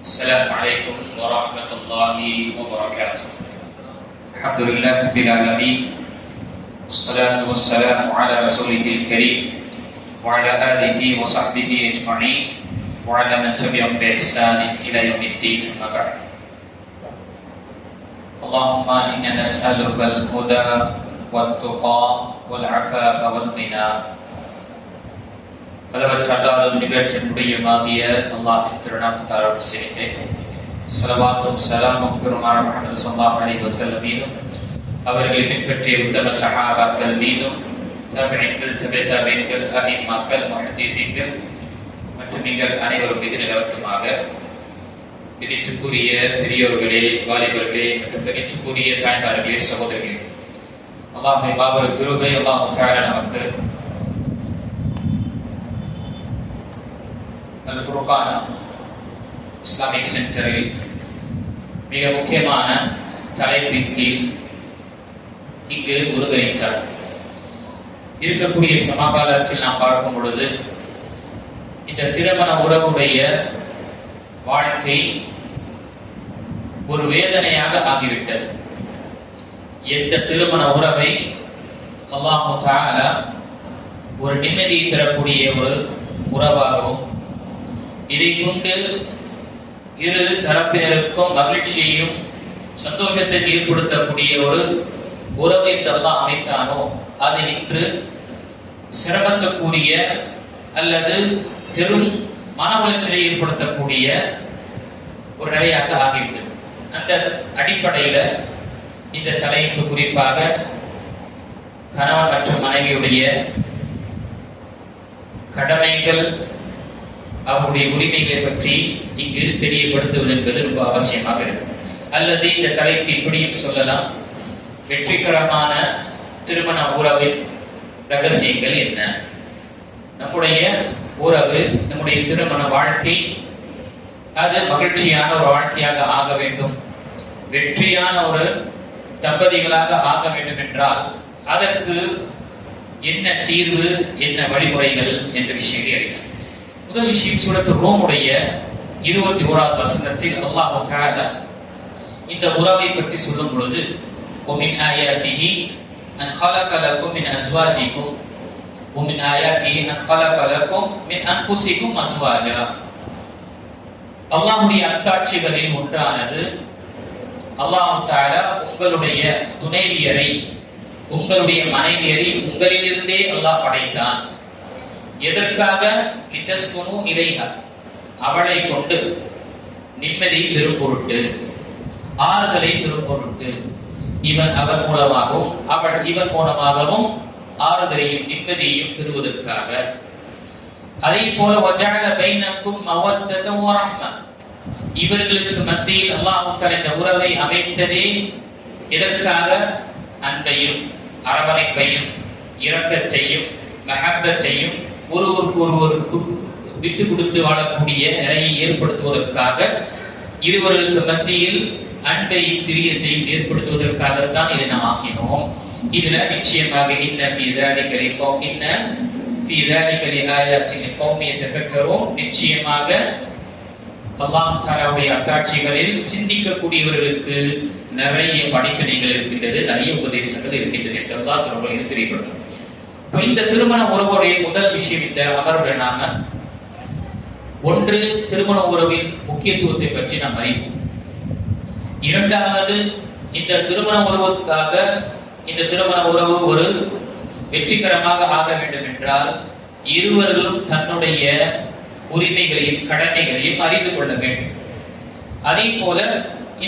السلام عليكم ورحمة الله وبركاته. الحمد لله رب العالمين، والصلاة والسلام على رسوله الكريم وعلى آله وصحبه أجمعين وعلى من تبعهم بإحسان إلى يوم الدين. أما بعد، اللهم إنا نسألك الهدى والتقى والعفاف والغنى. பலவற்றாலும் நிகழ்ச்சியினுடைய மாகிய அல்லாஹ்வின் திருநாமத்தால் செய்கிறேன். ஸலவாத்தும் ஸலாமும் பெருமானார் முஹம்மது ஸல்லல்லாஹு அலைஹி வஸல்லம் மீதும், அவர்களை பின்பற்றிய உத்தம சஹாபாக்கள் மீதும், தாபிஈன்கள், தபீன்கள், அஇம்மாக்கள், முஹத்திஸீன்கள் மற்றும் நீங்கள் அனைவரும் மீது நிலவட்டுமாக. கணித்துக்குரிய பெரியோர்களே, வாலிபர்களே மற்றும் கணித்துக்குரிய தாய்மார்களே, சகோதரர்களே, அல்லாஹ்வின் மாபெரும் கிருபை அல்லாஹ் தஆலா நமக்கு அல் ஃபுர்கான் இஸ்லாமிக் சென்டரில் மிக முக்கியமான தலைப்பின் கீழ் இங்கு ஒருங்கிணைத்தார். இருக்கக்கூடிய சமகாலத்தில் நாம் பார்க்கும் பொழுது இந்த திருமண உறவுடைய வாழ்க்கை ஒரு வேதனையாக ஆகிவிட்டது. எந்த திருமண உறவை அல்லாஹ் தஆலா ஒரு நிம்மதியை தரக்கூடிய ஒரு உறவாகவும், இதை கொண்டு இரு தரப்பினருக்கும் மகிழ்ச்சியையும் சந்தோஷத்தை ஏற்படுத்தக்கூடிய ஒரு உறவை அல்லாஹ் அமைத்தானோ, அது இன்று சிரமத்தக்கூடிய அல்லது பெரும் மன உளைச்சலை ஏற்படுத்தக்கூடிய ஒரு நிலையாக ஆகிவிட்டது. அந்த அடிப்படையில இந்த தலைப்பு குறிப்பாக கணவன் மற்றும் மனைவியுடைய கடமைகள், அவருடைய உரிமைகளை பற்றி இங்கு தெரியப்படுத்துவது என்பது ரொம்ப அவசியமாக இருக்கு. அல்லது இந்த தலைப்பு இப்படியும் சொல்லலாம், வெற்றிகரமான திருமண உறவின் ரகசியங்கள் என்ன? நம்முடைய உறவு, நம்முடைய திருமண வாழ்க்கை அது மகிழ்ச்சியான ஒரு வாழ்க்கையாக ஆக வேண்டும், வெற்றியான ஒரு தம்பதிகளாக ஆக வேண்டும் என்றால் அதற்கு என்ன தீர்வு, என்ன வழிமுறைகள் என்ற விஷயங்களை அறியலாம். முதல் விஷயம், சூரத்து ரோமுடைய 21வது வசனத்தில் அல்லாஹ் தஆலா இந்த உறவை பற்றி சொல்லும் பொழுது, وَمِنْ آيَاتِهِ أَنْ خَلَقَ لَكُم مِّنْ أَزْوَاجِكُمْ وَمِنْ آيَاتِهِ أَنْ خَلَقَ لَكُم مِّنْ أَنفُسِكُمْ أَزْوَاجًا. அல்லாஹ்வுடைய அத்தாட்சிகளில் ஒன்றானது, அல்லாஹ் தஆலா உங்களுடைய துணைவியரை, உங்களுடைய மனைவியரை உங்களிலிருந்தே அல்லாஹ் படைத்தான். எதற்காக? லிதஸ்குனு இலைஹா, அவளை கொண்டு நிம்மதியை பெறும் பொருட்டு, ஆறுதலை பெறும் பொருட்டு. இவன் அவர் மூலமாகவும் அவள் இவன் மூலமாகவும் ஆறுதலையும் நிம்மதியையும் பெறுவதற்காக. அதே போல வஜஅல பைனக்கும் மவத்தத வ ரஹ்ம, இவர்களுக்கு மத்தியில் அல்லாஹ் தஆலா இந்த உறவை அமைத்ததே எதற்காக? அன்பையும் அரவணைப்பையும் இரக்கத்தையும் மஹப்பத்தையும் ஒருவருக்கு விட்டு கொடுத்து வாழக்கூடிய நிலையை ஏற்படுத்துவதற்காக, இருவர்களுக்கு மத்தியில் அன்பையும் பிரியத்தையும் ஏற்படுத்துவதற்காகத்தான் இதை நாம் ஆக்கினோம். இதுல நிச்சயமாக நிச்சயமாக அல்லாஹ் தஆலாவுடைய அத்தாட்சிகளில் சிந்திக்கக்கூடியவர்களுக்கு நிறைய படிப்பினைகள் இருக்கின்றது, நிறைய உபதேசங்கள் இருக்கின்றது என்று அல்லாஹ் தஆலா தெரியப்படுத்தும். இந்த திருமண உறவுடைய முதல் விஷயம், இந்த அமர்வுல நாம ஒன்று, திருமண உறவின் முக்கியத்துவத்தை பற்றி நாம் அறிவோம். இரண்டாவது, இந்த திருமண உறவுக்காக இந்த திருமண உறவு ஒரு வெற்றிகரமாக ஆக வேண்டும் என்றால் இருவர்களும் தன்னுடைய உரிமைகளையும் கடமைகளையும் அறிந்து கொள்ள வேண்டும். அதே போல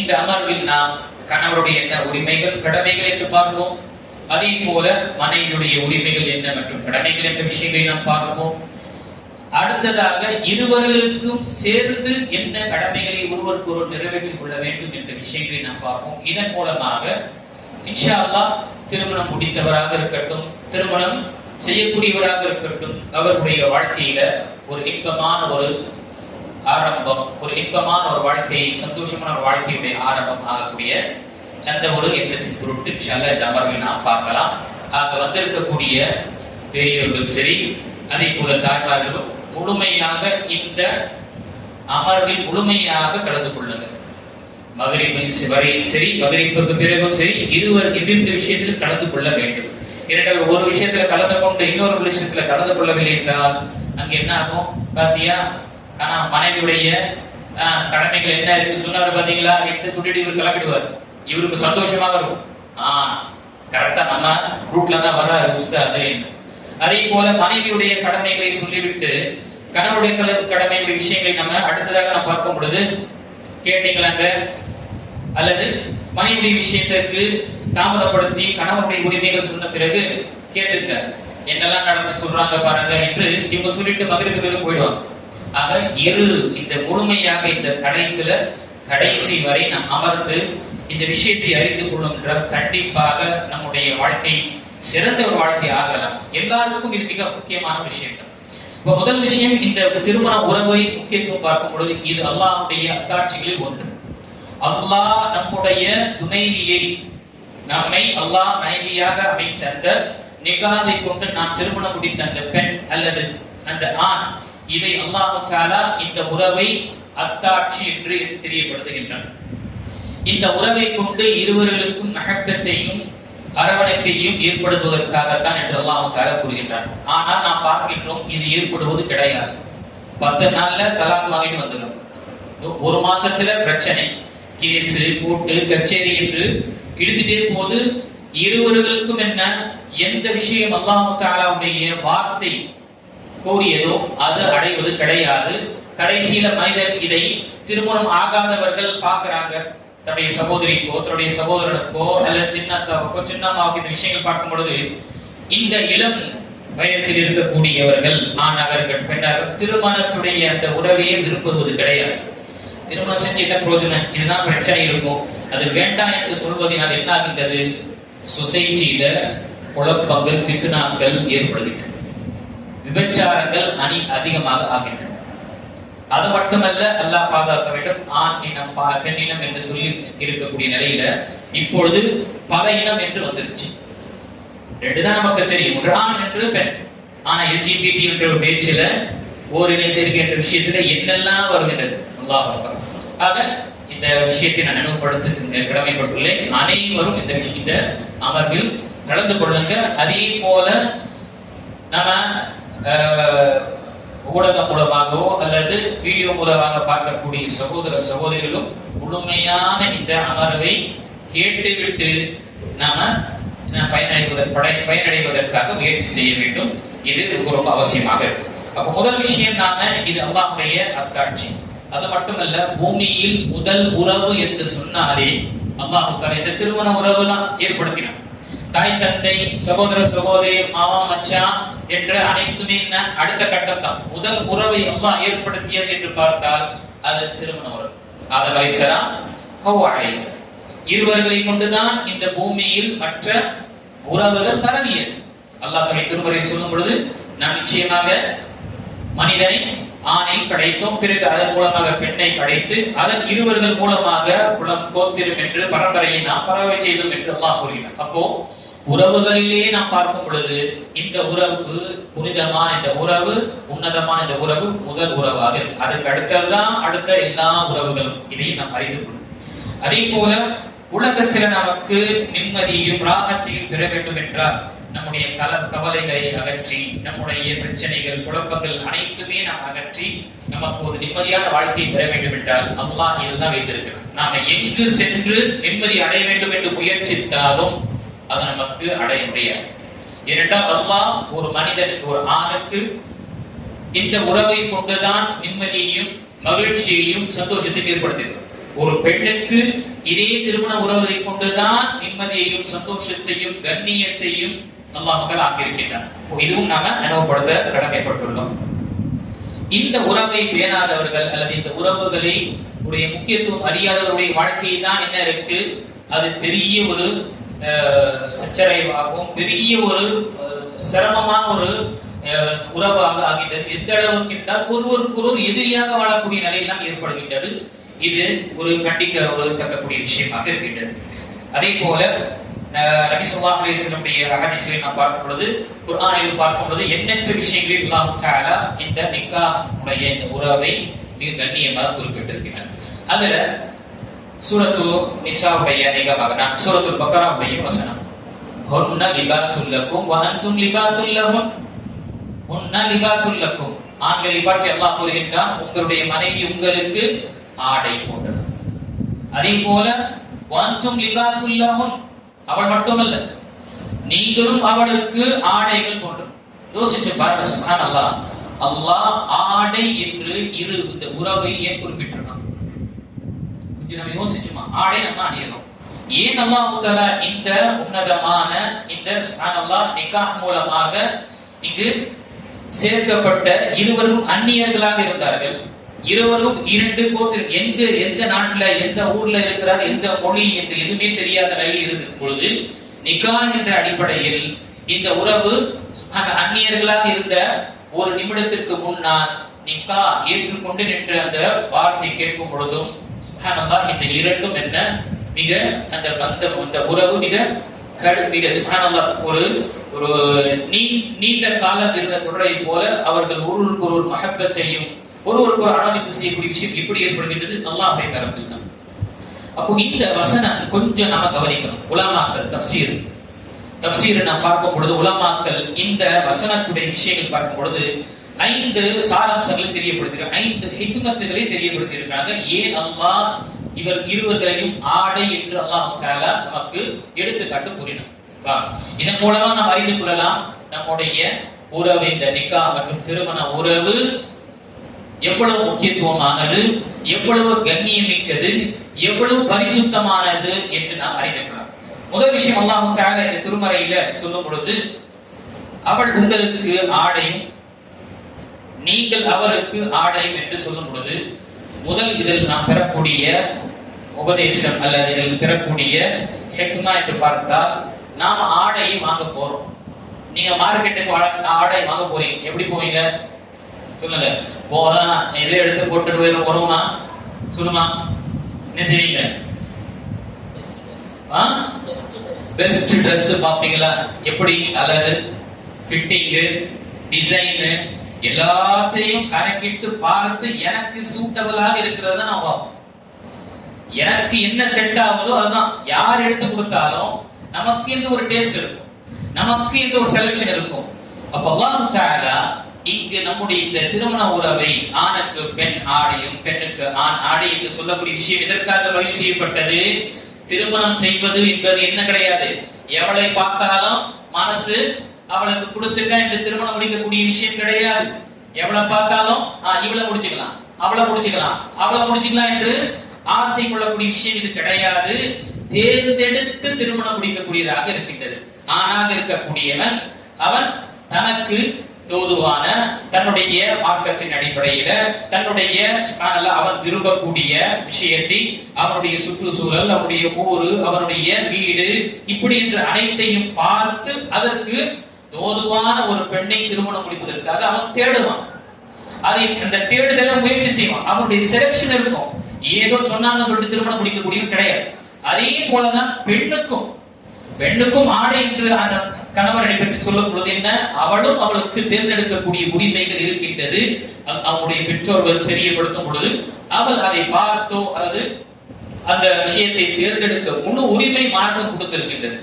இந்த அமர்வில் நாம் கணவருடைய என்ன உரிமைகள் கடமைகள் என்று பார்ப்போம். அதே போல மனைவியுடைய உரிமைகள் என்ன மற்றும் கடமைகள் என்ற விஷயங்களை நாம் பார்ப்போம். அடுத்ததாக இருவர்களுக்கும் சேர்ந்து என்ன கடமைகளை ஒருவருக்கு ஒருவர் நிறைவேற்றிக் கொள்ள வேண்டும் என்ற விஷயங்களை நாம் பார்ப்போம். இதன் மூலமாக இன்ஷா அல்லாஹ் திருமணம் முடித்தவராக இருக்கட்டும், திருமணம் செய்யக்கூடியவராக இருக்கட்டும், அவருடைய வாழ்க்கையில ஒரு இன்பமான ஒரு ஆரம்பம், ஒரு இன்பமான ஒரு வாழ்க்கையை, சந்தோஷமான ஒரு வாழ்க்கையுடைய ஆரம்பம் ஆகக்கூடிய அந்த ஒரு எண்ணத்தின் பொருட்டு இன்ஷா அல்லாஹ் இந்த அமர்வில் நாம் பார்க்கலாம். ஆக வந்திருக்கக்கூடிய பெரியவர்களும் சரி, அதே போல தாய்மார்களும் முழுமையாக இந்த அமர்வில் முழுமையாக கலந்து கொள்ளுங்க. மகரிபின் வரையும் சரி, மகரிப்புக்கு பிறகும் சரி, இந்த விஷயத்தில் கலந்து கொள்ள வேண்டும். இரண்டாவது, ஒரு விஷயத்துல கலந்து கொண்டு இன்னொரு விஷயத்துல கலந்து கொள்ளவில்லை என்றால் அங்க என்ன ஆகும் பாத்தியா? ஆனா மனைவியுடைய கடமைகள் என்ன இருக்கு சொன்னாரு பாத்தீங்களா என்று சொல்லிட்டு இவர் கிளம்பிடுவார். இவருக்கு சந்தோஷமாக இருக்கும், கரெக்டா நம்ம ரூட்ல தான் வர்றாரு உஸ்தாது. அதே போல மனைவியுடைய கடமைகளை சொல்லிவிட்டு கணவனுடைய கடமைகளுடைய விஷயங்களை நம்ம அடுத்ததாக நம்ம பார்க்கும் பொழுது கேட்டீங்களாங்க, அல்லது மனைவியுடைய விஷயத்திற்கு தாமதப்படுத்தி கணவனுடைய உரிமைகள் சொன்ன பிறகு கேட்டுங்க என்னெல்லாம் நடந்து சொல்றாங்க பாருங்க என்று இவங்க சொல்லிட்டு மகிழ்வுக்கு போயிடுவாங்க. ஆக இந்த முழுமையாக இந்த தலைப்புல கடைசி வரை நாம் அமர்ந்து இந்த விஷயத்தை அறிந்து கொள்ளும் என்றால் கண்டிப்பாக நம்முடைய வாழ்க்கை சிறந்த ஒரு வாழ்க்கை ஆகலாம். எல்லாருக்கும் இது மிக முக்கியமான விஷயம். இப்ப முதல் விஷயம், இந்த திருமண உறவை முக்கியத்துவம் பார்க்கும் பொழுது இது அல்லாஹ்வுடைய அத்தாட்சிகளில் ஒன்று. அல்லாஹ் நம்முடைய துணைவியை, நம்மை அல்லாஹ் மனைவியாக அமைத்த அந்த நிகாவை கொண்டு நாம் திருமணம் முடித்த அந்த பெண் அல்லது அந்த ஆண், இதை அல்லாஹ் தஆலா இந்த உறவை அத்தாட்சி என்று தெரியப்படுத்துகின்றான். இந்த உறவை கொண்டு இருவர்களுக்கும் மஹப்பத்தையும் அரவணைப்பையும் ஏற்படுத்துவதற்காகத்தான் என்று அல்லாஹ் தஆலா கூறுகின்றான். ஆனால் நாம் பார்க்கின்றோம் இது ஏற்படுவது கிடையாது. 10 நாள்ல தலாக் வாங்கிட்டு வந்துடும், ஒரு மாசத்துல பிரச்சனை, கேஸ், கூட்டு, கச்சேரி என்று இழுத்துட்டே போது இருவர்களுக்கும் என்ன எந்த விஷயம் அல்லாஹ் தஆலாவுடைய வார்த்தை கூறியதோ அது அடைவது கிடையாது. கடைசியில மனிதர் இதை திருமணம் ஆகாதவர்கள் பார்க்கிறாங்க, தன்னுடைய சகோதரிக்கோ தன்னுடைய சகோதரனுக்கோ அல்லது சின்னத்தாவுக்கோ சின்னம்மாவுக்கு இந்த விஷயங்கள் பார்க்கும் பொழுது இந்த இளம் வயசில் இருக்கக்கூடியவர்கள் ஆணாகர்கள் பெண்ணார்கள் திருமணத்துடைய அந்த உறவையே விரும்புவது கிடையாது. திருமணம் செஞ்சு என்ன பிரயோஜனம், இதுதான் பிரச்சனை இருக்கும், அது வேண்டாம் என்று சொல்வதனால் என்ன ஆகின்றது, சொசைட்டியில குழப்பங்கள் ஃபித்னாக்கள் ஏற்படுகின்றன, விபச்சாரங்கள் அதிகமாக ஆகின்றன. அது மட்டுமல்ல, அல்லாஹ் பாதுகாக்க வேண்டும். ஆண் இனம் பெண் இனம் என்று சொல்லி இருக்கக்கூடிய நிலையில இப்பொழுது பல இனம் என்று வந்துருச்சு. ரெண்டுதான் நமக்கு தெரியும், ஒரு ஆண் என்று பெண். ஆனா எல்ஜிபிடி என்ற ஒரு பேச்சுல ஓரினை சேர்க்கை என்ற விஷயத்துல என்னெல்லாம் வருகின்றது. அல்லாஹ் அக்பர். ஆக இந்த விஷயத்தை நான் நினைவுபடுத்த கடமைப்பட்டுள்ளேன். அனைவரும் இந்த அமர்வில் கலந்து கொள்ளுங்க. அதே போல நம்ம ஊடகம் மூலமாகவோ அல்லது வீடியோ மூலமாக பார்க்கக்கூடிய சகோதர சகோதரிகளும் முழுமையான இந்த அமர்வை கேட்டுவிட்டு நாம பயனடைவதற்காக முயற்சி செய்ய வேண்டும். இது ரொம்ப அவசியமாக இருக்கு. அப்ப முதல் விஷயம் நாம இது அல்லாஹ்வுடைய அத்தாட்சி. அது மட்டுமல்ல, பூமியில் முதல் உறவு என்று சொன்னாலே அல்லாஹ் தஆலா இந்த திருமண உறவு தான் ஏற்படுத்தினான். தாய் தந்தை சகோதர சகோதரி மாமா மச்சான் என்ற அனைத்துமே அடுத்த கட்டம் தான். முதல் உறவை அல்லாஹ் ஏற்படுத்தியது என்று பார்த்தால் அது திருமண உறவு. ஆதம் அலைஹிஸ்ஸலாம், ஹவ்வா அலைஹிஸ்ஸலாம் இருவர்களை கொண்டுதான் இந்த பூமியில் மற்ற உறவுகள் பரவியது. அல்லாஹ் தன்னுடைய திருமறையில் சொல்லும் பொழுது நாம் நிச்சயமாக மனிதனை ஆணை படைத்தோம், பிறகு அதன் மூலமாக பெண்ணை படைத்து அதன் இருவர்கள் மூலமாக குலம் கோத்திரம் என்று பரம்பரையை நாம் பரவ செய்தோம் என்று அல்லாஹ் கூறுகிறார். அப்போ உறவுகளிலே நாம் பார்க்கும் பொழுது இந்த உறவு புனிதமான இந்த உறவு உன்னதமான இந்த உறவு முதல் உறவாக, அதற்கு அடுத்ததுதான் அடுத்த எல்லா உறவுகளும். இதையும் நாம் அறிந்து கொள்ளும். அதே போல உலகத்தில நமக்கு நிம்மதியும் ராகத்தையும் பெற வேண்டும் என்றால் நம்முடைய கவலைகளை அகற்றி, நம்முடைய பிரச்சனைகள் குழப்பங்கள் அனைத்துமே நாம் அகற்றி நமக்கு ஒரு நிம்மதியான வாழ்க்கையை பெற வேண்டும் என்றால் அல்லாஹ் இதுதான் வைத்திருக்கிறார். நாம எங்கு சென்று நிம்மதி அடைய வேண்டும் என்று முயற்சித்தாலும் அது நமக்கு அடைய முடியாது. ஏனென்றால் அல்லாஹ் ஒரு மனிதனுக்கு, ஒரு ஆணுக்கு இந்த உறவை கொண்டுதான் நிம்மதியையும் மகிழ்ச்சியையும் சந்தோஷத்தையும் ஏற்படுத்துகிறார். ஒரு பெண்ணுக்கு இதே திருமண உறவை கொண்டுதான் நிம்மதியையும் சந்தோஷத்தையும் கண்ணியத்தையும் அல்லாஹ் ஆக்கியிருக்கின்றார். இதுவும் நாம நினைவுபடுத்த கடமைப்பட்டுள்ளோம். இந்த உறவை பேணாதவர்கள் அல்லது இந்த உறவுகளை உடைய முக்கியத்துவம் அறியாதவருடைய வாழ்க்கையை தான் என்ன இருக்கு, அது பெரிய ஒரு சச்சரவாகவும் பெரிய ஒரு சிரமமான ஒரு உறவாக ஆகின்றது. எந்த அளவுக்கு என்றால் ஒருவருக்கொருவர் எதிரியாக வாழக்கூடிய நிலையெல்லாம் ஏற்படுகின்றது. இது ஒரு கண்டிக்கக்கூடிய விஷயமாக இருக்கின்றது. அதே போல நபி ஸல்லல்லாஹு அலைஹி வஸல்லம் ஹதீஸை நாம் பார்க்கும் பொழுது, குர்ஆனில் பார்க்கும் பொழுது எண்ணற்ற விஷயங்களில் அல்லாஹ் தஆலா இந்த நிக்காஹ் உடைய இந்த உறவை மிக கண்ணியமாக குறிப்பிட்டிருக்கிறார். அதுல சூரத்து நிசாவுடைய நிகமாக சூரத்துல் பக்ராவுடைய வசனம், ஹுன்ன லிபாசுல் லக்கும் வ அன்தும் லிபாசுல் லஹுன். ஹுன்ன லிபாசுல் லக்கும், ஆண்களை பற்றி அல்லாஹ் கூறுகின்றான், உங்களுடைய மனைவி உங்களுக்கு ஆடை போன்றது. அதே போல வ அன்தும் லிபாசுல் லஹுன், அவள் மட்டுமல்ல நீங்களும் அவளுக்கு ஆடைகள் போன்றது. யோசிச்சு பாருங்க, சுப்ஹானல்லாஹ், அல்லாஹ் ஆடை என்று இந்த உறவை ஏன் குறிப்பிட்டிருக்கான்? கொஞ்சம் நம்ம யோசிச்சுமா, ஆடை நம்ம அணியணும். ஏன் அல்லாஹ் தஆலா இந்த உன்னதமான இந்த சுப்ஹானல்லாஹ் நிக்காஹ் மூலமாக இங்கு சேர்க்கப்பட்ட இருவரும் அந்நியர்களாக இருந்தார்கள். இருவரும் இரண்டு கோத்திரம், எந்த நாட்டுல எந்த ஊர்ல இருக்கிறார், எந்த மொழி என்று எதுவுமே தெரியாத நிலையில் இருக்கும் பொழுது நிக்காஹ் என்ற அடிப்படையில் இந்த உறவு அந்நியர்களாக இருந்த ஒரு நிமிடத்திற்கு முன்னால் நிக்கா ஏற்றுக்கொண்டு நின்று அந்த வார்த்தை கேட்கும் பொழுதும் சுப்ஹானல்லாஹ் இந்த இரண்டும் என்ன மிக அந்த பந்தம், அந்த உறவு மிக சுப்ஹானல்லாஹ் ஒரு நீண்ட காலம் இருந்த தொடரை போல அவர்கள் ஒருவருக்கு ஒரு மஹப்பத்தையும் ஒருவருக்கு ஒரு அரவணைப்பு செய்யக்கூடிய விஷயம் எப்படி ஏற்படுகின்றது? அல்லாஹ்வுடைய கரத்தில் தான். அப்போ இந்த வசனம் கொஞ்சம் நாம கவனிக்கணும். உலமாக்கள் தஃப்சீர் நாம் பார்க்கும் பொழுது உலமாக்கள் இந்த வசனத்துடைய விஷயங்கள் பார்க்கும் பொழுது 5 சாராம்சங்களை தெரியப்படுத்திருக்காங்க, 5 ஹிக்மத்துகளை தெரியப்படுத்தியிருக்காங்க. ஏன் அல்லாஹ் இவர் இருவர்களையும் ஆடை என்று அல்லாஹ் தஆலா நமக்கு எடுத்துக்காட்டு கூறினார். இதன் மூலமா நாம் அறிந்து கொள்ளலாம் நம்முடைய உறவு, இந்த நிக்காஹ் மற்றும் திருமண உறவு எவ்வளவு முக்கியத்துவமானது, எவ்வளவு கண்ணியமிக்கது, எவ்வளவு பரிசுத்தமானது என்று நாம் அறிந்து கொள்ளலாம். முதல் விஷயம், அல்லாஹ் தஆலா இந்த திருமறையில சொல்லும் பொழுது அவள் உங்களுக்கு ஆடையும் நீங்கள் அவருக்கு ஆடையும் என்று சொல்லும் பொழுது முதல் இதில் நாம் பெறக்கூடிய உபதேசம் அல்லது இதில் பெறக்கூடிய ஹிக்மா என்று பார்த்தால், நாம ஆடையை வாங்க போறோம். நீங்க மார்க்கெட்டுக்கு ஆடை வாங்க போறீங்க, எப்படி போவீங்க சொல்லுங்க? போனா எதை எடுத்து போட்டு போறோமா? சொல்லுமா, என்ன செய்வீங்க? பெஸ்ட் Dress பாப்பீங்களா? எப்படி கலர், ஃபிட்டிங், டிசைன் எல்லாத்தையும் கணக்கிட்டு பார்த்து எனக்கு சூட்டபிளாக இருக்கிறத நான் பார்ப்போம். எனக்கு என்ன செட் ஆகுதோ அதுதான். யார் எடுத்து கொடுத்தாலும் நமக்கு இந்த ஒரு டேஸ்ட் இருக்கும், நமக்கு இந்த ஒரு செலக்ஷன் இருக்கும். அப்ப அல்லாஹ் தஆலா இங்கு நம்முடைய இந்த திருமண உறவை ஆணுக்கு பெண் ஆடையும் பெண்ணுக்கு ஆண் ஆடை என்று சொல்லக்கூடிய விஷயம் எதற்காக வழி செய்யப்பட்டது? திருமணம் செய்வது என்பது என்ன கிடையாது, எவளை பார்த்தாலும் மனசு அவளுக்கு கொடுத்துட்டா இந்த திருமணம் முடிக்கக்கூடிய விஷயம் கிடையாது. எவளை பார்த்தாலும் இவளை முடிச்சுக்கலாம், அவளை முடிச்சுக்கலாம், அவளை முடிச்சுக்கலாம் என்று ஆசை கொள்ளக்கூடிய விஷயம் இது கிடையாது. தேர்ந்தெடுத்து திருமணம் முடிக்கக்கூடியதாக இருக்கின்றது. ஆணாக இருக்கக்கூடியவன் அவன் தனக்கு தோதுவான தன்னுடைய மார்க்கத்தின் அடிப்படையில தன்னுடைய அவன் விரும்பக்கூடிய விஷயத்தை, அவனுடைய சுற்றுச்சூழல், அவனுடைய ஊரு, அவனுடைய வீடு, இப்படி என்று அனைத்தையும் பார்த்து அதற்கு தோதுவான ஒரு பெண்ணை திருமணம் முடிப்பதற்காக அவன் தேடுவான். அதை அந்த தேடுதலை முயற்சி செய்வான். அவனுடைய செலக்ஷன் இருக்கும். ஏதோ சொன்னாங்க சொல்லிட்டு திருமணம் முடிக்கக்கூடிய கிடையாது. அதே போலதான் பெண்ணுக்கும் ஆடை என்று அந்த கணவனை பற்றி சொல்லும் பொழுது என்ன, அவளும் அவளுக்கு தேர்ந்தெடுக்கக்கூடிய உரிமைகள் இருக்கின்றது. அவனுடைய பெற்றோர்கள் தெரியப்படுத்தும் பொழுது அவள் அதை பார்த்தோ அல்லது அந்த விஷயத்தை தேர்ந்தெடுக்க முழு உரிமை மார்க்கம் கொடுத்திருக்கின்றது.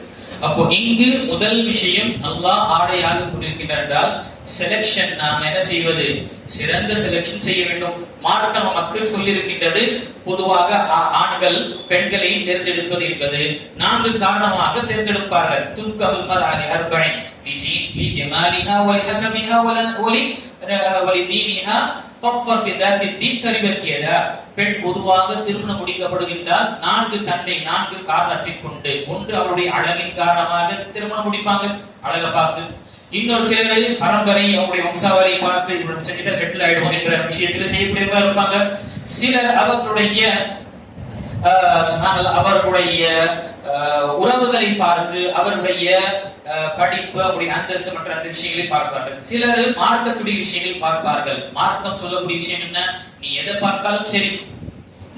அப்போ இங்கு முதல் விஷயம் அல்லாஹ் ஆடையாக கூறியிருக்கின்றார் என்றால் செலக்ஷன், நாம் என்ன செய்வது? சிறந்த செலக்ஷன் செய்ய வேண்டும். மார்க்கம் நமக்கு சொல்லியிருக்கின்றது. பொதுவாக ஆண்கள் பெண்களை தேர்ந்தெடுப்பது என்பது 4 காரணமாக தேர்ந்தெடுப்பார்கள். துல்கல் மர்அலி அர்பஇன் லி ஜமாலிஹா வ ஹஸபிஹா வ லீனிஹா ஃபஃபர் பிதாத்தி தீன் தரிபத்தியதா. பெண் பொதுவாக திருமணம் முடிக்கப்படுகின்றால் 4 காரணத்தை கொண்டு, ஒன்று அவருடைய அழகின் காரணமாக திருமணம் முடிப்பாங்க, அழகை பார்த்து. இன்னொரு சிலர் பரம்பரை, அவருடைய வம்சாவளியை பார்த்து இவருடன் செஞ்சுட்டா செட்டில் ஆயிடுவோம் என்ற விஷயத்தில் செய்யக்கூடியவர்களாக இருப்பாங்க. சிலர் அவர்களுடைய உறவுகளை பார்த்து, அவருடைய படிப்பு, அவருடைய அந்தஸ்து மற்ற அந்த விஷயங்களை பார்ப்பார்கள். சிலர் மார்க்கத்துடைய விஷயங்கள் பார்ப்பார்கள். மார்க்கம் சொல்லக்கூடிய விஷயம் என்ன? நீ எதை பார்த்தாலும் சரி,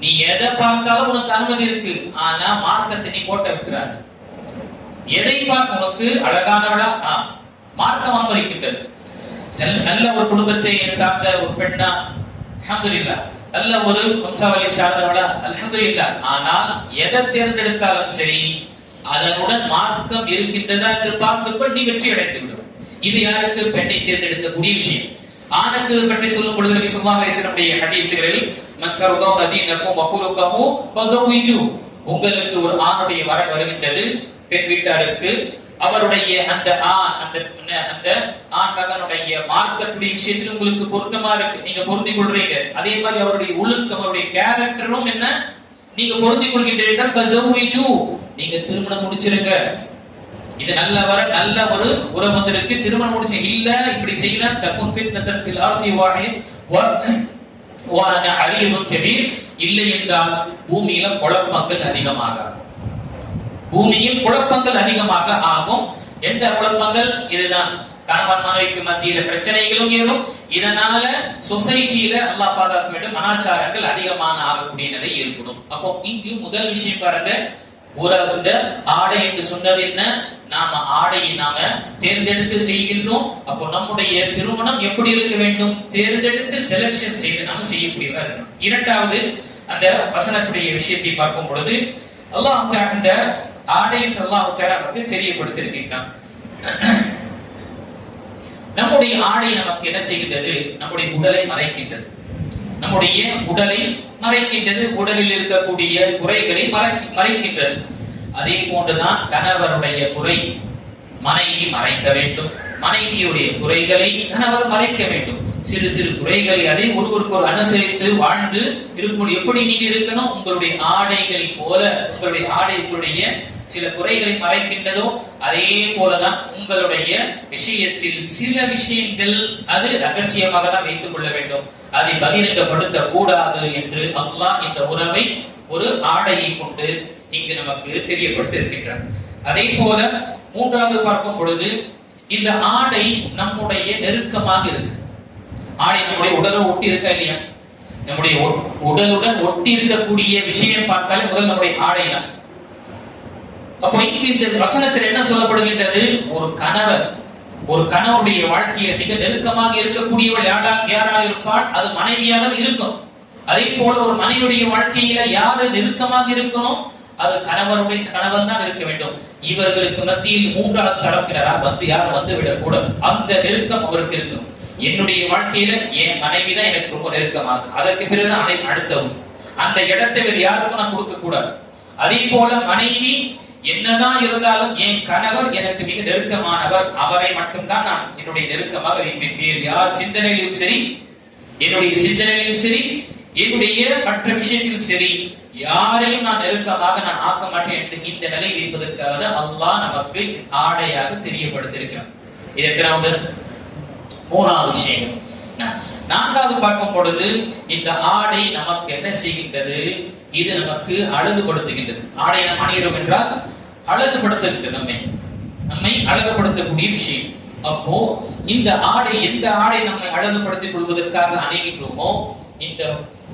நீ எதை பார்த்தாலும் உனக்கு அனுமதி இருக்கு, ஆனா மார்க்கத்தை நீ கோட்டை விட்டுறாரு. எதை பார்க்க உனக்கு அழகானவளா மார்க்கம் அனுமதிக்கின்றது. நல்ல ஒரு குடும்பத்தை சார்ந்த ஒரு பெண்ணா, அல்ஹம்துலில்லாஹ், நல்ல ஒரு வம்சாவளி சார்ந்தவளா, அல்ஹம்துலில்லாஹ். ஆனால் எதை தேர்ந்தெடுத்தாலும் சரி அதனுடன் மார்க்கம் இருக்கின்றதா என்று பார்த்துக்கொள், நீ வெற்றி அடைந்து விடும். இது யாருக்கு? பெண்ணை தேர்ந்தெடுக்கக்கூடிய விஷயம். ஆணுக்கு பற்றி சொல்லும் பொழுது நபி ஸல்லல்லாஹு அலைஹி வஸல்லம் ஹதீஸ்களில் மக்கருதம் அதீனக்கும் வகுலுக்கமு ஃபஸவிஜு, உங்களுக்கு ஒரு ஆணுடைய வரன் வருகின்றது பெண் வீட்டாருக்கு, அவருடைய அந்த ஆண் மகனுடைய மார்க்கத்துடைய விஷயத்தில் உங்களுக்கு பொருத்தமா இருக்கு, நீங்க பொருந்திக் கொள்றீங்க. அதே மாதிரி அவருடைய ஒழுக்கம், அவருடைய கேரக்டரும் என்ன, நீங்க பொருந்திக் கொள்கின்றீர்கள், ஃபஸவிஜு, நீங்க திருமணம் முடிச்சிருங்க. இது நல்ல ஒரு உறவு வந்திருக்கு, திருமணம் முடிச்சு. இல்ல இப்படி செய்யலாம், தகுன் ஃபித்னத்தன் ஃபில் அர்தி வ அனா அலீமுன் கபீர், இல்லை என்றால் பூமியில குழப்பங்கள் அதிகமாக ஆகும். பூமியில் குழப்பங்கள் அதிகமாக ஆகும். எந்த குழப்பங்கள்? இதுதான், கணவன் மனைவிக்கு மத்தியில பிரச்சனைகளும் ஏறும். இதனால சொசைட்டியில அல்லாஹ் பாதுகாக்க வேண்டும், அனாச்சாரங்கள் அதிகமான ஆகக்கூடிய நிலை ஏற்படும். அப்போ இங்கு முதல் விஷயம் பாருங்க, உறவுந்த ஆடை என்று சொன்னது என்ன? நாம ஆடையை நாம தேர்ந்தெடுத்து செய்கின்றோம். அப்போ நம்முடைய திருமணம் எப்படி இருக்க வேண்டும்? தேர்ந்தெடுத்து செலக்ஷன் செய்து நாம செய்யக்கூடியவா இருக்கணும். இரண்டாவது, அந்த வசனத்துடைய விஷயத்தை பார்க்கும் பொழுது அல்லாஹ் அந்த ஆடை என்று அல்லாஹ் நமக்கு தெரியப்படுத்தியிருக்கின்றான். நம்முடைய ஆடை நமக்கு என்ன செய்கின்றது? நம்முடைய உடலை மறைக்கின்றது. நம்முடைய உடலை மறைக்கின்றது, உடலில் இருக்கக்கூடிய குறைகளை மறைக்கின்றது. அதே போன்றுதான் கணவருடைய குறை மனைவி மறைக்க வேண்டும், மனைவியுடைய குறைகளை கணவர் மறைக்க வேண்டும். சிறு சிறு குறைகளை அதை ஒருவருக்கு ஒரு அனுசரித்து வாழ்ந்து இருக்கணும். எப்படி நீங்க இருக்கணும்? உங்களுடைய ஆடைகளை போல, உங்களுடைய ஆடைகளுடைய சில குறைகளை மறைக்கின்றதோ அதே போலதான் உங்களுடைய விஷயத்தில் சில விஷயங்கள் அது ரகசியமாக தான் வைத்துக் கொள்ள வேண்டும், அதை பகிரங்கப்படுத்த கூடாது என்று அல்லாஹ் இந்த உறவை ஒரு ஆடையை கொண்டு இங்கு நமக்கு தெரியப்படுத்த இருக்கின்றார். அதே போல மூன்றாவது பார்க்கும் பொழுது இந்த ஆடை நம்முடைய நெருக்கமாக இருக்கு. ஆடை நம்முடைய உடலை ஒட்டி இருக்கா இல்லையா? நம்முடைய உடலுடன் ஒட்டி இருக்கக்கூடிய விஷயம் பார்த்தாலே முதல் நம்முடைய ஆடை தான். அப்போ இங்கு இந்த வசனத்தில் என்ன சொல்லப்படுகின்றது? ஒரு கணவருடைய வாழ்க்கையை மிக நெருக்கமாக இருக்கக்கூடியவள் யாராக இருப்பாள்? அது மனைவியாக இருக்கும். அதே போல ஒரு மனைவியுடைய வாழ்க்கையில யாரு நெருக்கமாக இருக்கணும்? அது கணவன் தான் இருக்க வேண்டும். இவர்களுக்கு மத்தியில் மூன்றாவது தரப்பினராக யாரும் வந்து விடக்கூடாது. அந்த நெருக்கம் அவருக்கு இருக்கும். என்னுடைய வாழ்க்கையில என் மனைவி தான் எனக்கு ரொம்ப நெருக்கமாகும், அதற்கு பிறகு அடுத்தவங்க, அந்த இடத்தை வேறு யாருக்கும் நான் கொடுக்க கூடாது. அதே போல மனைவி என்னதான் இருந்தாலும் என் கணவர் எனக்கு மிக நெருக்கமானவர், அவரை மட்டும்தான் நான் என்னுடைய நெருக்கமாக வைப்பேன். யார் சிந்தனையிலும் சரி, என்னுடைய சிந்தனையிலும் சரி, என்னுடைய மற்ற விஷயத்திலும் சரி, யாரையும் நான் நெருக்கமாக நான் ஆக்க மாட்டேன் என்று இந்த நிலை வைப்பதற்காக அல்லாஹ் நமக்கு ஆடையாக தெரியப்படுத்தியிருக்கிறார். இதற்கு மூணாவது விஷயம். நான்காவது பார்க்கும் பொழுது இந்த ஆடை நமக்கு என்ன செய்கின்றது? இது நமக்கு அழகுபடுத்துகின்றது. ஆடை நாம் அணிகிறோம் என்றால் அழகுபடுத்துகின்றது, நம்மை அழகுபடுத்தக்கூடிய விஷயம். அப்போ இந்த ஆடை, எந்த ஆடை நம்மை அழகுபடுத்திக் கொள்வதற்காக அணிகின்றோமோ, இந்த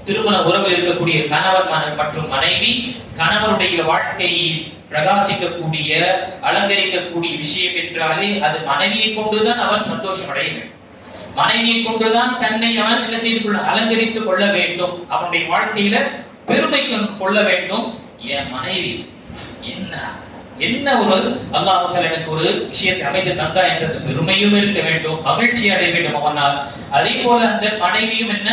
திருமண உறவில் இருக்கக்கூடிய கணவர் மற்றும் மனைவி கணவருடைய வாழ்க்கையை பிரகாசிக்கக்கூடிய அலங்கரிக்கக்கூடிய விஷயம் என்றாலே அது மனைவியை கொண்டுதான் அவன் சந்தோஷம் அடைய வேண்டும். மனைவியை கொண்டுதான் தன்னை அவன் என்ன செய்து கொள்ள, அலங்கரித்துக் கொள்ள வேண்டும். அவனுடைய வாழ்க்கையில பெருமை கொள்ள வேண்டும். என் மனைவி என்ன ஒரு அல்லாஹ் எனக்கு ஒரு விஷயத்தை அமைத்து தந்தா என்ற பெருமையும் இருக்க வேண்டும், மகிழ்ச்சி அடைய வேண்டும் அவனால். அதே போல அந்த மனைவியும் என்ன,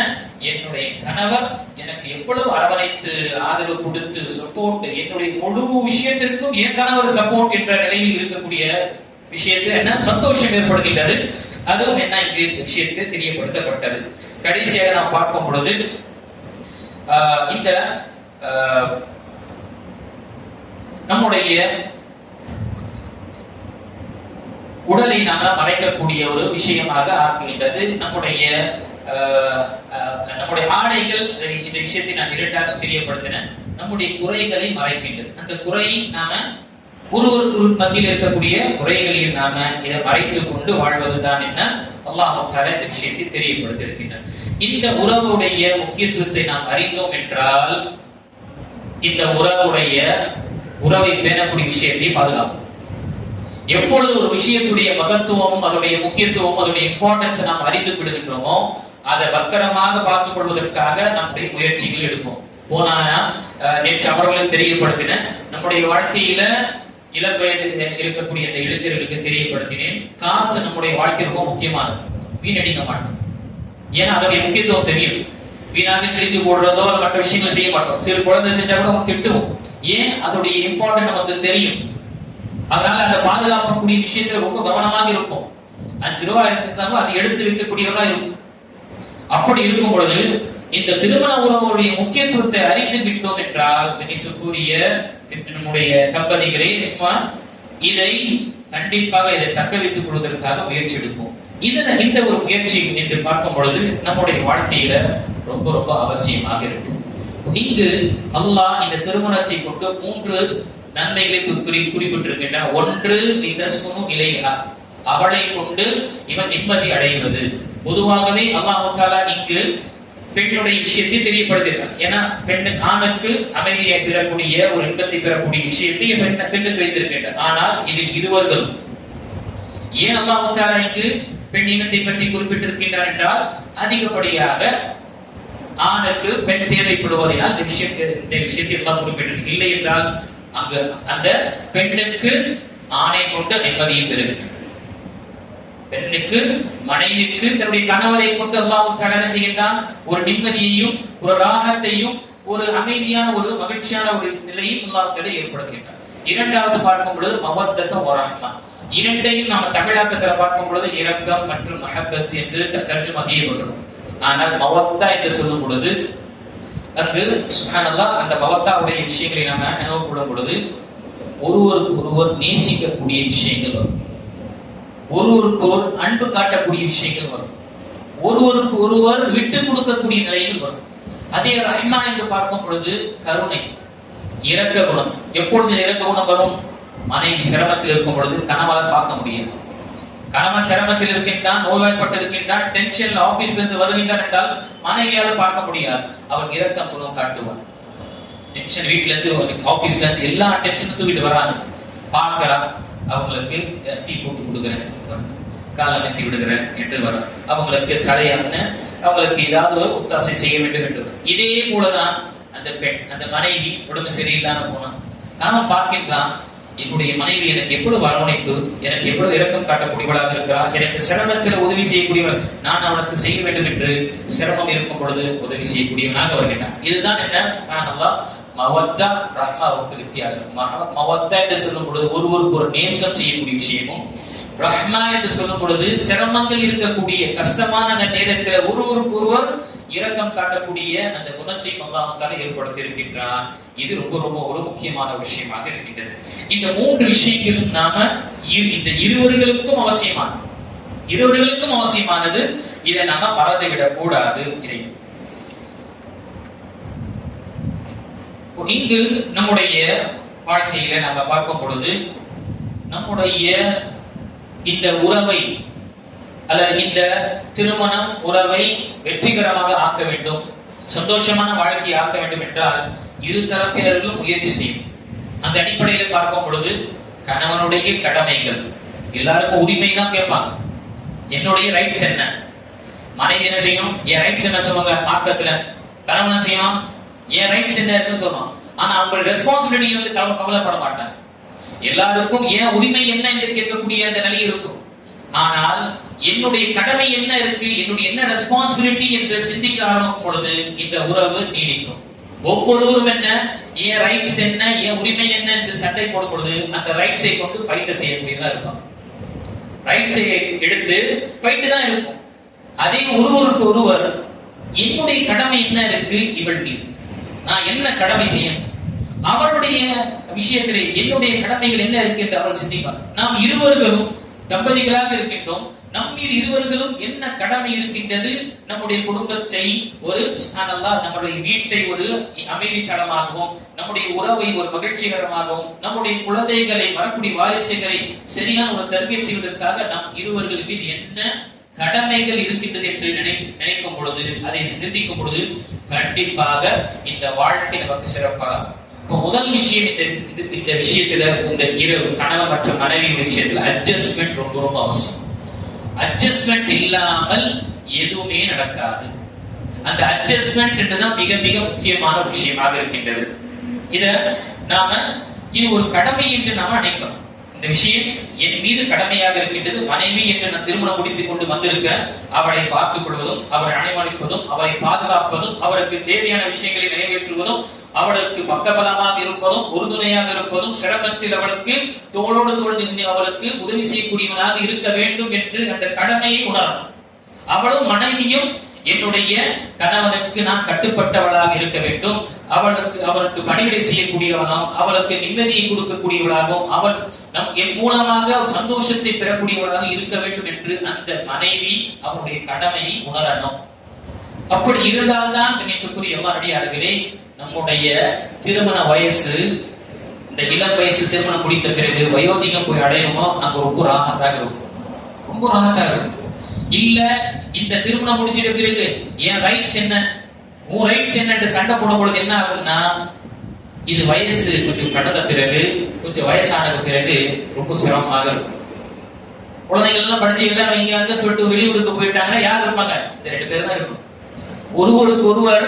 என்னுடைய கணவர் எனக்கு எவ்வளவு அரவணைத்து ஆதரவு கொடுத்து சப்போர்ட், என்னுடைய முழு விஷயத்திற்கும் என் கணவர் சப்போர்ட் என்ற நிலையில் இருக்கக்கூடிய விஷயத்தில் என்ன சந்தோஷம் ஏற்படுகின்றது. அதுவும் என்ன இங்கு இந்த விஷயத்தில் தெரியப்படுத்தப்பட்டது. கடைசியாக நாம் பார்க்கும் பொழுது இந்த நம்முடைய உடலை நாம மறைக்கக்கூடிய ஒரு விஷயமாக ஆக்குகின்றது. நம்முடைய ஆடைகள், இந்த விஷயத்தை நான் இரண்டாக தெரியப்படுத்தினேன், நம்முடைய குறைகளை மறைக்கின்றது. அந்த குறையை நாம ஒருவருக்கு மத்தியில் இருக்கக்கூடிய குறைகளில் நாம இதை மறைத்துக் கொண்டு வாழ்வதுதான் என்ன அல்லாஹ் தஆலா இந்த விஷயத்தை தெரியப்படுத்தியிருக்கின்றார். இந்த உறவுடைய முக்கியத்துவத்தை நாம் அறிந்தோம் என்றால் இந்த உறவை பேணக்கூடிய விஷயத்தை பாதுகாப்போம். எப்பொழுது ஒரு விஷயத்துடைய மகத்துவமும் அதனுடைய முக்கியத்துவமும் அதனுடைய இம்பார்ட்டன்ஸ் நாம் அறிந்து விடுகின்றோமோ அதை பத்திரமாக பார்த்துக் கொள்வதற்காக நம்முடைய முயற்சிகள் எடுப்போம். போனானா நேற்று அவர்களுக்கு தெரியப்படுத்தின நம்முடைய வாழ்க்கையில இளம் வயதில் இருக்கக்கூடிய அந்த இளைஞர்களுக்கு தெரியப்படுத்தினேன். காசு நம்முடைய வாழ்க்கை ரொம்ப முக்கியமானது. வீணடிக்க மாட்டோம். ஏன்னா அதோடைய முக்கியத்துவம் தெரியும். வீணாக கிழிச்சு போடுறதோ மற்ற விஷயங்களை செய்ய மாட்டோம். சிறு குழந்தை செஞ்சா கூட நம்ம திட்டுவோம். ஏன்? அதோடைய இம்பார்ட்டன்ட் நமக்கு தெரியும். அதனால அந்த பாதுகாக்கக்கூடிய விஷயத்துல ரொம்ப கவனமாக இருப்போம். 5 ரூபாய் இருந்தாலும் அதை எடுத்து வைக்கக்கூடியவர்களா இருக்கும். அப்படி இருக்கும் பொழுது இந்த திருமண உறவுடைய முக்கியத்துவத்தை அறிந்து விட்டோம் என்றால் கூறிய நம்முடைய தம்பதிகளே இதை கண்டிப்பாக இதை தக்க வைத்துக் கொள்வதற்காக முயற்சி எடுப்போம். இந்த ஒரு முயற்சி என்று பார்க்கும் பொழுது நம்முடைய வாழ்க்கையில ரொம்ப ரொம்ப அவசியமாக இருக்கு. இங்கு அல்லாஹ் இந்த திருமணத்தை கொண்டு 3 நன்மைகளை குறிப்பிட்டிருக்கின்றன. ஒன்று இலைஹா, அவளை கொண்டு இவன் நிம்மதி அடைவது. பொதுவாகவே அல்லாஹ் தஆலா இங்கு பெண்ணுடைய விஷயத்தை தெரியப்படுத்துகிறார். ஏன்னா ஆணுக்கு அமைதியை பெறக்கூடிய ஒரு இன்பத்தை பெறக்கூடிய விஷயத்தை பெண்ணுக்கு வைத்திருக்கின்றார். ஆனால் இதில் இருவர்களும் ஏன் அல்லாஹ் தஆலா இங்கு பெண் இனத்தை பற்றி குறிப்பிட்டிருக்கின்றார் என்றால் அதிகப்படியாக ஆணுக்கு பெண் தேவைப்படுவதால் இந்த விஷயத்தை எல்லாம் குறிப்பிட்டிருக்கு. இல்லை என்றால் அங்கு அந்த பெண்ணுக்கு ஆணை கொண்டு நிம்மதியும் பெறுகிறது. பெண்ணுக்கு மனைவிக்கு தன்னுடைய கணவரை கொண்டு அல்லாஹ் தஆலா செய்கின்றான் ஒரு நிம்மதியையும் ஒரு ராகத்தையும் ஒரு அமைதியான ஒரு மகிழ்ச்சியான ஒரு நிலையை அல்லாஹ் தஆலா ஏற்படுத்துகின்றார். இரண்டாவது பார்க்கும் பொழுது மவத்தத்து வ ரஹ்மா. இரண்டையும் நாம் தமிழாக்கத்தில் பார்க்கும் பொழுது இரக்கம் மற்றும் மஹப்பத் என்று தர்ஜுமா செய்யப்பட்டுள்ளது. ஆனால் மவத்தா என்று சொல்லும் பொழுது அங்கு சுப்ஹானல்லாஹ் அந்த மவத்தாவுடைய விஷயங்களை நாம நினைவு கொள்ளும் பொழுது ஒருவருக்கு ஒருவர் நேசிக்கக்கூடிய விஷயங்கள் வரும். ஒருவருக்கு ஒரு அன்பு காட்டக்கூடிய விஷயங்கள் வரும். ஒருவருக்கு ஒருவர் விட்டு கொடுக்கக்கூடிய நிலையில் வரும். அதே ரஹ்மா என்று பார்க்கும் பொழுது கருணை, இரக்க குணம். எப்பொழுது இரக்க குணம் வரும்? மனைவி சிரமத்தில் இருக்கும் பொழுது கணவன் பார்க்க முடியாது. கணவன் சிரமத்தில் இருக்கின்றான், நோய்வாய்ப்பட்டு இருக்கின்றான், டென்ஷன் ஆபீஸ்ல இருந்து வருகின்றான் என்றால் மனைவியால் பார்க்க முடியாது. அவன் இரக்கம் குணம் காட்டுவான். டென்ஷன் வீட்டுல இருந்து ஆபீஸ்ல இருந்து எல்லா டென்ஷனும் தூக்கிட்டு வராங்க. பார்க்கிறான், அவங்களுக்கு டீ போட்டு கொடுக்குறேன், காலை வெத்தி விடுகிறேன் என்று வரும். அவங்களுக்கு தலையான அவங்களுக்கு ஏதாவது ஒத்தாசை செய்ய வேண்டும் என்று. இதே போலதான் அந்த பெண், அந்த மனைவி உடம்பு சரியில்லாம போனான். கணவன் பார்க்கின்றான், என்னுடைய மனைவி எனக்கு எவ்வளவு அரவணைப்பு, எனக்கு எவ்வளவு இரக்கம் காட்டக்கூடியவளாக இருக்கிறார், எனக்கு சிரமத்தில் உதவி செய்யக்கூடியவள், நான் அவனுக்கு செய்ய வேண்டும் என்று சிரமம் இருக்கும் பொழுது உதவி செய்யக்கூடியவனாக வருகின்றான். இதுதான் என்ன சுப்ஹானல்லாஹ் மவத்தா ரஹ்மாவுக்கு வித்தியாசம். மவத்தா என்று சொல்லும் பொழுது ஒருவருக்கு ஒரு நேசம் செய்யக்கூடிய விஷயமும், ரஹ்மா என்று சொல்லும் பொழுது சிரமங்கள் இருக்கக்கூடிய கஷ்டமான நேரத்தில் ஒருவருக்கு ஒருவர் இரக்கம் காட்டக்கூடிய அந்த குணத்தை அல்லாஹ் தஆலா ஏற்படுத்தி இருக்கின்றார். இது ரொம்ப ரொம்ப ஒரு முக்கியமான விஷயமாக இருக்கின்றது. இந்த 3 விஷயங்களும் நாம இந்த இருவர்களுக்கும் அவசியமானது. இதை நாம மறந்துவிடக் கூடாது. இதை இங்கு நம்முடைய வாழ்க்கையில நாம பார்க்கும் பொழுது நம்முடைய இந்த உறவை அல்லது இந்த திருமணம் உறவை வெற்றிகரமாக ஆக்க வேண்டும், சந்தோஷமான வாழ்க்கையை ஆக்க வேண்டும் என்றால் இரு தரப்பினர்களும் முயற்சி செய்யும். அந்த அடிப்படையில் பார்க்கும் பொழுது கணவனுடைய கடமைகள், எல்லாருக்கும் உரிமை தான் கேட்பாங்க. என்னுடைய ரைட்ஸ் என்ன? மனைவி என்ன செய்யும்? என் ரைட்ஸ் என்ன சொல்லுவாங்க ஆக்கத்துல. கணவன் செய்யணும், என் ரைட்ஸ் என்ன இருக்குன்னு சொல்லுவான். ஆனா அவங்களுடைய ரெஸ்பான்சிபிலிட்டி வந்து கவலைப்பட மாட்டாங்க. எல்லாருக்கும் என் உரிமை என்ன என்று கேட்கக்கூடிய அந்த நிலை இருக்கும். ஆனால் என்னுடைய கடமை என்ன இருக்கு, என்னுடைய என்ன ரெஸ்பான்சிபிலிட்டி என்று சிந்திக்க ஆரம்பிக்கும் பொழுது இந்த உறவு நீடிக்கும். ஒவ்வொருவரும் என்ன, என் ரைட்ஸ் என்ன, என் உரிமை என்ன என்று சண்டை போடும் பொழுது அந்த ரைட்ஸை கொண்டு ஃபைட் செய்யக்கூடியதா இருக்கும். ரைட்ஸை எடுத்து ஃபைட் தான் இருக்கும். அதே ஒருவருக்கு ஒருவர் என்னுடைய கடமை என்ன இருக்கு, இவள் மீது நான் என்ன கடமை செய்யணும், அவளுடைய விஷயத்திலே என்னுடைய கடமைகள் என்ன இருக்கு என்று அவள் சிந்திப்பார். நாம் இருவர்களும் தம்பதிகளாக இருக்கின்றோம். நம்மீது இருவர்களும் என்ன கடமை இருக்கின்றது, நம்முடைய குடும்பத்தை ஒரு நம்முடைய வீட்டை ஒரு அமைதி தளமாகவும், நம்முடைய உறவை ஒரு மகிழ்ச்சிகரமாகவும், நம்முடைய குழந்தைகளை வரக்கூடிய வாரிசுகளை சரியான ஒரு தர்பியத் செய்வதற்காக நம் இருவர்கள் மீது என்ன கடமைகள் இருக்கின்றது என்று நினைக்கும் பொழுது, அதை சிந்திக்கும் பொழுது கண்டிப்பாக இந்த வாழ்க்கை நமக்கு சிறப்பாக. முதல் விஷயம் இந்த விஷயத்துல இந்த இரவு கணவன் மற்றும் மனைவி விஷயத்துல அட்ஜஸ்ட்மெண்ட் ரொம்ப ரொம்ப அவசியம். அட்ஜஸ்ட்மெண்ட் இல்லாமல் எதுவுமே நடக்காது. அந்த அட்ஜஸ்ட்மெண்ட் என்றுதான் மிக மிக முக்கியமான விஷயமாக இருக்கின்றது. இது ஒரு கடமை என்று நாம நினைக்கிறோம். இந்த விஷயம் என் மீது கடமையாக இருக்கின்றது. மனைவி என்று நான் திருமணம் முடித்துக் கொண்டு வந்திருக்க, அவளை பார்த்துக் கொள்வதும், அவளை அணைமளிப்பதும், அவளை பாதுகாப்பதும், அவளுக்கு தேவையான விஷயங்களை நிறைவேற்றுவதும், அவளுக்கு பக்கபலமாக இருப்பதும், உறுதுணையாக இருப்பதும், சிரமத்தில் அவளுக்கு தோளோடு தோள் நின்று அவளுக்கு உதவி செய்யக்கூடியவனாக இருக்க வேண்டும் என்று அந்த கடமையை உணரணும். அவளும் மனைவியும் என்னுடைய கணவனுக்கு நான் கட்டுப்பட்டவளாக இருக்க வேண்டும், அவளுக்கு பணிவிடை செய்யக்கூடியவனும், அவளுக்கு நிம்மதியை கொடுக்கக்கூடியவளாகவும், அவள் என் மூலமாக சந்தோஷத்தை பெறக்கூடியவளாக இருக்க வேண்டும் என்று அந்த மனைவி அவருடைய கடமையை உணரணும். அப்படி இருந்தால்தான் நினைச்சக்கூடிய எல்லாருடையார்களே நம்முடைய திருமண வயசு, இந்த இளம் வயசு திருமணம் முடித்த பிறகு வயோதிகம் போய் அடையணுமோ அங்க ரொம்ப ராகத்தாக இருக்கும், ரொம்ப ராகத்தாக இருக்கும். இல்ல இந்த திருமணம் முடிச்சிட்ட பிறகு என் ரைட்ஸ் என்ன, உன் ரைட்ஸ் என்ன சண்டை போடும் பொழுது என்ன ஆகுதுன்னா, இது வயசு கொஞ்சம் கடந்த பிறகு, கொஞ்சம் வயசான பிறகு ரொம்ப சிரமமாக இருக்கும். குழந்தைகள் எல்லாம் படிச்சு எல்லாம் இங்க வந்து சொல்லிட்டு வெளியூருக்கு போயிட்டாங்கன்னா யார் இருப்பாங்க? இந்த 2 பேர் தான் இருக்கும். ஒருவருக்கு ஒருவர்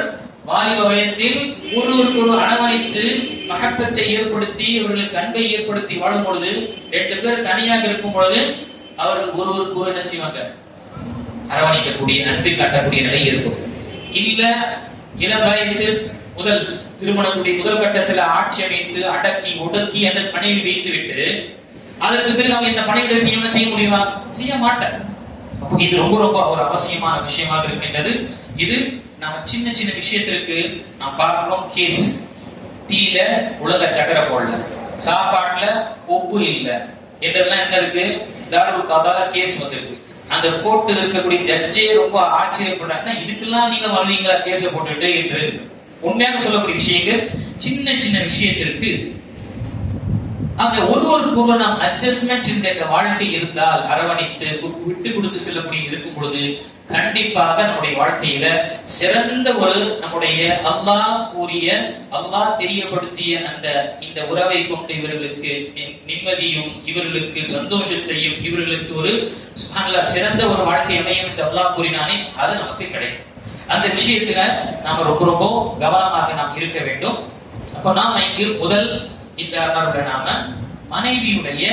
வாலிப வயதில் ஒருவருக்கு ஒரு அரவணைத்து மகப்பத்தை ஏற்படுத்தி அவர்களுக்கு அன்பை ஏற்படுத்தி வாழும் பொழுது 2 பேர் தனியாக இருக்கும் பொழுது அவர்கள் ஒருவருக்கு ஒரு என்ன செய்வாங்க? அரவணைக்கக்கூடிய, அன்பை காட்டக்கூடிய நிலை இருக்கும். இல்ல இளம் வயசில் முதல் திருமணத்துடைய முதல் கட்டத்தில் ஆட்சி அமைத்து அடக்கி ஒடுக்கி அந்த பணியை வைத்து விட்டு அதற்கு பிறகு அவங்க இந்த பணிகளை செய்ய முடியுமா? செய்ய மாட்டார். இது ரொம்ப ரொம்ப ஒரு அவசியமான விஷயமாக இருக்கின்றது. இது நம்ம சின்ன சின்ன விஷயத்திற்கு நாம் பார்க்கிறோம். கேஸ் டீல உலக சக்கரை போடல, சாப்பாட்டுல உப்பு இல்ல என்றெல்லாம் என்ன இருக்கு, தாருல் கதால கேஸ் வந்திருக்கு. அந்த கோர்ட்டில் இருக்கக்கூடிய ஜட்ஜே ரொம்ப ஆச்சரியப்படுறாங்க, இதுக்கெல்லாம் நீங்க வருவீங்களா கேஸ போட்டுட்டு என்று. உண்மையாக சொல்லக்கூடிய விஷயங்கள் சின்ன சின்ன விஷயத்திற்கு அந்த ஒருவருக்கு நாம் அட்ஜஸ்ட்மெண்ட் இந்த வாழ்க்கை இருந்தால், அரவணைத்து விட்டு கொடுத்து செல்லக்கூடிய இருக்கும் பொழுது கண்டிப்பாக நம்முடைய வாழ்க்கையில சிறந்த ஒரு நம்முடைய அல்லாஹ் கூறிய, அல்லாஹ் தெரியப்படுத்திய இந்த உறவை கொண்டு இவர்களுக்கு நிம்மதியும், இவர்களுக்கு சந்தோஷத்தையும், இவர்களுக்கு ஒரு சிறந்த ஒரு வாழ்க்கை அமையும் என்று அல்லாஹ் கூறினானே அது நமக்கு கிடைக்கும். அந்த விஷயத்துல நாம ரொம்ப ரொம்ப கவனமாக நாம் இருக்க வேண்டும். அப்ப நாம இங்கு முதல் இந்த நாம மனைவியுடைய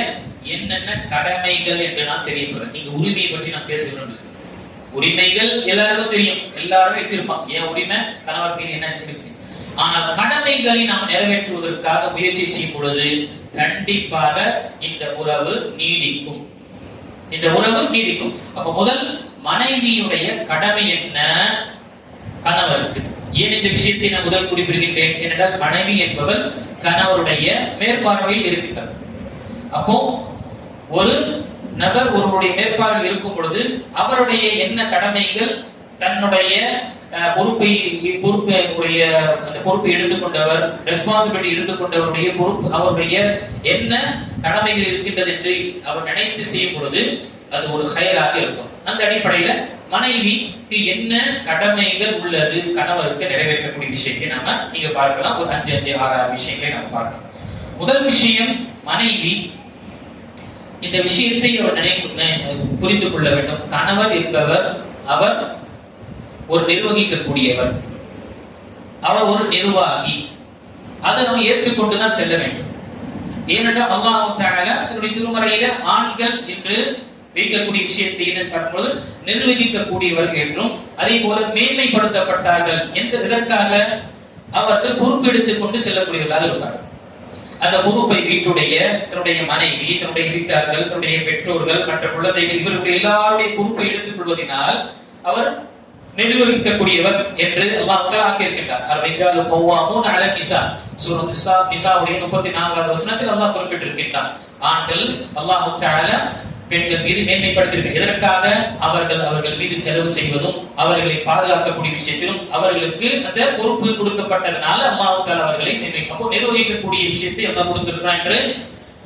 என்னென்ன கடமைகள் என்று நாம் தெரியப்படுது. நீங்க உரிமையை பற்றி நாம் பேச வேண்டும். உரிமைகள் எல்லாருக்கும் தெரியும், எல்லாரும் வச்சிருப்பாங்க. என் உரிமை கணவர் மீது என்ன, ஆனால் கடமைகளை நாம் நிறைவேற்றுவதற்காக முயற்சி செய்யும் பொழுது கண்டிப்பாக இந்த உறவு நீடிக்கும், இந்த உறவு நீடிக்கும். அப்ப முதல் மனைவியுடைய கடமை என்ன கணவருக்கு? ஏன் இந்த விஷயத்தை நான் முதல் குறிப்பிடுகின்றேன் என்றால், மனைவி என்பவர் கணவருடைய மேற்பார்வையில் இருக்கிறார். அப்போ ஒரு நபர் ஒருவருடைய மேற்பார்வையில் இருக்கும் பொழுது அவருடைய என்ன கடமைகள், தன்னுடைய பொறுப்பை எடுத்துக்கொண்டவர், ரெஸ்பான்சிபிலிட்டி எடுத்துக்கொண்டவருடைய பொறுப்பு, அவருடைய என்ன கடமைகள் இருக்கின்றது என்று அவர் நினைத்து செய்யும் பொழுது அது ஒரு ஹைராக இருக்கும். அந்த அடிப்படையில மனைவிக்கு என்ன கடமைகள் உள்ளது கணவருக்கு நிறைவேற்றக்கூடிய விஷயத்தை நாம நீங்க பார்க்கலாம். ஒரு 5 6 விஷயங்களை நாம் பார்க்கலாம். முதல் விஷயம், மனைவி இந்த விஷயத்தை அவர் புரிந்து கொள்ள வேண்டும். கணவர் என்பவர் அவர் ஒரு நிர்வகிக்கக்கூடியவர், அவர் ஒரு நிர்வாகி. அதை நம்ம ஏற்றுக்கொண்டுதான் செல்ல வேண்டும். ஏனென்றால் அல்லாஹ் தஆலா தன்னுடைய திருமறையில ஆண்கள் என்று வைக்கக்கூடிய விஷயத்தை பார்க்கும்போது நிர்வகிக்கக்கூடியவர்கள் என்றும், அதே போல மேன்மைப்படுத்தப்பட்டார்கள் என்று இதற்காக அவர்கள் பொறுப்பு எடுத்துக் கொண்டு செல்லக்கூடியவர்களாக இருப்பார்கள். அந்த பொறுப்பை வீட்டுடைய, தன்னுடைய மனைவி, தன்னுடைய வீட்டார்கள், தன்னுடைய பெற்றோர்கள், மற்ற குழந்தைகள், இவர்களுடைய எல்லாருடைய பொறுப்பை எடுத்துக் கொள்வதனால் அவர் நிர்வகிக்கக்கூடியவர் என்று அல்லாஹ் தஆலா ஆக்கியிருக்கின்றார். அர்-ரிஜாலு கவ்வாமூன அலா நிஸா, சூரா நிஸாவுடைய 34வது வசனத்தில் அல்லாஹ் குறிப்பிட்டிருக்கின்றார். ஆண்கள் அல்லாஹ் தஆலா பெண்கள் மீது மேன்மைப்படுத்தியிருக்கிறார். எதற்காக? அவர்கள் மீது செலவு செய்வதும், அவர்களை பாதுகாக்கக்கூடிய விஷயத்திலும் அவர்களுக்கு அந்த பொறுப்பு கொடுக்கப்பட்டதனால அல்லாஹ் தஆலா அவர்களை நிர்வகிக்கக்கூடிய விஷயத்தை அல்லாஹ் கொடுத்திருக்கிறார் என்று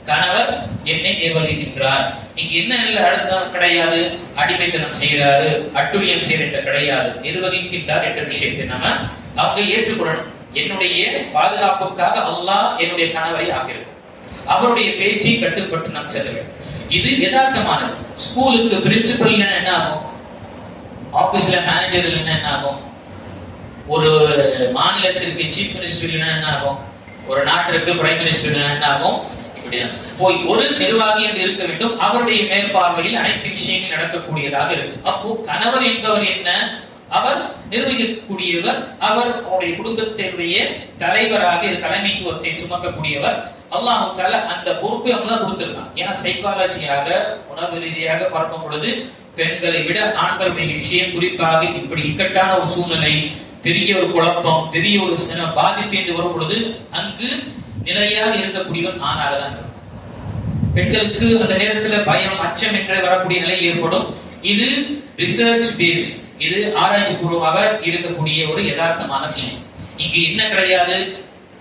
கணவர் என்னை நிர்வகிக்கின்றார். நீங்க என்ன அழுத்தம் கிடையாது, அடிமைத்தனம் செய்கிறாரு, அட்டுழியம் செய்கின்ற கிடையாது, நிர்வகிக்கின்றார் என்ற விஷயத்தை நாம அவங்க ஏற்றுக்கொள்ளணும். என்னுடைய பாதுகாப்புக்காக அல்லாஹ் என்னுடைய கணவரை ஆக்கியிருக்கும், அவருடைய பேச்சை கட்டுப்பட்டு நாம் செல்ல வேண்டும். இது யதார்த்தமானது. ஸ்கூலுக்கு பிரின்சிபல் என்ன ஆகும்? ஆபீஸ்ல மேனேஜர் இல்லைன்னா என்ன ஆகும்? ஒரு மாநிலத்திற்கு சீஃப் மினிஸ்டர் இல்லைன்னா என்ன ஆகும்? ஒரு நாட்டிற்கு பிரைம் மினிஸ்டர் இல்லைன்னா என்ன ஆகும்? இப்படிதான் போய் ஒரு நிர்வாகி என்று இருக்க வேண்டும். அவருடைய மேற்பார்வையில் அனைத்து விஷயங்கள் நடக்கக்கூடியதாக இருக்கு. அப்போ கணவர் என்பவர் என்ன? அவர் நிர்வகிக்கக்கூடியவர், அவர் அவருடைய குடும்பத்தினுடைய தலைவராக தலைமைத்துவத்தை சுமக்கக்கூடியவர். அல்லாஹ் தஆலா அந்த பொறுப்பை அவங்களுக்கு கொடுத்திருக்கான். ஏன்னா சைக்காலஜியாக உணர்வு ரீதியாக பார்க்கும் பொழுது பெண்களை விட ஆண்களுடைய விஷயம், குறிப்பாக இப்படி இக்கட்டான ஒரு சூழ்நிலை, பெரிய ஒரு குழப்பம், பெரிய ஒரு பாதிப்பு என்று வரும் பொழுது அங்கு நிலையாக இருக்கக்கூடியவன் ஆணாக தான் இருக்கும். பெண்களுக்கு அந்த நேரத்தில் பயம், அச்சம் என்று வரக்கூடிய நிலை ஏற்படும். இது ரிசர்ச் பேஸ், இது ஆராய்ச்சி பூர்வமாக இருக்கக்கூடிய ஒரு யதார்த்தமான விஷயம். இங்கு என்ன கிடையாது,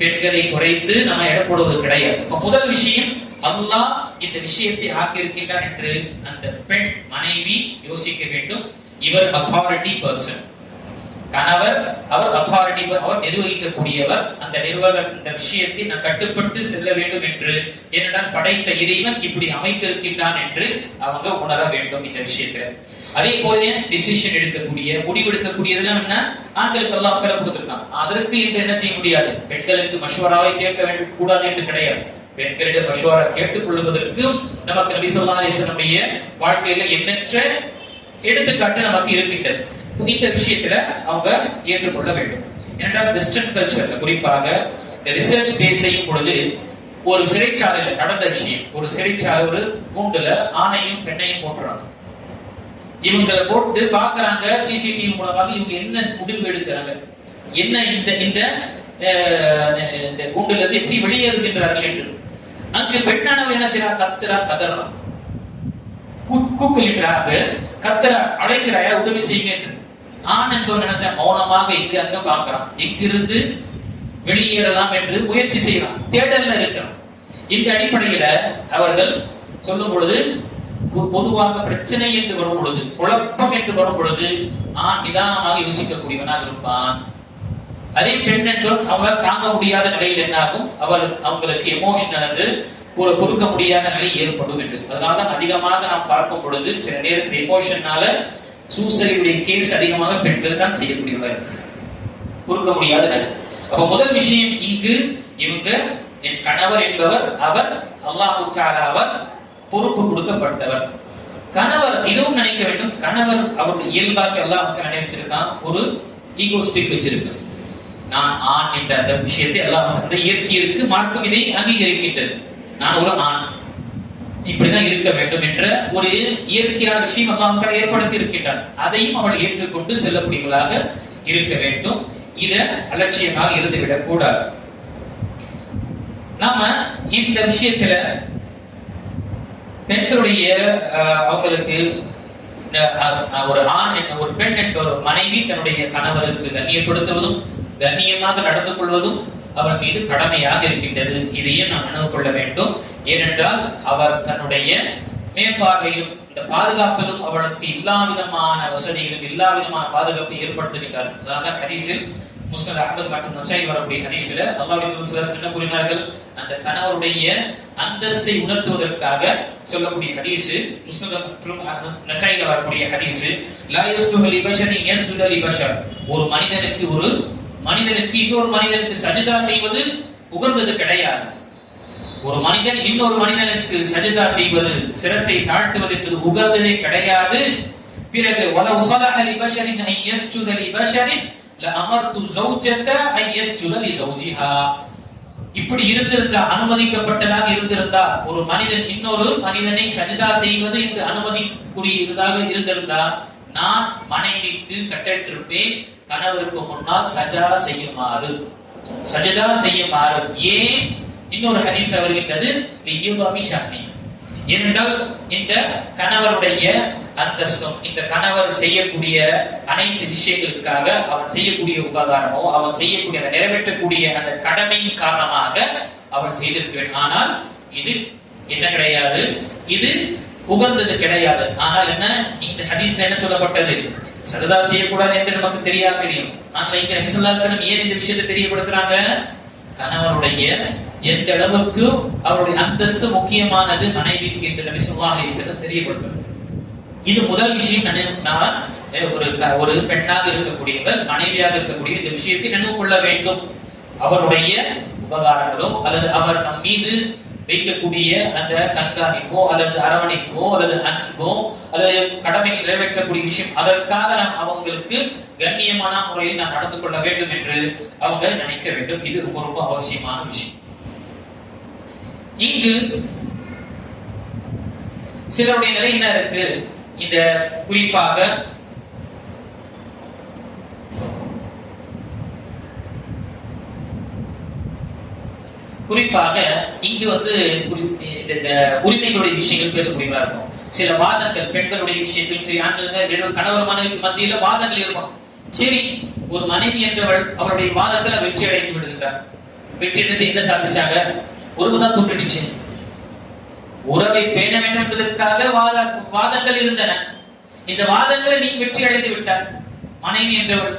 பெண்களை குறைத்து நம்ம எடை போடுவது கிடையாது. முதல் விஷயம், அல்லாஹ் இந்த விஷயத்தை ஆக்கியிருக்கின்றார் என்று அந்த பெண் மனைவி யோசிக்க வேண்டும். இவர் அத்தாரிட்டி பர்சன், கணவர் அவர் அத்தாரிட்டி, அவர் நிர்வகிக்கக்கூடியவர். அந்த இந்த விஷயத்தை நான் கட்டுப்பட்டு செல்ல வேண்டும் என்று என்னிடம் படைத்த இறைவன் இப்படி அமைத்திருக்கின்றான் என்று அவங்க உணர வேண்டும் இந்த விஷயத்துல. அதே போல டிசிஷன் எடுக்கக்கூடிய, முடிவெடுக்கக்கூடியதெல்லாம் என்ன, ஆண்களுக்கு அல்லாஹ் கொடுத்திருக்கான். அதற்கு என்று என்ன செய்ய முடியாது, பெண்களுக்கு மஷ்வராவை கேட்க வேண்டும் கூடாது என்று கிடையாது. பெண்களிடம் மஷ்வரா கேட்டுக் கொள்வதற்கு நமக்கு நபி ஸல்லல்லாஹு அலைஹி வஸல்லம் வாழ்க்கையில எண்ணற்ற எடுத்துக்காட்டு நமக்கு இருக்கின்றது. இந்த விஷயத்துல அவங்க ஏற்றுக்கொள்ள வேண்டும். இரண்டாவது, வெஸ்டர்ன் கல்ச்சர்ல குறிப்பாக இந்த ரிசர்ச் பேஸ் செய்யும் பொழுது ஒரு சிறைச்சாலையில நடந்த விஷயம், ஒரு சிறைச்சாலை ஒரு கூண்டுல ஆணையும் பெண்ணையும் போட்டுறாங்க. இவங்க போட்டு பாக்குறாங்க சிசிடிவி மூலமாக, இவங்க என்ன முடிவு எடுக்கிறாங்க, என்ன இந்த கூண்டுல இருந்து எப்படி வெளியேறுகின்றார்கள் என்று. அங்கு பெண்ணானவர் என்ன செய்யறா, கத்துறா, கதறான், கூக்குலிடுறாங்க, கத்துறா, அழைக்கிறாயா, உதவி செய்யுங்க என்று. ஆண் என்பவர் நினைச்சா மௌனமாக இங்கு அங்க பாக்குறான், எங்கிருந்து வெளியேறலாம் என்று முயற்சி செய்யலாம், தேடல்ல இருக்கிறான். இந்த அடிப்படையில அவர்கள் சொல்லும் பொழுது, பொதுவாக பிரச்சனை என்று வரும் பொழுது, குழப்பம் என்று வரும் பொழுது ஆண் நிதானமாக யோசிக்கக்கூடியவனாக இருப்பான். அதே பெண் என்றும் அவர் தாங்க முடியாத நிலையில் என்ன ஆகும், அவங்களுக்கு எமோஷனல் பொறுக்க முடியாத நிலை ஏற்படும் என்று. அதனால அதிகமாக நாம் பார்க்கும் பொழுது சில நேரத்தில் எமோஷனால சூசைடுடைய கேஸ் அதிகமாக பெண்கள் தான் செய்யக்கூடியவர், பொறுக்க முடியாத நிலை. அப்ப முதல் விஷயம் இங்கு இவங்க, என் கணவர் என்பவர் அவர் அல்லாஹ் தஆலா அவர் பொறுப்பு கொடுக்கப்பட்டவர். கணவர் இதுவும் நினைக்க வேண்டும், கணவர் அவருடைய இயல்பாக அல்லாஹ் நினைச்சிருக்கான், ஒரு ஈகோஸ்டிக் வச்சிருக்கு. நான் ஆண் என்ற அந்த விஷயத்தை அல்லாஹ் அந்த இயற்கையிற்கு மார்க்கம் இதை அங்கீகரிக்கின்றது. நான் ஒரு ஆண், இப்படிதான் இருக்க வேண்டும் என்ற ஒரு இயற்கையான விஷயம் அல்லாஹ் ஏற்படுத்தி இருக்கின்றார். அதையும் அவள் ஏற்றுக்கொண்டு செல்லக்கூடியவர்களாக இருக்க வேண்டும். இத அலட்சியமாக இருந்துவிடக் கூடாது. நாம இந்த விஷயத்துல பெண்களுடைய அவங்களுக்கு ஒரு ஆண் ஒரு பெண் என்ற ஒரு மனைவி தன்னுடைய கணவருக்கு கண்ணியப்படுத்துவதும் கண்ணியமாக நடந்து கொள்வதும் அவர் மீது கடமையாக இருக்கின்றது. இதையும் நாம் நினைவு கொள்ள வேண்டும். ஏனென்றால் அவர் தன்னுடைய மேற்பார்வையிலும் இந்த பாதுகாப்பிலும் அவளுக்கு எல்லா விதமான வசதிகளும் எல்லா விதமான பாதுகாப்பை ஏற்படுத்துகின்றார். அதாவது ஹதீஸில் முஸ்னத் அஹ்மத் மற்றும் நஸாயி வரக்கூடிய ஹதீஸில் அல்லாஹ்வுடைய தூதர் என்ன கூறினார்கள், அந்த கணவருடைய அந்தஸ்தை உணர்த்துவதற்காக சொல்லக்கூடிய ஹதீஸ், முஸ்னத் மற்றும் நஸாயில வரக்கூடிய ஹதீஸ், லா யஸ்லுஹு லிபஷரின் யஸ்ஜுது லிபஷர், ஒரு மனிதனுக்கு இன்னொரு மனிதனுக்கு சஜதா செய்வது உகந்தது கிடையாது. ஒரு மனிதன் இன்னொரு மனிதனுக்கு சஜதா செய்வது, சிரத்தை தாழ்த்துவது என்பது உகந்ததே கிடையாது. பிறகு வலவ் ஸலஹ லிபஷரின் அன் யஸ்ஜுத லிபஷரின் லஅமர்து ஸௌஜத அன் யஸ்ஜுத லிஸௌஜிஹா, இப்படி இருந்திருந்தா, அனுமதிக்கப்பட்டதாக இருந்திருந்தா, ஒரு மனிதன் இன்னொரு மனிதனை சஜதா செய்வது என்று அனுமதிக்குரியதாக இருந்திருந்தா, நான் மனைவிக்கு கட்டளையிட்டிருப்பேன், கணவருக்கு முன்னால் சஜதா செய்யுமாறு. ஏன்? இன்னொரு ஹதீஸ் வருகின்றது, ஏனென்றால் இந்த கணவருடைய அந்தஸ்தும், இந்த கணவர் செய்யக்கூடிய அனைத்து விஷயங்களுக்காக அவன் செய்யக்கூடிய உபகாரமோ, அவன் செய்யக்கூடிய நிறைவேற்றக்கூடிய அந்த கடமையின் காரணமாக அவன் செய்திருக்க வேண்டும். ஆனால் இது என்ன கிடையாது, இது உகந்தது கிடையாது. ஆனால் என்ன, இந்த ஹதீஸ்ல என்ன சொல்லப்பட்டது, சஜதா செய்யக்கூடாது என்று நமக்கு தெரியும். ஆனால் இங்க நபி ஸல்லல்லாஹு அலைஹி வஸல்லம் ஏன் இந்த விஷயத்தை தெரியப்படுத்துறாங்க, கணவருடைய எந்த அளவுக்கு அவருடைய அந்தஸ்து முக்கியமானது மனைவிக்கு என்று நபி ஸல்லல்லாஹு அலைஹி வஸல்லம் தெரியப்படுத்துறாங்க. இது முதல் விஷயம். நான் ஒரு பெண்ணாக இருக்கக்கூடியவர் மனைவியாக இருக்கக்கூடிய இந்த விஷயத்தை நினைவு கொள்ள வேண்டும். அவருடைய உபகாரங்களோ அல்லது அவர் நம் மீது வைக்கக்கூடிய அந்த கண்காணிப்போ அல்லது அரவணைப்போ அல்லது அன்போ அல்லது கடமை நிறைவேற்றக்கூடிய விஷயம், அதற்காக நாம் அவங்களுக்கு கண்ணியமான முறையில் நாம் நடந்து கொள்ள வேண்டும் என்று அவங்க நினைக்க வேண்டும். இது ரொம்ப ரொம்ப அவசியமான விஷயம். இங்கு சிலருடைய நிலை என்ன இருக்கு? இந்த குறிப்பாக இங்கு உரிமைகளுடைய விஷயங்கள் பேசக்கூடியவா இருக்கும். சில வாதங்கள் பெண்களுடைய விஷயத்தில் சரி, ஆண்கள் கணவர் மனைவி மத்தியில வாதங்கள் இருக்கும். சரி, ஒரு மனைவி என்றவள் அவருடைய வாதங்களை வெற்றி அடைந்து விடுகிறார். வெற்றி அடைந்து என்ன சாதிச்சாங்க? உறவுதான் தோன்றிடுச்சு. உறவை பேண வேண்டும் என்பதற்காக வாதங்கள் இருந்தன. இந்த வாதங்களை நீ வெற்றி அடைந்து விட்டார். மனைவி என்றவள்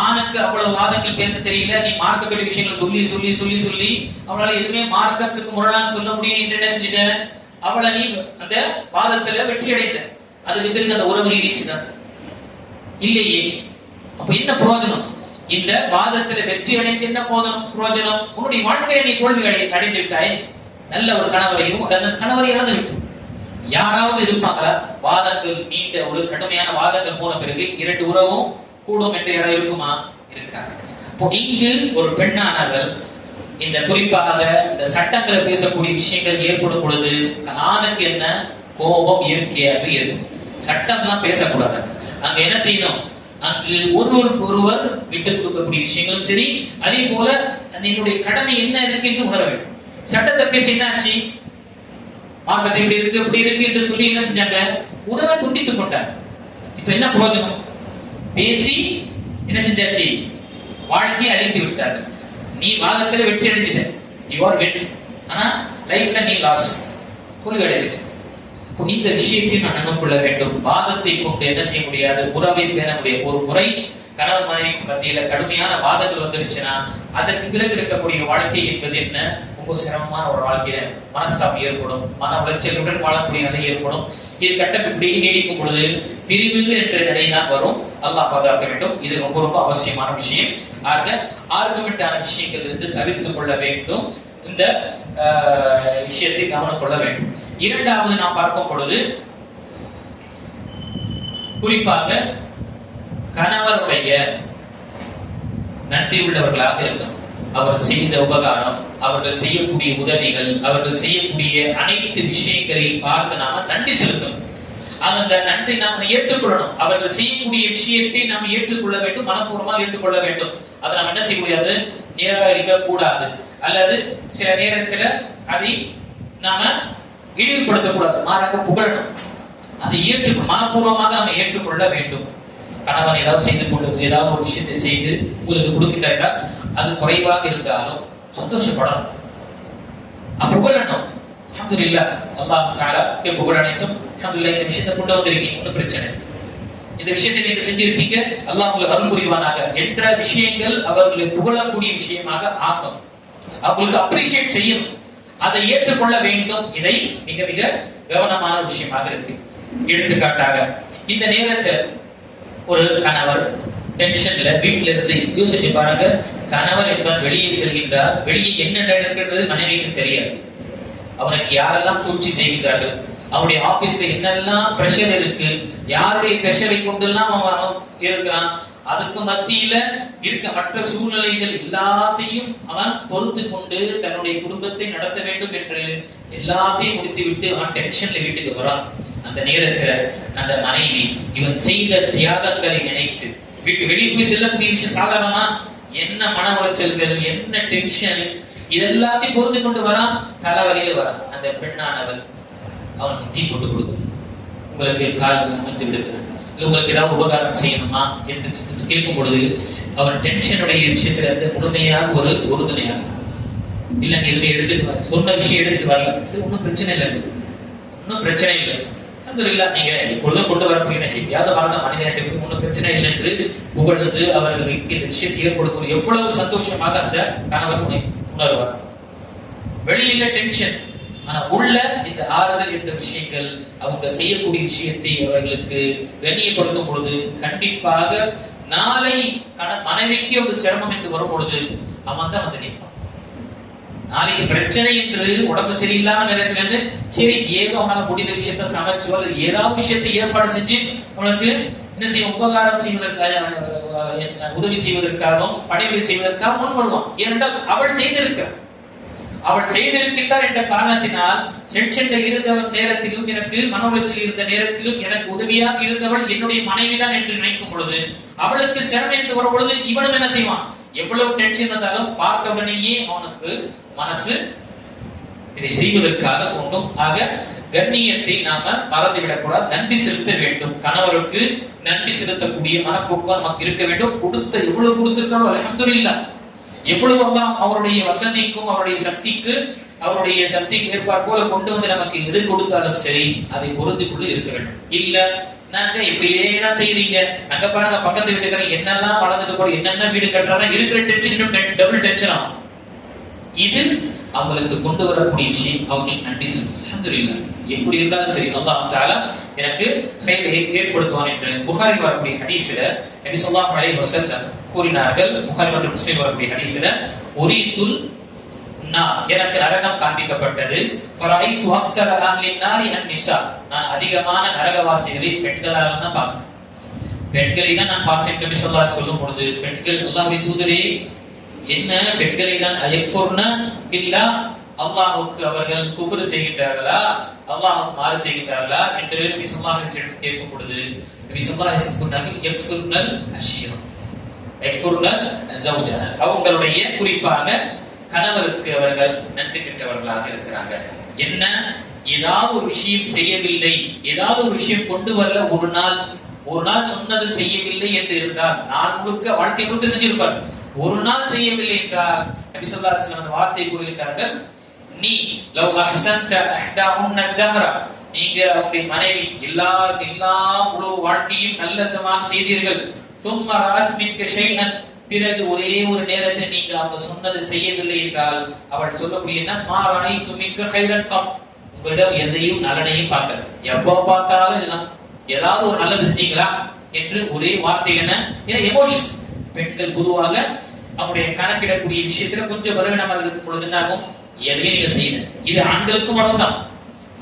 ஆணுக்கு அவ்வளவு வாதங்கள் பேச தெரியல. நீ மார்க்கக்கூடிய விஷயங்கள் சொல்லி சொல்லி சொல்லி சொல்லி அவளால எதுவுமே மார்க்கத்துக்கு முரணாக சொல்ல முடியும் என்று என்ன செஞ்சுட்ட? அவளை நீ அந்த வாதத்துல வெற்றி அடைந்த. அதுக்கு பிறகு அந்த உறவு நீடிச்சுதான் இல்லையே. அப்ப என்ன பிரயோஜனம்? இந்த வாதத்துல வெற்றி அடைந்து என்ன பிரயோஜனம்? உன்னுடைய வாழ்க்கையை நீ தோல்வி அடைந்து விட்டாய். நல்ல ஒரு கணவரையும் கணவரை இழந்து விட்டோம். யாராவது இருப்பாங்களா? வாதங்கள் நீண்ட ஒரு கடுமையான வாதங்கள் போன பிறகு இரண்டு உறவும் கூடும் என்று யாரும் இருக்குமா? இருக்காங்க. இப்போ இங்கு ஒரு பெண்ணானவள் இந்த குறிப்பாக இந்த சட்டங்களை பேசக்கூடிய விஷயங்கள் ஏற்படும் பொழுது ஆணுக்கு என்ன கோபம் இயற்கையாக இருக்கும். சட்டம் எல்லாம் பேசக்கூடாது. அங்க என்ன செய்யணும்? அங்கு ஒருவருக்கு ஒருவர் விட்டுக் கொடுக்கக்கூடிய விஷயங்களும் சரி, அதே போல என்னுடைய கடமை என்ன இருக்கு என்று உணர வேண்டும். சட்டத்தை பேசி என்ன ஆச்சு? மார்க்கத்தை இப்படி இருக்கு அப்படி இருக்கு என்று சொல்லி என்ன செஞ்சாங்க? உறவை துண்டித்துக் கொண்டாங்க. இப்ப என்ன பிரயோஜனம்? பேசி என்ன செஞ்சாச்சு? வாழ்க்கையை அழித்து விட்டார்கள். நீ வாதத்துல வெற்றி அடைஞ்சிட்ட, யுவர் வெற்றி, ஆனா லைஃப்ல நீ லாஸ், தோல்வி அடைஞ்சிட்ட. இந்த விஷயத்தை நான் நினைவு கொள்ள வேண்டும். வாதத்தை கொண்டு என்ன செய்ய முடியாது? உறவை பேண முடியாது. ஒரு முறை கணவன் மனைவிக்கு மத்தியில கடுமையான வாதங்கள் வந்துடுச்சுன்னா அதற்கு பிறகு இருக்கக்கூடிய வாழ்க்கை என்பது என்ன? ரொம்ப சிரமமான ஒரு வாழ்க்கையில மனஸ்தாபம் ஏற்படும், மன உளைச்சலுடன் வாழக்கூடிய நிலை ஏற்படும். இது கட்டப்படியே நீடிக்கும் பொழுது பிரிவு என்ற நிலைதான் வரும். அல்லாஹ் பாதுகாக்க வேண்டும். இது ரொம்ப ரொம்ப அவசியமான விஷயம். ஆக ஆர்குமெண்டான விஷயங்கள் இருந்து தவிர்த்து கொள்ள வேண்டும். இந்த விஷயத்தை கவனம் கொள்ள வேண்டும். இரண்டாவது நாம் பார்க்கும் பொழுது குறிப்பாக கணவருடைய நன்றி உள்ளவர்களாக இருக்கும். அவர் செய்த உபகாரம், அவர்கள் செய்யக்கூடிய உதவிகள், அவர்கள் செய்யக்கூடிய அனைத்து விஷயங்களை பார்த்து நாம நன்றி செலுத்தணும். அந்த நன்றி நாம் ஏற்றுக்கொள்ளணும். அவர்கள் செய்யக்கூடிய விஷயத்தை நாம் ஏற்றுக்கொள்ள வேண்டும், மனப்பூர்வமாக ஏற்றுக்கொள்ள வேண்டும். அதை நாம் என்ன செய்ய முடியாது? நிராகரிக்க கூடாது. அல்லது சில நேரத்தில் அதை நாம இழிவுபடுத்த கூடாது, மாறாக புகழணும். அதை மனப்பூர்வமாக நாம் ஏற்றுக்கொள்ள வேண்டும். கணவன் ஏதாவது செய்து கொண்டு ஏதாவது ஒரு விஷயத்தை செய்து உங்களுக்கு கொடுக்கின்றார், அது குறைவாக இருந்தாலும் சந்தோஷப்படணும், புகழணும். அல்ஹம்துலில்லாஹ், அல்லாஹ் தஆலாக்கு புகழ் அனைத்தும். அல்ஹம்துலில்லாஹ், இந்த விஷயத்தை கொண்டு வந்திருக்கீங்க, ஒன்றும் பிரச்சனை, இந்த விஷயத்தை நீங்க செஞ்சிருக்கீங்க, அல்லாஹ் உங்களுக்கு அருள் புரிவானாக என்ற விஷயங்கள் அவர்களை புகழக்கூடிய விஷயமாக ஆகும். அவங்களுக்கு அப்ரிஷியேட் செய்யணும், அதை ஏற்றுக்கொள்ள வேண்டும். இதை மிக மிக கவனமான விஷயமாக இருக்கு. எடுத்துக்காட்டாக இந்த நேரத்தில் ஒரு கணவர் டென்ஷன்ல வீட்டில இருந்து யோசிச்சு பாருங்க. கணவர் என்பவர் வெளியே செல்கின்றார், வெளியே என்ன நடக்கிறது மனைவிக்கு தெரியாது. அவனுக்கு யாரெல்லாம் சூழ்ச்சி செய்கிறார்கள், அவனுடைய ஆபீஸ்ல என்னெல்லாம் பிரஷர் இருக்கு, யாருடைய பிரஷரை கொண்டெல்லாம் அவன் இருக்கிறான், அதுக்கு மத்தியில இருக்க மற்ற சூழ்நிலைகள் எல்லாத்தையும் அவன் பொறுத்து கொண்டு தன்னுடைய குடும்பத்தை நடத்த வேண்டும் என்று எல்லாத்தையும் முடித்து விட்டு அவன் டென்ஷன்ல வீட்டுக்கு வரான். அந்த நேரத்துல அந்த மனைவி இவன் செய்த தியாகங்களை நினைத்து வீட்டு வெளியே போய் செல்லக்கூடிய விஷயம் சாதாரணமா என்ன மன உளைச்சல்கள், என்ன டென்ஷன், இதெல்லாத்தையும் பொறுத்து கொண்டு வரான், தலைவலியில வரான். அந்த பெண்ணானவள் அவனுக்கு டீ போட்டு கொடுக்கும், உங்களுக்கு கால் வந்து விடுகிறது, உங்களுக்கு ஏதாவது உபகாரம் செய்யணுமா என்று கேட்கும் பொழுது அவன் டென்ஷனுடைய விஷயத்துல இருந்து முழுமையாக ஒரு உறுதுணையாக இல்லைங்க எதுவுமே எடுத்துட்டு சொன்ன விஷயம் எடுத்துட்டு வரல, ஒன்றும் பிரச்சனை இல்லை, ஒன்றும் பிரச்சனை இல்லை, அல்ஹம்துலில்லாஹ், நீங்க இப்பொழுதும் கொண்டு வரப்போகிறீங்க, எப்பயாவது வாழ்ந்த மனிதனுக்கு ஒன்றும் பிரச்சனை இல்லை என்று புகழ்ந்து அவர்களுக்கு இந்த விஷயத்தை ஏற்படுத்தும். எவ்வளவு சந்தோஷமாக அந்த கணவர் உணர்வார். வெளியில டென்ஷன், ஆனா உள்ள இந்த ஆறுதல் என்ற விஷயங்கள் அவங்க செய்யக்கூடிய விஷயத்தை அவர்களுக்கு கண்ணியப்படுத்தும் பொழுது கண்டிப்பாக நாளை மனைவிக்கு ஒரு சிரமம் என்று வரும் பொழுது அவன் தான் வந்து நிற்பான். நாளைக்கு பிரச்சனை என்று உடம்பு சரியில்லாம நேரத்துல இருந்து சரி ஏதோ அவனால முடிந்த விஷயத்த சமைச்சோ அல்லது ஏதாவது விஷயத்தை ஏற்பாடு செஞ்சு அவனுக்கு என்ன செய்யும், உபகாரம் செய்வதற்காக, உதவி செய்வதற்காகவும் பணிவிடை செய்வதற்காக முன் வருவான். ஏனென்றால் அவள் செய்திருக்கிறார், அவள் செய்திருக்கின்றார் என்ற காரணத்தினால் சென்ற இருந்த நேரத்திலும் எனக்கு மன உளைச்சல் இருந்த நேரத்திலும் எனக்கு உதவியாக இருந்தவள் என்னுடைய மனைவிதான் என்று நினைக்கும் பொழுது அவளுக்கு சிரமம் என்று வரும் பொழுது இவனும் என்ன செய்வான், எவ்வளவு டென்ஷன் இருந்தாலும் பார்த்த உடனேயே அவனுக்கு மனசு இதை செய்வதற்காக ஒன்றும். ஆக கண்ணியத்தை நாம மறந்துவிடக் கூடாது, நன்றி செலுத்த வேண்டும். கணவருக்கு நன்றி செலுத்தக்கூடிய மனப்போக்கு நமக்கு இருக்க வேண்டும். கொடுத்த எவ்வளவு கொடுத்திருக்கிறோம் அல்ஹம்துலில்லாஹ், எவ்வளவு எல்லாம் அவருடைய வசதிக்கும் அவருடைய சக்திக்கு ஏற்பாடு போல கொண்டு வந்து நமக்கு எது கொடுத்தாலும் சரி அதை பொருந்தி கொண்டு இருக்க வேண்டும். இல்ல நாங்க இப்படியே தான் செய்றீங்க, அங்க பாருங்க பக்கத்து வீட்டுக்காரங்க என்னெல்லாம் வளர்ந்துட்டு போற என்னென்ன வீடு கட்டுறாங்க, இருக்கிற டென்ஷன் டபுள் டென்ஷன் ஆகும். இது அவங்களுக்கு கொண்டு வரக்கூடிய விஷயம். அவங்க நன்றி சொல்லுங்க, அல்ஹம்துலில்லாஹ் எப்படி இருந்தாலும் சரி அல்லாஹ் தஆலா எனக்கு ஹைரை ஏற்படுத்துவான் என்று புகாரி வரக்கூடிய ஹதீஸ்ல நபி ஸல்லல்லாஹு அலைஹி வஸல்லம் கூறினார்கள். புகாரி மற்றும் முஸ்லிம் வரக்கூடிய ஹதீஸ்ல உரீதுல் எனக்கு நரகம் காண்பிக்கப்பட்டது. ஃபரைது அக்ஸர அஹ்லின் நாரி அன்-நிஸா, நான் அதிகமான நரகவாசிகளை பெண்களாக தான் பார்த்தேன், பெண்களை தான் நான் பார்த்தேன் நபி ஸல்லல்லாஹு அலைஹி சொல்லும் பொழுது பெண்கள் அல்லாஹ்வின் தூதரே என்ன பெண்களை தான் அயக்ஃபுர்ன பில்லாஹ், அல்லாஹ்வுக்கு அவர்கள் குஃப்ர் செய்கின்றார்களா, அல்லாஹ்வுக்கு மாறு செய்கின்றார்களா என்று நபி ஸல்லல்லாஹு அலைஹி வஸல்லம் கேட்கும் பொழுது நபி ஸல்லல்லாஹு அலைஹி வஸல்லம் சொன்னார்கள் யக்ஃபுர்னல் அஷீரா, யக்ஃபுர்னல் ஜௌஜா, அவங்களுடைய குறிப்பாக கணவருக்கு அவர்கள் நன்றி கெட்டவர்களாக இருக்கிறாங்க. என்ன ஏதாவது ஒரு விஷயம் செய்யவில்லை, ஏதாவது ஒரு விஷயம் கொண்டு வரல, ஒரு நாள் சொன்னது செய்யவில்லை என்று இருந்தால் நாள் முழுக்க வாழ்க்கை முழுக்க செஞ்சிருப்பார். ஒரு நாள் செய்யவில்லை என்றால் நபி ஸல்லல்லாஹு அலைஹி வஸல்லம் வார்த்தை கூறுகிறார்கள், நீ லவ் அஹ்சன்த அஹ்தாஹுன்ன தஹரா, நீங்க உங்களுடைய மனைவி எல்லா முழு வாழ்க்கையும் நல்லதமாக செய்தீர்கள். ثم رأت منك شيئا, பிறகு ஒரே ஒரு நேரத்தை நீங்க அவங்க சொன்னது செய்யவில்லை என்றால் அவள் சொல்லக்கூடிய மா ரஅய்து மின்க கைரன் கம், உங்களிடம் எதையும் நலனையும் பார்க்கல, எப்போ பார்த்தாலும் இதெல்லாம் ஏதாவது ஒரு நல்லது செஞ்சீங்களா என்று ஒரே வார்த்தை. என்ன எமோஷன், பெண்கள் பொதுவாக அவங்களுடைய கணக்கிடக்கூடிய விஷயத்துல கொஞ்சம் பலவீனமாக இருக்கும் பொழுது என்னாகும், எதையும் நீங்க செய்யணும். இது ஆண்களுக்கும் வரதான்,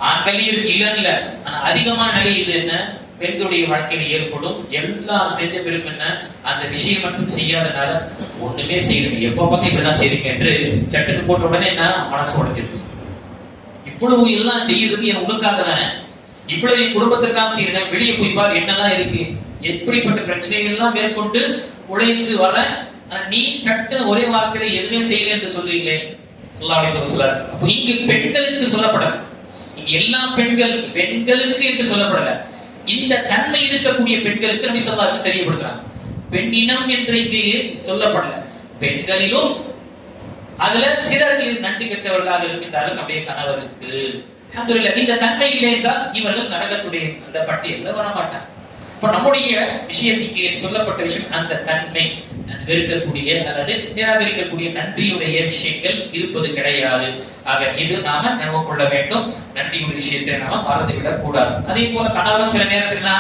ஆண்களையும் இருக்கு இல்ல, ஆனா அதிகமான நிலை இது என்ன பெண்களுடைய வாழ்க்கையில ஏற்படும். எல்லாம் செஞ்ச பிறகு என்ன அந்த விஷயம் மட்டும் செய்யாதனால ஒண்ணுமே செய்யணும், எப்ப பார்த்து இப்படிதான் செய்யுங்க என்று சட்டுக்கு போட்ட உடனே என்ன மனசு உடைஞ்சிருச்சு. இவ்வளவு எல்லாம் செய்யறது என் உங்களுக்காக தானே, இவ்வளவு என் குடும்பத்திற்காக செய்யறேன், வெளியே போய் பார் என்னெல்லாம் இருக்கு, எப்படிப்பட்ட பிரச்சனைகள் எல்லாம் மேற்கொண்டு உழைத்து வர நீ சட்டு ஒரே வார்த்தையில எதுவுமே செய்யல என்று சொல்றீங்களே. அப்ப இங்கு பெண்களுக்கு சொல்லப்படல, இங்க எல்லா பெண்களுக்கு என்று சொல்லப்படல, இந்த தன்மை இருக்கக்கூடிய பெண்களுக்கு நபி ஸல்லல்லாஹு அலைஹி வஸல்லம் தெரியப்படுத்துறாங்க. பெண் இனம் என்று இங்கு சொல்லப்படல, பெண்களிலும் அதுல சிலர்கள் நன்றி கெட்டவர்களாக இருக்கின்றார்கள் நம்முடைய கணவருக்கு. அல்ஹம்துலில்லாஹ் இந்த தன்மை இல்லை என்றால் இவர்கள் நரகத்துடைய அந்த பட்டியலில் வரமாட்டாங்க. இப்ப நம்முடைய விஷயத்துக்கு சொல்லப்பட்ட விஷயம் அந்த தன்மை வெறுக்கக்கூடிய அல்லது நிராகரிக்கக்கூடிய நன்றியுடைய விஷயங்கள் இருப்பது கிடையாது. ஆக இது நாம நினைவு கொள்ள வேண்டும். நன்றியுடைய விஷயத்தை நாம மறந்துவிடக் கூடாது. அதே போல கணவரும் சில நேரத்துல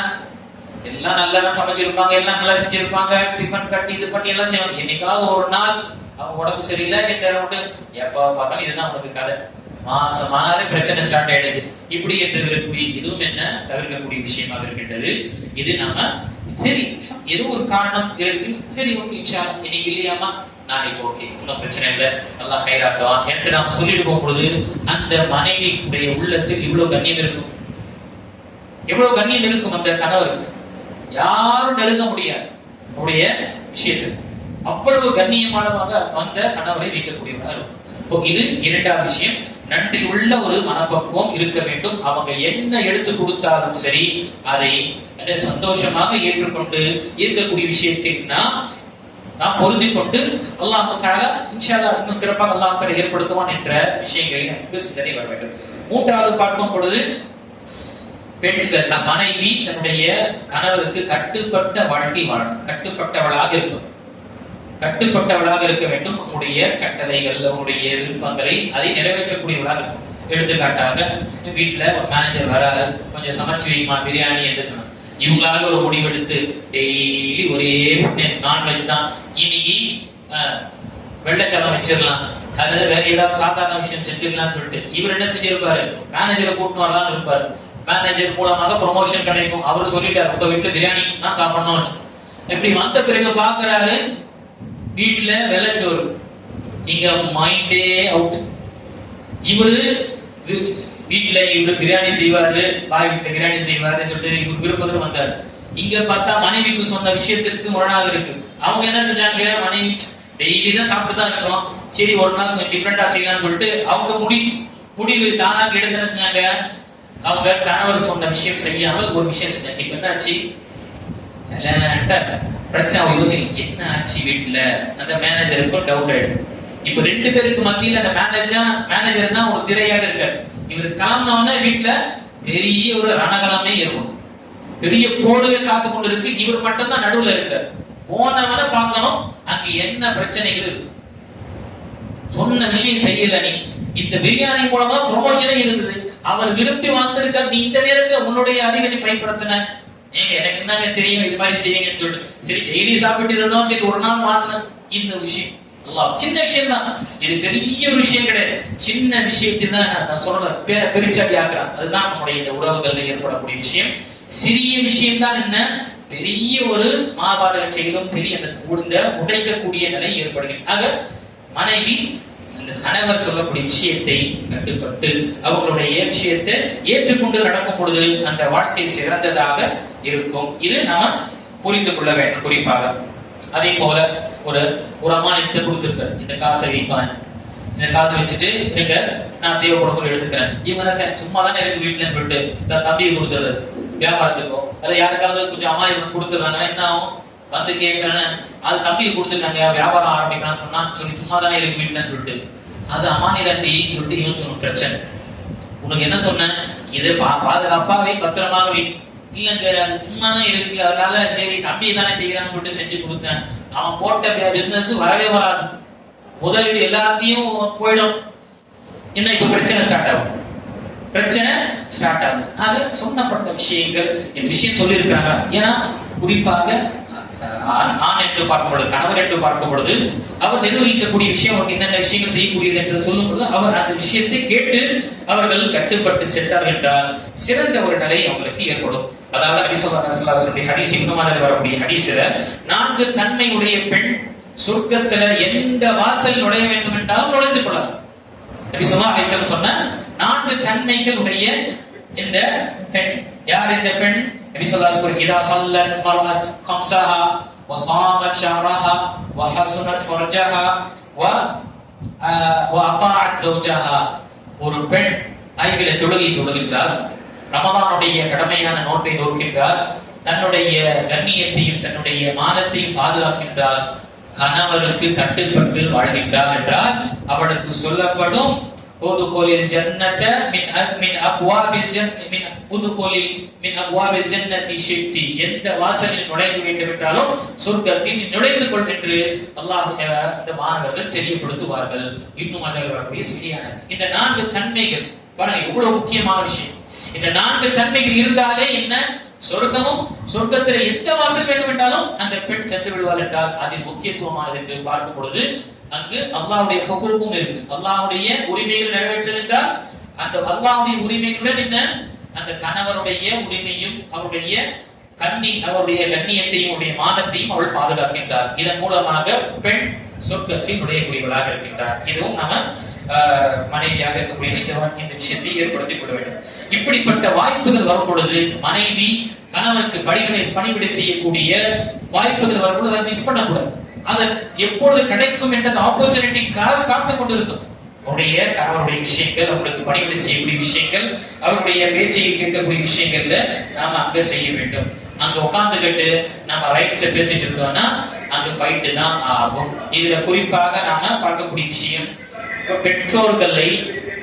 எல்லாம் நல்லா சமைச்சிருப்பாங்க, எல்லாம் நல்லா செஞ்சிருப்பாங்க, டிஃபன் கட்டி இது பண்ணி எல்லாம் செய்வாங்க. என்னைக்காவது ஒரு நாள் அவங்க உடம்பு சரியில்லை என்று எப்ப பார்த்தாலும் இதுதான் உனக்கு கதை, மாசமானாலே பிரச்சனை ஸ்டார்ட் ஆயிடுது, இப்படி என்று இருக்கக்கூடிய இதுவும் என்ன தவிர்க்கக்கூடிய விஷயமாக இருக்கின்றது. இது நாம சரி ஏதோ ஒரு காரணம் இருக்கு, சரி ஓகே இன்ஷா அல்லாஹ் இன்னைக்கு இல்லையாமா நாளைக்கு ஓகே ஒன்றும் பிரச்சனை இல்லை அல்லாஹ் கைராக்குவான் என்று நாம சொல்லிட்டு போகும்பொழுது அந்த மனைவியுடைய உள்ளத்தில் இவ்வளவு கண்ணியம் இருக்கும், எவ்வளவு கண்ணியம் இருக்கும் அந்த கணவருக்கு, யாரும் நெருங்க முடியாது அவருடைய விஷயத்தில். அவ்வளவு கண்ணியமானதாக அந்த கணவரை வைக்கக்கூடியவராக இருக்கும். இது இரண்டாவது விஷயம், நன்றி உள்ள ஒரு மனப்பக்குவம் இருக்க வேண்டும். அவங்க என்ன எடுத்து கொடுத்தாலும் சரி அதை சந்தோஷமாக ஏற்றுக்கொண்டு இருக்கக்கூடிய விஷயத்தை நாம் பொருந்திக் கொண்டு அல்லாஹ் தஆலா இன்ஷா அல்லாஹ் இன்னும் சிறப்பாக அல்லாஹ் தஆலா ஏற்படுத்துவான் என்ற விஷயங்களை நமக்கு சிந்தனை வர வேண்டும். மூன்றாவது பார்க்கும் பொழுது பெண்கள் மனைவி தன்னுடைய கணவருக்கு கட்டுப்பட்ட வாழ்க்கை வாழணும், கட்டுப்பட்டவளாக இருக்கும், கட்டுப்பட்டவளாக இருக்க வேண்டும். உங்களுடைய கட்டளைகள் உங்களுடைய விருப்பங்களை அதை நிறைவேற்றக்கூடியவளாக இருக்கும். எடுத்துக்காட்டாக வீட்டுல ஒரு மேனேஜர் வராரு, கொஞ்சம் சமைச்சு வைமா பிரியாணி என்று சொன்னாங்க. இவங்களாக ஒரு முடிவெடுத்து டெய்லி ஒரே நான்வெஜ் தான், இன்னைக்கு வெள்ளச்சாதம் வச்சிடலாம், அதாவது வேற ஏதாவது சாதாரண விஷயம் செஞ்சிடலாம்னு சொல்லிட்டு இவர் என்ன செஞ்சிருப்பாரு, மேனேஜரை கூட்டு வரலாம்னு இருப்பாரு. மேனேஜர் மூலமாக ப்ரொமோஷன் கிடைக்கும். அவர் சொல்லிட்டாரு உங்க வீட்டுல பிரியாணி தான் சாப்பிடணும்னு. இப்படி வந்த பிறகு பாக்குறாரு வீட்டுல வெள்ளச்சோறு, இங்க மைண்டே அவுட். இவரு வீட்டுல இவரு பிரியாணி செய்வாரு, பாய் வீட்டுல பிரியாணி செய்வாரு சொல்லிட்டு இவரு விருப்பத்துல வந்தாரு. இங்க பார்த்தா மனைவிக்கு சொன்ன விஷயத்திற்கு முரணாக இருக்கு. அவங்க என்ன செஞ்சாங்க, மனைவி டெய்லி தான் சாப்பிட்டு தான் இருக்கிறோம், சரி ஒரு நாள் கொஞ்சம் டிஃப்ரெண்டா செய்யலாம்னு சொல்லிட்டு அவங்க முடிவு தானாக எடுத்து என்ன செஞ்சாங்க, அவங்க கணவர் சொன்ன விஷயம் செய்யாமல் ஒரு விஷயம் செஞ்சாங்க. இப்ப என்ன ஆச்சு, பிரச்சனை. அவங்க யோசிக்க என்ன ஆச்சு வீட்டுல, அந்த மேனேஜருக்கும் டவுட் ஆயிடும். இப்ப ரெண்டு பேருக்கு மத்தியில் அந்த மேனேஜர் தான் ஒரு திரையாக இருக்காரு. இவர் கிளம்பினோட வீட்டுல பெரிய ஒரு ரணகலமே இருக்கும், பெரிய போடுவே காத்து கொண்டு இருக்கு. இவர் மட்டும் தான் நடுவுல இருக்காரு. போனவன பார்க்கணும் அங்க என்ன பிரச்சனைகள் இருக்கு. சொன்ன விஷயம் செய்யல, நீ இந்த பிரியாணி மூலமா ப்ரொமோஷனே இருந்தது, அவர் விரும்பி வந்திருக்க, நீ இந்த நேரத்துல உன்னுடைய அறிவை நீ பயன்படுத்தின. எனக்கு என்னங்க தெரியும் இது மாதிரி செய்யுங்கன்னு சொல்லிட்டு சரி டெய்லி சாப்பிட்டு இருந்தோம், சரி ஒரு நாள் மாத்தின இந்த விஷயம் சின்ன விஷயம் தான், இது பெரிய ஒரு விஷயம் கிடையாது. சின்ன விஷயத்தில் தான் நான் சொல்றேன் பெருச்சாடி ஆக்குறான். அதுதான் நம்முடைய இந்த உறவுகள்ல ஏற்படக்கூடிய விஷயம். சிறிய விஷயம் தான் என்ன பெரிய ஒரு மாபாதக செயலும் பெரிய அந்த உடைக்கக்கூடிய நிலை ஏற்படுகிறது. ஆக மனைவி இந்த கணவர் சொல்லக்கூடிய விஷயத்தை கட்டுப்பட்டு அவர்களுடைய விஷயத்தை ஏற்றுக்கொண்டு நடக்கும் பொழுது அந்த வாழ்க்கை சிறந்ததாக இருக்கும். இது நாம புரிந்து கொள்ள வேண்டும். குறிப்பாக அதே போல ஒரு அமானியத்தை கொடுத்திருக்காரு, இந்த காசை வைப்பான், இந்த காசை வச்சுட்டு நீங்க நான் தேவைப்படும் எடுத்துக்கிறேன். இவங்க சும்மா தானே இருக்கு வீட்டுல சொல்லிட்டு தம்பியை கொடுத்துறது வியாபாரத்துக்கோ அல்ல யாருக்காவது கொஞ்சம் அமானியம் கொடுத்துருக்காங்க, என்ன ஆகும், வந்து கேட்கிறேன்னு அது தம்பியை கொடுத்துருக்காங்க வியாபாரம் ஆரம்பிக்கிறான்னு சொன்னா சொல்லி சும்மா தானே இருக்கு வீட்டுலன்னு சொல்லிட்டு அது அமானியத்தை சொல்லிட்டு இவன் சொன்ன பிரச்சனை. உனக்கு என்ன சொன்னேன், இதை பாதுகாப்பாவே பத்திரமாகவே இல்லங்க சும்மா தான் இருக்கு, அதனால சரி தம்பி தானே செய்யறான்னு சொல்லிட்டு செஞ்சு கொடுத்தேன். அவன் போட்ட பிசினஸ் வரவே வராது, முதலீடு எல்லாத்தையும் போயிடும். என்ன இப்ப பிரச்சனை ஸ்டார்ட் ஆகும், பிரச்சனை ஸ்டார்ட் ஆகுது. ஆக சொன்னப்பட்ட விஷயங்கள் இந்த விஷயம் சொல்லி இருக்கிறாங்க. ஏன்னா குறிப்பாக நான் என்று பார்க்கும் பொழுது கணவர் என்று பார்க்கும் பொழுது அவர் நிர்வகிக்கக்கூடிய விஷயம் அவருக்கு என்னென்ன விஷயங்கள் செய்யக்கூடியது என்று சொல்லும் பொழுது அவர் அந்த விஷயத்தை கேட்டு அவர்கள் கட்டுப்பட்டு சென்றார்கள் என்றால் சிறந்த ஒரு நிலை அவங்களுக்கு ஏற்படும். அதாவது நபி ஸல்லல்லாஹு அலைஹி வஸல்லம் ஹதீஸ் இப்னு வரக்கூடிய ஹதீஸ்ல 4 தன்மை உடைய பெண் சொர்க்கத்துல எந்த வாசல் நுழைய வேண்டும் என்றாலும் நுழைந்து கொள்ளலாம். நபி ஸல்லல்லாஹு அலைஹி வஸல்லம் சொன்ன 4 தன்மைகள் உடைய இந்த பெண். யார் இந்த பெண்? நபி ஸல்லல்லாஹு அலைஹி வஸல்லம் இதா ஸல்லத் மர்அத் கம்ஸஹா வ ஸாமத் ஷஹரஹா வ ஹஸனத் ஃபர்ஜஹா வ அதாஅத் ஜௌஜஹா. ஒரு பெண் 5 தொழுகின்றார், ரமதானுடைய கடமையான நோன்பை நோக்கின்றார், தன்னுடைய கண்ணியத்தையும் தன்னுடைய மானத்தையும் பாதுகாக்கின்றார், கணவருக்கு கட்டுப்பட்டு வாழ்கின்றார் என்றால் அவளுக்கு சொல்லப்படும் உதுகுலில் ஜன்னத மின் அப்வாபில் ஜன்னதி ஷித்தி, எந்த வாசலில் நுழைய வேண்டும் என்றாலும் சொர்க்கத்தில் நுழைந்து கொள் என்று அல்லாஹ் இந்த மாணவர்கள் தெரியப்படுத்துவார்கள். இன்னும் வரக்கூடிய சரியான இந்த 4 தன்மைகள் பாருங்க எவ்வளவு முக்கியமான விஷயம். இந்த 4 தன்மைகள் இருந்தாலே என்ன சொர்க்கமும் சொர்க்கத்தில் எந்த வாசல் வேண்டும் என்றாலும் அந்த பெண் சென்று விடுவார் என்றால் அதில் முக்கியத்துவமானது என்று பார்க்கும் பொழுது அங்கு அல்லாஹ்வுடைய ஹுகூக்கும் இருக்கு. அல்லாஹ்வுடைய உரிமைகள் நிறைவேற்றிருந்தால் அந்த அல்லாஹ்வுடைய உரிமைகளுடன் என்ன அந்த கணவருடைய உரிமையும் அவருடைய அவருடைய கண்ணியத்தையும் அவருடைய மானத்தையும் அவள் பாதுகாக்கின்றார். இதன் மூலமாக பெண் சொர்க்கத்தில் நுழையக்கூடியவளாக இருக்கின்றார். இதுவும் நாம மனைவியாக இருக்கக்கூடிய இந்த விஷயத்தை ஏற்படுத்திக் கொள்ள வேண்டும். இப்படிப்பட்ட வாய்ப்புகள் வரும் பொழுது மனைவி கணவருக்கு பணிவிடை செய்யக்கூடிய வாய்ப்புகள் வரும் பொழுது அதை மிஸ் பண்ணக்கூடாது. அது எப்பொழுது கிடைக்கும் என்ற ஆப்பர்ச்சுனிட்டிக்காக காத்துக் கொண்டிருக்கும். அவருடைய கணவருடைய விஷயங்கள், அவருக்கு பணிவிடை செய்யக்கூடிய விஷயங்கள், அவருடைய பேச்சையை கேட்கக்கூடிய விஷயங்கள்ல நாம அங்க செய்ய வேண்டும். அங்க உட்கார்ந்துகிட்டு நம்ம ரைட்ஸ் பேசிட்டு இருக்கோம்னா அங்க ஃபைட்டு தான் ஆகும். இதுல குறிப்பாக நாம பார்க்கக்கூடிய விஷயம் பெற்றோர்களை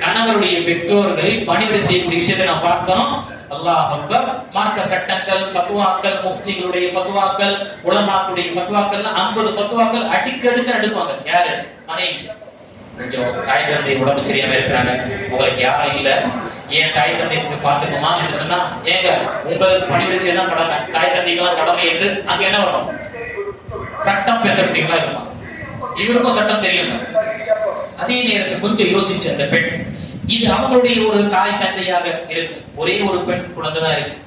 கணவருடைய பெற்றோர்களை பணிவிடை செய்யக்கூடிய விஷயத்தை நாம் பார்க்கிறோம். அல்லாஹ் அக்பர். மார்க்க சட்டங்கள், ஃபத்வாக்கள், முஃப்திகளுடைய ஃபத்வாக்கள், உலமாக்களுடைய ஃபத்வாக்கள் 50 ஃபத்வாக்கள் அடிக்கடுக்கு எடுப்பாங்க. யாரு? மனைவி. கொஞ்சம் தாய் தந்தை உடம்பு சரியாம இருக்கிறாங்க, உங்களுக்கு யாரும் இல்ல, ஏன் தாய் தந்தை பார்த்துக்கோமா என்று சொன்னா, ஏங்க உங்களுக்கு பணிவிடை செய்யதான் கடமை, தாய் தந்தைக்கெல்லாம் கடமை என்று அங்க என்ன வரும்? சட்டம் பேசக்கூடியவங்களா இருக்குமா? இவருக்கும் சட்டம் தெரியும். அதே நேரத்தில் கொஞ்சம் யோசிச்சு அந்த பெண், இது அவங்களுடைய ஒரு தாய் தந்தையாக இருக்கு, ஒரே ஒரு பெண் குழந்தைதான் இருக்கு,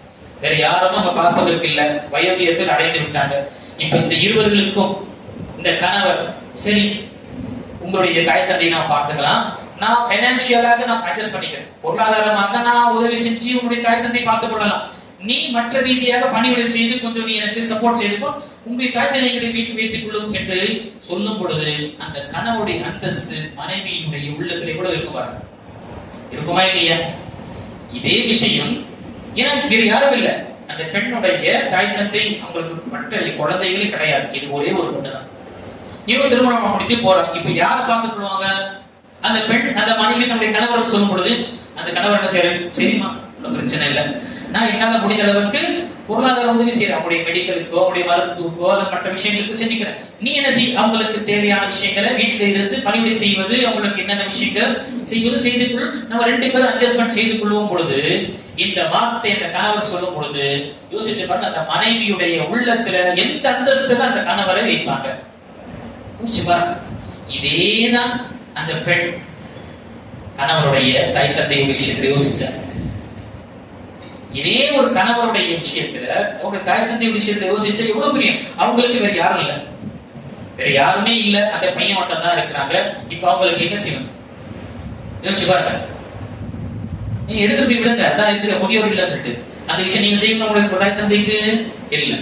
வேற யாரும் அவங்க பார்ப்பதற்கு இல்ல, வயோதிகத்தில் அடைந்து விட்டாங்க. இப்ப இந்த இருவர்களுக்கும் இந்த கணவர், சரி உங்களுடைய தாய் தந்தையை நான் பார்த்துக்கலாம், நான் பைனான்சியலாக நான் அட்ஜஸ்ட் பண்ணிக்கிறேன், பொருளாதாரமாக நான் உதவி செஞ்சு உங்களுடைய தாய் தந்தை பார்த்துக் கொள்ளலாம், நீ மற்ற ரீதியாக பணிவிடை செய்து கொஞ்சம் நீ எனக்கு சப்போர்ட் செய்து உங்களுடைய தாய் தந்தைகளை வீட்டு வைத்துக் கொள்ளும் என்று சொல்லும் பொழுது அந்த கணவருடைய அந்தஸ்து மனைவியினுடைய உள்ளத்தில் எவ்வளவு இருக்குமாறு இருக்குமா இல்லையா? இதே விஷயம் ஏன்னா வேறு யாரும் இல்லை, அந்த பெண்ணுடைய தாய் தந்தை அவங்களுக்கு மற்ற குழந்தைகளே கிடையாது, இது ஒரே ஒரு பெண்ணு தான். இவங்க திருமணம் முடிச்சு போறாங்க. இப்ப யாரை பார்த்துக் கொள்வாங்க? அந்த பெண் அந்த மனைவி நம்முடைய கணவருக்கு சொல்லும் பொழுது அந்த கணவர் என்ன செய்யற, சரிம்மா ஒன்றும் பிரச்சனை இல்லை, நான் என்னால முடிந்த அளவுக்கு பொருளாதார உதவி செய்யறேன், அவங்களுடைய மெடிக்கலுக்கோ அவங்களுடைய மருத்துவக்கோ அல்லது மற்ற விஷயங்களுக்கு செஞ்சுக்கிறேன், நீ என்ன செய், அவங்களுக்கு தேவையான விஷயங்களை வீட்டில இருந்து பணிவிடை செய்வது, அவங்களுக்கு என்னென்ன விஷயங்கள் செய்வது செய்து கொள், நம்ம ரெண்டு பேரும் அட்ஜஸ்ட்மெண்ட் செய்து கொள்ளும் பொழுது இந்த வார்த்தை அந்த கணவர் சொல்லும் பொழுது யோசிச்சு பாருங்க, அந்த மனைவியுடைய உள்ளத்துல எந்த அந்தஸ்துல அந்த கணவரை வைப்பாங்க. யோசிச்சு பாருங்க. இதேதான் அந்த பெண் கணவருடைய தாய் தந்தையுடைய விஷயத்துல யோசிச்சார். இதே ஒரு கணவருடைய விஷயத்துல அவருடைய தாய் தந்தை விஷயத்துல யோசிச்சா எவ்வளவு பெரிய, அவங்களுக்கு வேற யாரும் இல்ல, வேற யாருமே இல்ல, அந்த பையன் மட்டும் தான் இருக்கிறாங்க. இப்ப அவங்களுக்கு என்ன செய்யணும் யோசிச்சு பாருங்க. நீங்க எடுத்து போய் விடுங்க, அதான் இதுக்கு முதியோர் இல்ல சொல்லிட்டு அந்த விஷயம் நீங்க செய்யணும், உங்களுக்கு தாய் தந்தைக்கு இல்ல.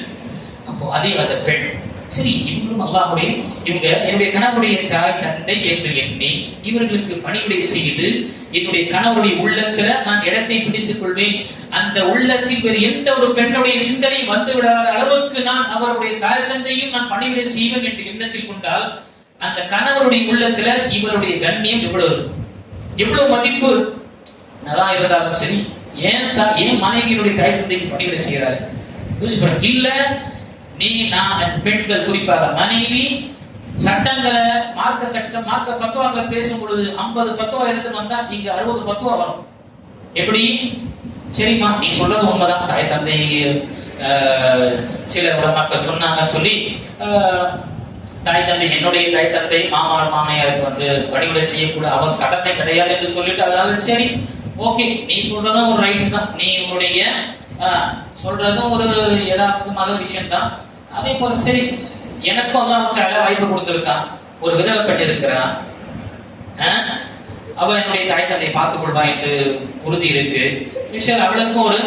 அப்போ அதே அந்த பெண், சரி இவங்களும் அல்லாஹ்வுடைய இவங்க என்னுடைய கணவருடைய தாய் தந்தை என்று எண்ணி இவர்களுக்கு பணிவிடை செய்து என்னுடைய கணவருடைய உள்ளத்துல நான் இடத்தை பிடித்துக் கொள்வேன், அந்த உள்ளத்தில் வேறு எந்த ஒரு பெண்ணுடைய சிந்தனை வந்துவிடாத அளவுக்கு நான் அவருடைய தாய் தந்தையும் நான் பணிவிடை செய்வேன் என்று எண்ணத்தில் கொண்டால் அந்த கணவருடைய உள்ளத்துல இவருடைய கண்ணியம் எவ்வளவு எவ்வளவு மதிப்பு நல்லா இருந்தாலும் சரி, ஏன் மனைவியினுடைய தாய் தந்தைக்கு பணிவிடை செய்கிறாரு இல்ல, நீ நான் பெண்கள் குறிப்பாக மனைவி சட்டங்களை மார்க்க சட்டம் மார்க்க ஃபத்வாக்கள் பேசும் பொழுது 50 ஃபத்வா எடுத்து வந்தா இங்க 60 ஃபத்வா வரும். எப்படி? சரிம்மா நீ சொல்றது உண்மைதான், தாய் தந்தை சில மக்கள் சொன்னாங்க சொல்லி தாய் தந்தை என்னுடைய தாய் தந்தை மாமனாருக்கு வந்து பணிவிடை செய்யக்கூடாது, அவர் கடமை கிடையாது என்று சொல்லிட்டு அதனால சரி ஓகே நீ சொல்றதும் ஒரு ரைட் தான், நீ உன்னுடைய சொல்றதும் ஒரு யதார்த்தமான விஷயம் தான். அதே போல சரி எனக்கும் அல்லாஹ் வாய்ப்பு கொடுத்திருக்கான், ஒரு விதவை பெண் இருக்கிறான், அவன் என்னுடைய தாய் தந்தை பார்த்துக் கொள்வா என்று உறுதி இருக்கு, விஷயம் அவளுக்கும் ஒரு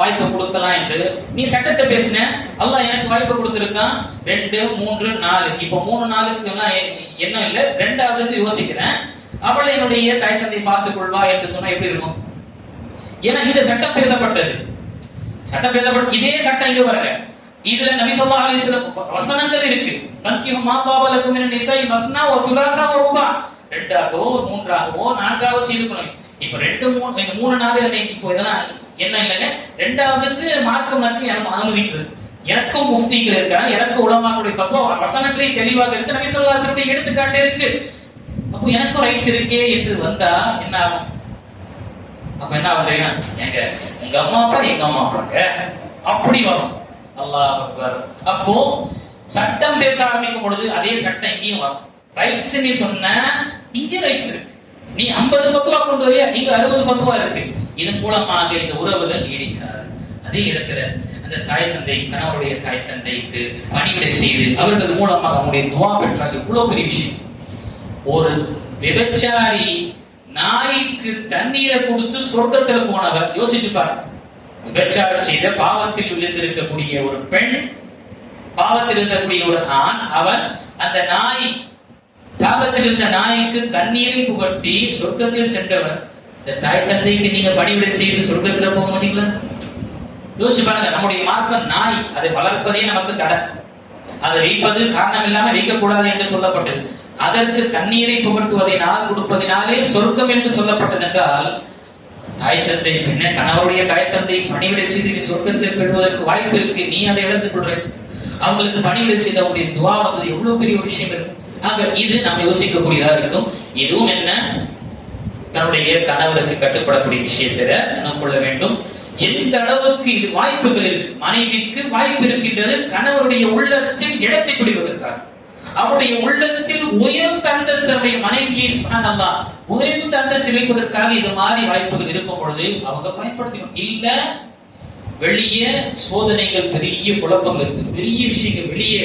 வாய்ப்பு கொடுக்கலாம் என்று நீ சட்டத்தை பேசின, அல்லாஹ் எனக்கு வாய்ப்பு கொடுத்திருக்கான் 2, 3, 4 இப்ப 3 நாளுக்கு எல்லாம் என்ன இல்லை, 2வது யோசிக்கிறேன், அவள் என்னுடைய தாய் தந்தை பார்த்துக் கொள்வா என்று சொன்னா எப்படி இருக்கும்? ஏன்னா இந்த சட்டம் பேசப்பட்டது, சட்டம் பேசப்பட்ட இதே சட்டம் இங்க வரல, இதுல நபி ஸல்லல்லாஹு அலைஹி வஸல்லம் வசனங்கள் இருக்கு, தன்கிஹு மா தாவலக்கும் மின நிஸாஇ மஸ்னா வ சுலாஸா வ ருபா, 2ஆகவோ 3ஆகவோ 4ஆகவோ செய்துக்கணும். இப்ப 2 3 4 இப்போ இதெல்லாம் என்ன இல்லைங்க, 2வதுக்கு மார்க்கம் அனுமதிக்கிறது, எனக்கும் முஃப்திகள் இருக்காங்க, எனக்கும் உலமாக்களுடைய ஃபத்வா வசனங்களே தெளிவாக இருக்கு, நபி ஸல்லல்லாஹு அலைஹி வஸல்லம் எடுத்துக்காட்டு இருக்கு, அப்போ எனக்கும் ரைட்ஸ் இருக்கே என்று வந்தா என்ன ஆகும்? அப்ப என்ன ஆகுதுன்னா, எங்க உங்க அம்மா அப்பா எங்க அம்மா அப்பாங்க அப்படி வரும். அல்லாஹ் அக்பர். அப்போ சட்டம் பேச ஆரம்பிக்கும் பொழுது அதே சட்டம் இங்கேயும் வரும். ரைட்ஸ் நீ சொன்ன இங்க ரைட்ஸ் இருக்கு, நீ 50 ஃபத்வா கொண்டு வரையா, இங்க 60 ஃபத்வா இருக்கு, இதன் மூலமாக இந்த உறவுகள் நீடிக்காது. அதே இடத்துல அந்த தாய் தந்தை கணவருடைய தாய் தந்தைக்கு பணிவிடை செய்து அவர்கள் மூலமாக அவங்களுடைய துவா பெற்றால் இவ்வளவு பெரிய விஷயம். ஒரு விபச்சாரி நாய்க்கு தண்ணீரை கொடுத்து சொர்க்கத்தில் போனவர் யோசிச்சு பாருங்க. விபச்சாரம் செய்த பாவத்தில் விழுந்திருக்கக்கூடிய ஒரு பெண், பாவத்தில் இருக்கக்கூடிய ஒரு ஆண், அவன் அந்த நாய் தாகத்தில் இருந்த நாய்க்கு தண்ணீரை புகட்டி சொர்க்கத்தில் சென்றவர். இந்த தாய் தந்தைக்கு நீங்க பணிவிடை செய்து சொர்க்கத்தில் போக மாட்டீங்களா? யோசிச்சு பாருங்க. நம்முடைய மார்க்கம் நாய், அதை வளர்ப்பதே நமக்கு தடை, அதை வைப்பது காரணம் இல்லாம வைக்கக்கூடாது என்று சொல்லப்பட்டது. அதற்கு தண்ணீரை புகட்டுவதனால் கொடுப்பதினாலே சொர்க்கம் என்று சொல்லப்பட்டது என்றால், தாய் தந்தை பின்ன கணவருடைய தாய் தந்தை பணிவிடை செய்து நீ சொர்க்கத்தை பெறுவதற்கு வாய்ப்பு இருக்கு, நீ அதை இழந்து கொள்ற. அவங்களுக்கு பணிவிடை செய்த துவா வந்து எவ்வளவு பெரிய விஷயம் இருக்கும். ஆக இது நம்ம யோசிக்கக்கூடியதா இருக்கும். இதுவும் என்ன, தன்னுடைய கணவருக்கு கட்டுப்படக்கூடிய விஷயத்துல நாம் கொள்ள வேண்டும். எந்த அளவுக்கு இது வாய்ப்புகள் இருக்கு, மனைவிக்கு வாய்ப்பு இருக்கின்றது கணவருடைய உள்ளத்தில் இடத்தை பிடிப்பதற்காக. அவருடைய உள்ளத்தில் உயர்ந்த அந்தஸ்து மனைவியை சுப்ஹானல்லாஹ் உயர்ந்த அந்தஸ்து வைப்பதற்காக இது மாதிரி வாய்ப்புகள் இருக்கும் பொழுது அவங்க பயன்படுத்தணும். இல்ல வெளியே சோதனைகள், பெரிய குழப்பங்கள் இருக்கு, பெரிய விஷயங்கள் வெளியே,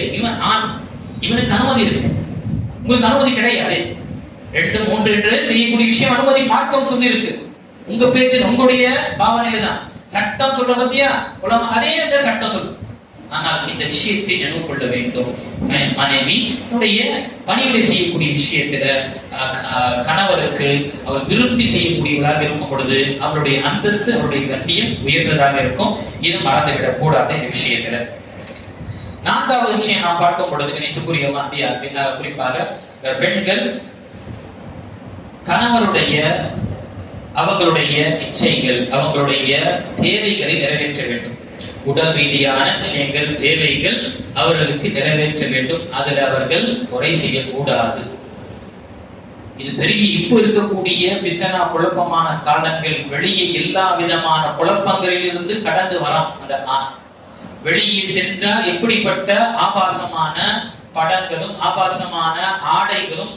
இவனுக்கு அனுமதி இருக்கு, உங்களுக்கு அனுமதி கிடையாது. 2, 3 என்று செய்யக்கூடிய விஷயம் அனுமதி மார்க்கம் சொல்லி இருக்கு. உங்க பேச்சு உங்களுடைய பாவனையில தான் சட்டம் சொல்ற பத்தியா உலகம் அதே சட்டம் சொல்லு. ஆனால் இந்த விஷயத்தை நினைவு கொள்ள வேண்டும். மனைவி தன்னுடைய பணிகளை செய்யக்கூடிய விஷயத்துல கணவருக்கு அவர் விரும்பி செய்யக்கூடியவராக இருக்கும் பொழுது அவருடைய அந்தஸ்து, அவருடைய கண்ணியம் உயர்ந்ததாக இருக்கும். இது மறந்துவிடக் கூடாது இந்த விஷயத்துல. 4வது விஷயம் நாம் பார்க்கும் பொழுது நிச்சயக்குரிய குறிப்பாக பெண்கள் கணவருடைய அவங்களுடைய இச்சைகள், அவங்களுடைய தேவைகளை நிறைவேற்ற வேண்டும். உடல் ரீதியான விஷயங்கள், தேவைகள் அவர்களுக்கு நிறைவேற்ற வேண்டும். அதில் அவர்கள் குறை செய்யக்கூடாது. இது பெரிய இப்போ இருக்கக்கூடிய ஃபித்னா குழப்பமான காலங்கள். வெளியே எல்லா விதமான குழப்பங்களில் இருந்து கடந்து வரோம். அந்த வெளியே சென்றால் எப்படிப்பட்ட ஆபாசமான படங்களும் ஆபாசமான ஆடைகளும்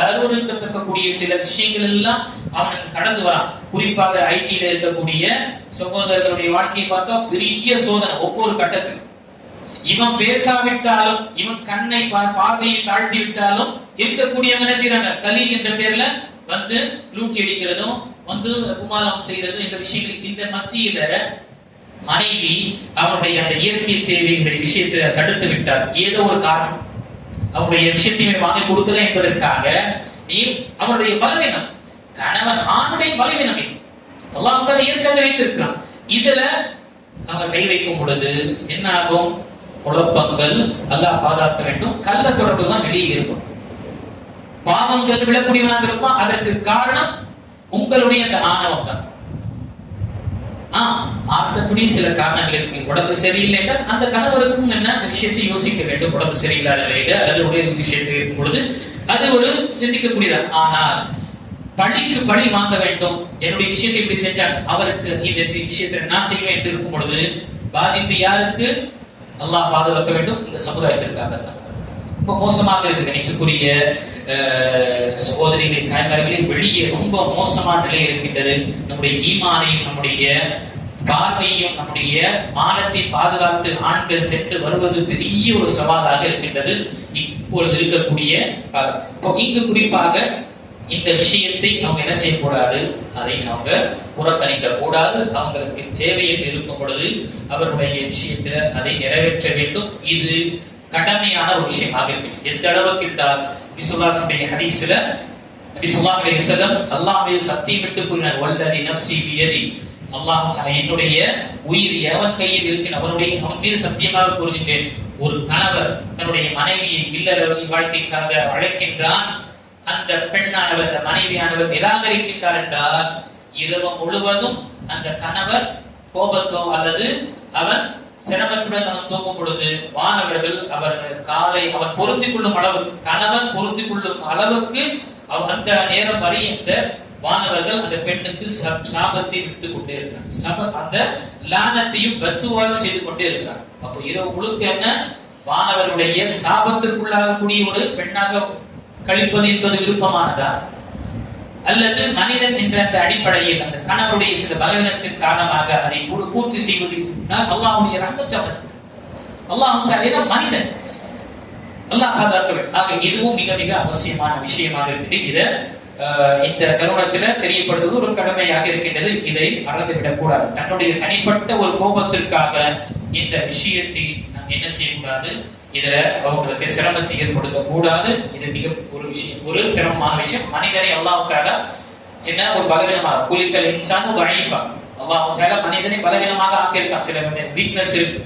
அருவருக்கத்தக்கக்கூடிய சில விஷயங்கள் எல்லாம் அவனுக்கு கடந்து வரான். குறிப்பாக ஐடியில இருக்கக்கூடிய சகோதரர்களுடைய வாழ்க்கையை பார்த்தா பெரிய சோதனை. ஒவ்வொரு கட்டத்திலும் இவன் பேசாவிட்டாலும், இவன் கண்ணை பார்வையை தாழ்த்தி விட்டாலும் இருக்கக்கூடியவங்க என்ன செய்யறாங்க, கலீல் என்ற பேர்ல வந்து லூட்டி அடிக்கிறதும் வந்து குமாரம் செய்யறதும் இந்த விஷயங்கள். இந்த மத்தியில மனைவி அவனுடைய அந்த இயற்கை தேவைகளுடைய விஷயத்தை தடுத்து விட்டார். ஏதோ ஒரு காரணம் அவருடைய விஷயத்தையுமே வாங்கி கொடுக்கல என்பதற்காக நீ அவருடைய பலவீனம், கணவன் ஆணுடைய பலவீனம் இது அல்லாஹ் தஆலா இயற்கையாக வைத்திருக்கிறான். இதுல அவங்க கை வைக்கும் பொழுது என்ன ஆகும், குழப்பங்கள். அல்லாஹ் பாதுகாக்க வேண்டும். கள்ள தொடர்பு தான் வெளியே இருக்கும். பாவங்கள் விழக்கூடியவனாக இருப்பான். அதற்கு காரணம் உங்களுடைய அந்த ஆணவம் தான். ஆர்த்தத்துடைய சில காரணங்கள் இருக்கு. உடம்பு சரியில்லை என்றால் அந்த கணவருக்கும் என்ன விஷயத்தை யோசிக்க வேண்டும். உடம்பு சரியில்லாத நிலையில அல்லது உடைய விஷயத்தில் இருக்கும் பொழுது அது ஒரு சிந்திக்கக்கூடியது. ஆனால் பழிக்கு பழி வாங்க வேண்டும். என்னுடைய விஷயத்தை இப்படி செஞ்சாங்க, அவருக்கு இந்த விஷயத்தை நான் செய்வேன் என்று இருக்கும் பொழுது பாதிப்பு யாருக்கு? அல்லாஹ் பாதுகாக்க வேண்டும். இந்த சமுதாயத்திற்காகத்தான். ரொம்ப மோசமாக இருக்கு நினைக்கக்கூடிய சகோதரிகளை தாய்மார்களே, வெளியே ரொம்ப மோசமான நிலை இருக்கின்றது. நம்முடைய ஈமானையும் நம்முடைய பார்வையும் நம்முடைய மானத்தை பாதுகாத்து ஆண்கள் சென்று வருவது பெரிய ஒரு சவாலாக இருக்கின்றது இப்பொழுது இருக்கக்கூடிய. இங்கு குறிப்பாக இந்த விஷயத்தை அவங்க என்ன செய்யக்கூடாது, அதை அவங்க புறக்கணிக்க கூடாது. அவங்களுக்கு தேவையில் இருக்கும் பொழுது அவருடைய விஷயத்துல அதை நிறைவேற்ற வேண்டும். இது கடமையான ஒரு விஷயமாக இருக்கு. எந்த அளவுக்கு என்றால் விசுவாசத்துடைய ஹதீஸ்ல நபி ஸல்லல்லாஹு அலைஹி வஸல்லம் அல்லாஹ்வை சத்தியமிட்டு கூறினார், வல்லதி நஃப்ஸி பியதி, அல்லாஹ் என்னுடைய உயிர் எவன் கையில் இருக்கிற அவன் மீது சத்தியமாக கூறுகின்றேன். ஒரு கணவர் தன்னுடைய மனைவியை இல்லற வாழ்க்கைக்காக அழைக்கின்றான். அந்த பெண்ணானவர், அந்த மனைவியானவர் நிராகரிக்கின்றார் என்றால் இரவு முழுவதும் அந்த கணவர் கோபத்தோ அல்லது அவன் சிரமத்துடன் அவன் தூங்கும் பொழுது வானவர்கள் அவர்கள் காலை அவன் பொருந்திக் கொள்ளும் அளவுக்கு, கணவன் பொருந்திக் கொள்ளும் அளவுக்கு அந்த நேரம் வரை இந்த வானவர்கள் அந்த பெண்ணுக்கு சாபத்தை விடுத்துக் கொண்டே இருக்கிறார். அந்த லானத்தையும் பத்துவாக செய்து கொண்டே இருக்கிறார். அப்போ இரவு முழுக்க என்ன, வானவர்களுடைய சாபத்திற்குள்ளாகக்கூடிய ஒரு பெண்ணாக கழிப்பது என்பது விருப்பமானதா, அல்லது மனிதன் என்ற அந்த அடிப்படையில் அந்த கணவருடைய சில பலவீனத்தின் காரணமாக அதை பூர்த்தி செய்வது அல்லாஹ்வுடைய ரஹ்மத். அல்லாஹ் மனிதன் அல்லாஹ் ஆக இதுவும் மிக மிக அவசியமான விஷயமாக இருக்குது. இதை இந்த தருணத்துல தெரியப்படுத்துவது ஒரு கடமையாக இருக்கின்றது. இதை மறந்துவிடக் கூடாது. தன்னுடைய தனிப்பட்ட ஒரு கோபத்திற்காக இந்த விஷயத்தை நாம் என்ன செய்யக்கூடாது, இதுல அவங்களுக்கு சிரமத்தை ஏற்படுத்த கூடாது. இது மிக ஒரு விஷயம், ஒரு சிரமமான விஷயம். மனிதனை அல்லாஹ் தஆலா என்ன ஒரு பலவீனமாக குலிக்கல் இன்சானு தஈஃபா, அல்லாஹ் தஆலா மனிதனை பலவீனமாக ஆக்கியிருக்கான். சில வீக்னஸ் இருக்கு.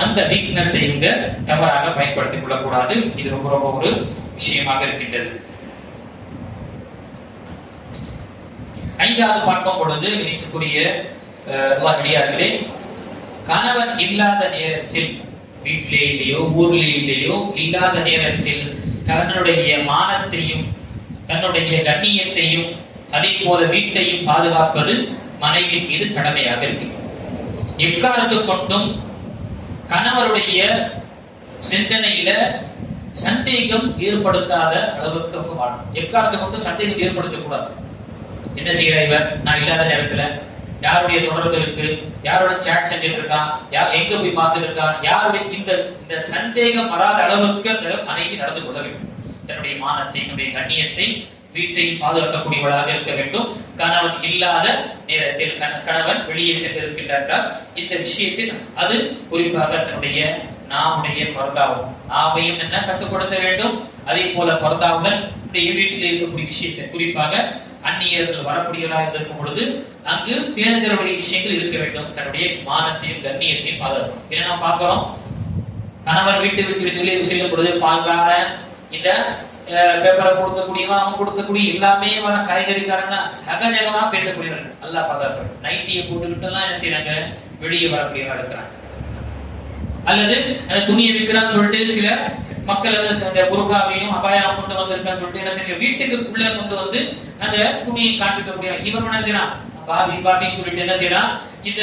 அந்த வீக்னஸை இங்க தவறாக பயன்படுத்திக் கொள்ளக்கூடாது. இது ரொம்ப ரொம்ப ஒரு விஷயமாக இருக்கின்றது. 5வது பார்க்கும் பொழுது நினைக்கக்கூடிய அடியார்களே, கணவன் இல்லாத நேரத்தில், வீட்டிலே இல்லையோ ஊரிலே இல்லையோ இல்லாத நேரத்தில் தன்னுடைய மானத்தையும் தன்னுடைய கண்ணியத்தையும் அதே போல வீட்டையும் பாதுகாப்பது மனைவியின் மீது கடமையாக இருக்கு. எக்காரணத்தை கொண்டும் கணவருடைய சிந்தனையில சந்தேகம் ஏற்படுத்தாத அளவுக்கு வாழணும். எக்காரணத்தை கொண்டு சந்தேகம் ஏற்படுத்தக்கூடாது. என்ன செய்யற இவர், நான் இல்லாத நேரத்துல யாருடைய தொடர்பு இருக்கு, யாரோட சாட் செஞ்சுட்டு இருக்கான், யார் எங்க போய் பார்த்துட்டு இருக்கான், யாருடைய இந்த சந்தேகம் வராத அளவுக்கு மனைவி நடந்து கொள்ள வேண்டும். தன்னுடைய மானத்தை, தன்னுடைய கண்ணியத்தை, வீட்டை பாதுகாக்கக்கூடியவளாக இருக்க வேண்டும். கணவன் இல்லாத நேரத்தில் கணவன் வெளியே சென்றிருக்கின்றார், இந்த விஷயத்தில் அது குறிப்பாக தன்னுடைய நாமுடைய பர்தாவும் நாவையும் என்ன கட்டுப்படுத்த வேண்டும். அதே போல பர்தாவுடன் வீட்டில் இருக்கக்கூடிய விஷயத்தை, குறிப்பாக அந்நியர்கள் வரக்கூடியவராக இருக்கும் பொழுது அங்கு பேருந்தருடைய விஷயங்கள் இருக்க வேண்டும். தன்னுடைய மானத்தையும் கண்ணியத்தையும் பாதுகாக்கணும். ஏன்னா நாம் பார்க்கிறோம், கணவர் வீட்டுக்கு செல்லும் பொழுது பால்கார இந்த பேப்பரை கொடுக்கக்கூடியவன், அவன் கொடுக்கக்கூடிய எல்லாமே வர காய்கறிக்காரன்னா சகஜகமா பேசக்கூடியவர்கள். நல்லா பாதுகாப்பு நைட்டியை போட்டுக்கிட்டு எல்லாம் என்ன செய்யறாங்க, வெளியே வரக்கூடியவா இருக்கிறாங்க. அல்லது அந்த துணியை விற்கிறான்னு சொல்லிட்டு சில மக்கள் அந்த புருகாவையும் அபாயம் கொண்டு வந்திருக்கான்னு சொல்லிட்டு என்ன செய்ய, வீட்டுக்குள்ள கொண்டு வந்து அந்த துணியை காட்டுக்கக்கூடிய இவன் என்ன செய்யறான், பாபி பாபின்னு சொல்லிட்டு என்ன செய்யறான். இந்த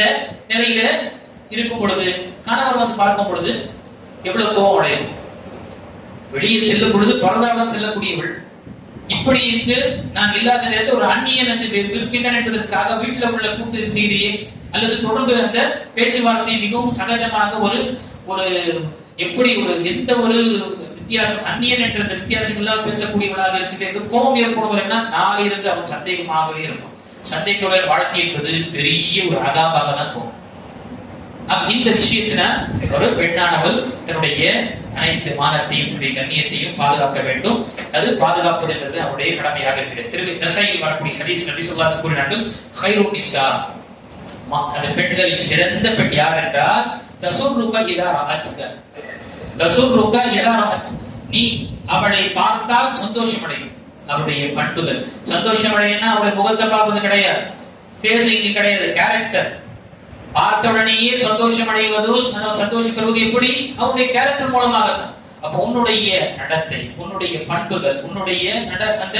நிலையில இருக்கும் பொழுது கணவர் வந்து பார்க்கும் பொழுது எவ்வளவு கோபம் அடையும். வெளியே செல்லும் பொழுது பரதாரம் செல்லக்கூடியவள் இப்படி இருந்து நான் இல்லாத நேரத்தில் ஒரு அந்நியன் என்று இருக்கின்றன என்பதற்காக வீட்டில் உள்ள கூட்டு செய்தியை அல்லது தொடர்ந்து அந்த பேச்சுவார்த்தை மிகவும் சகஜமாக ஒரு ஒரு எப்படி ஒரு எந்த ஒரு வித்தியாசம் அந்நியன் என்ற வித்தியாசம் இல்லாமல் பேசக்கூடியவளாக இருக்கிறது. கோபம் ஏற்படுவதுன்னா நாளிலிருந்து அவன் சந்தேகமாகவே இருக்கும். சந்தேகத்துடைய வாழ்க்கை என்பது பெரிய ஒரு அகாபாக தான் போகும். இந்த விஷயத்தின ஒரு பெண்ணானவள் தன்னுடைய அனைத்து மானத்தையும் தன்னுடைய கண்ணியத்தையும் பாதுகாக்க வேண்டும். அது பாதுகாப்பது என்பது அவருடைய கடமையாக இருக்கிறது. திருவி நசையில் வரக்கூடிய ஹதீஸ் நபி ஸல்லல்லாஹு அலைஹி வஸல்லம் கூறினார்கள், "கைருன் நிஸா", அந்த பெண்களில் சிறந்த பெண் யார் என்றால் தசுர்ருக இதா ரஅத்க, தசுர்ருக இதா ரஅத், நீ அவளை பார்த்தால் சந்தோஷம் அடையும். அவருடைய பண்புகள் சந்தோஷம் அடையனா அவளுடைய முகத்தை பார்ப்பது கிடையாது, ஃபேஸிங் கிடையாது, கேரக்டர். பார்த்த உடனேயே சந்தோஷம் அடைவது, சந்தோஷம் பெறுவது எப்படி, அவனுடைய கேரக்டர் மூலமாக தான். அப்ப உன்னுடைய நடத்தை, உன்னுடைய பண்புகள், உன்னுடைய அந்த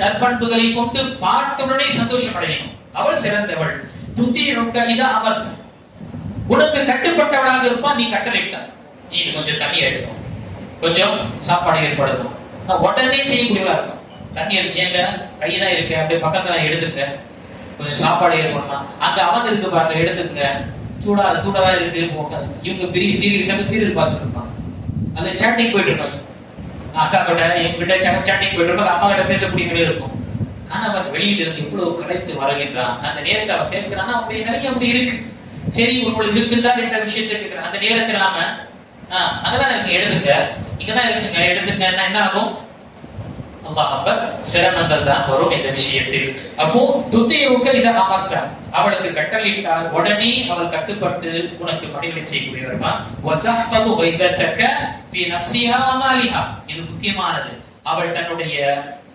நற்பண்புகளை கொண்டு பார்த்த உடனே சந்தோஷம் அடையணும். அவள் சிறந்தவள். அமர்த்த, உனக்கு கட்டுப்பட்டவளாக இருப்பான். நீ கட்டளையிட்டார், நீ கொஞ்சம் தண்ணி எடுக்கணும், கொஞ்சம் சாப்பாடு ஏற்படுத்தணும், உடனே செய்யக்கூடியவா இருக்கும். தண்ணீர் ஏங்க கையெல்லாம் இருக்கு, அப்படியே பக்கத்துல எடுத்துக்க, கொஞ்சம் சாப்பாடு ஏற்படணும், அங்க அவன் இருக்கு பாருங்க, எடுத்துக்கங்க, சூடாதான் இருக்கு போக. இவங்க பெரிய சீரியல் பார்த்துட்டு இருப்பாங்க, அந்த சாட்டிங் போயிட்டு இருப்பாங்க, அக்கா கிட்ட என்கிட்ட சாட்டிங் போயிட்டு இருப்பாங்க, அம்மா கிட்ட பேசக்கூடிய இருக்கும். கணவன் வெளியில இருந்து இவ்வளவு கலைத்து வருகின்றான். அந்த நேரத்தை அவன் கேட்கிறான்னா அவனுடைய நிறைய அப்படி இருக்கு. சரி உங்களுக்கு இருக்குதா என்ற விஷயத்தை கேட்கிறான். அந்த நேரத்தில் நாம அங்கதான் இருக்கு, எடுத்துங்க, இங்கதான் இருக்குங்க, எடுத்துங்க, என்ன ஆகும், அல்லாஹ் அக்பர், சிரமங்கள் தான் வரும் இந்த விஷயத்தில். அப்போ துத்தியுக்க இதை அமர்த்த, அவளுக்கு கட்டளையிட்டால் உடனே அவள் கட்டுப்பட்டு உனக்கு பணிவிடை செய்யக்கூடியவருமா. வஜஹஃபது கைபத்தக ஃபீ நஃப்ஸிஹா வ மாலிஹா, இது முக்கியமானது. அவள் தன்னுடைய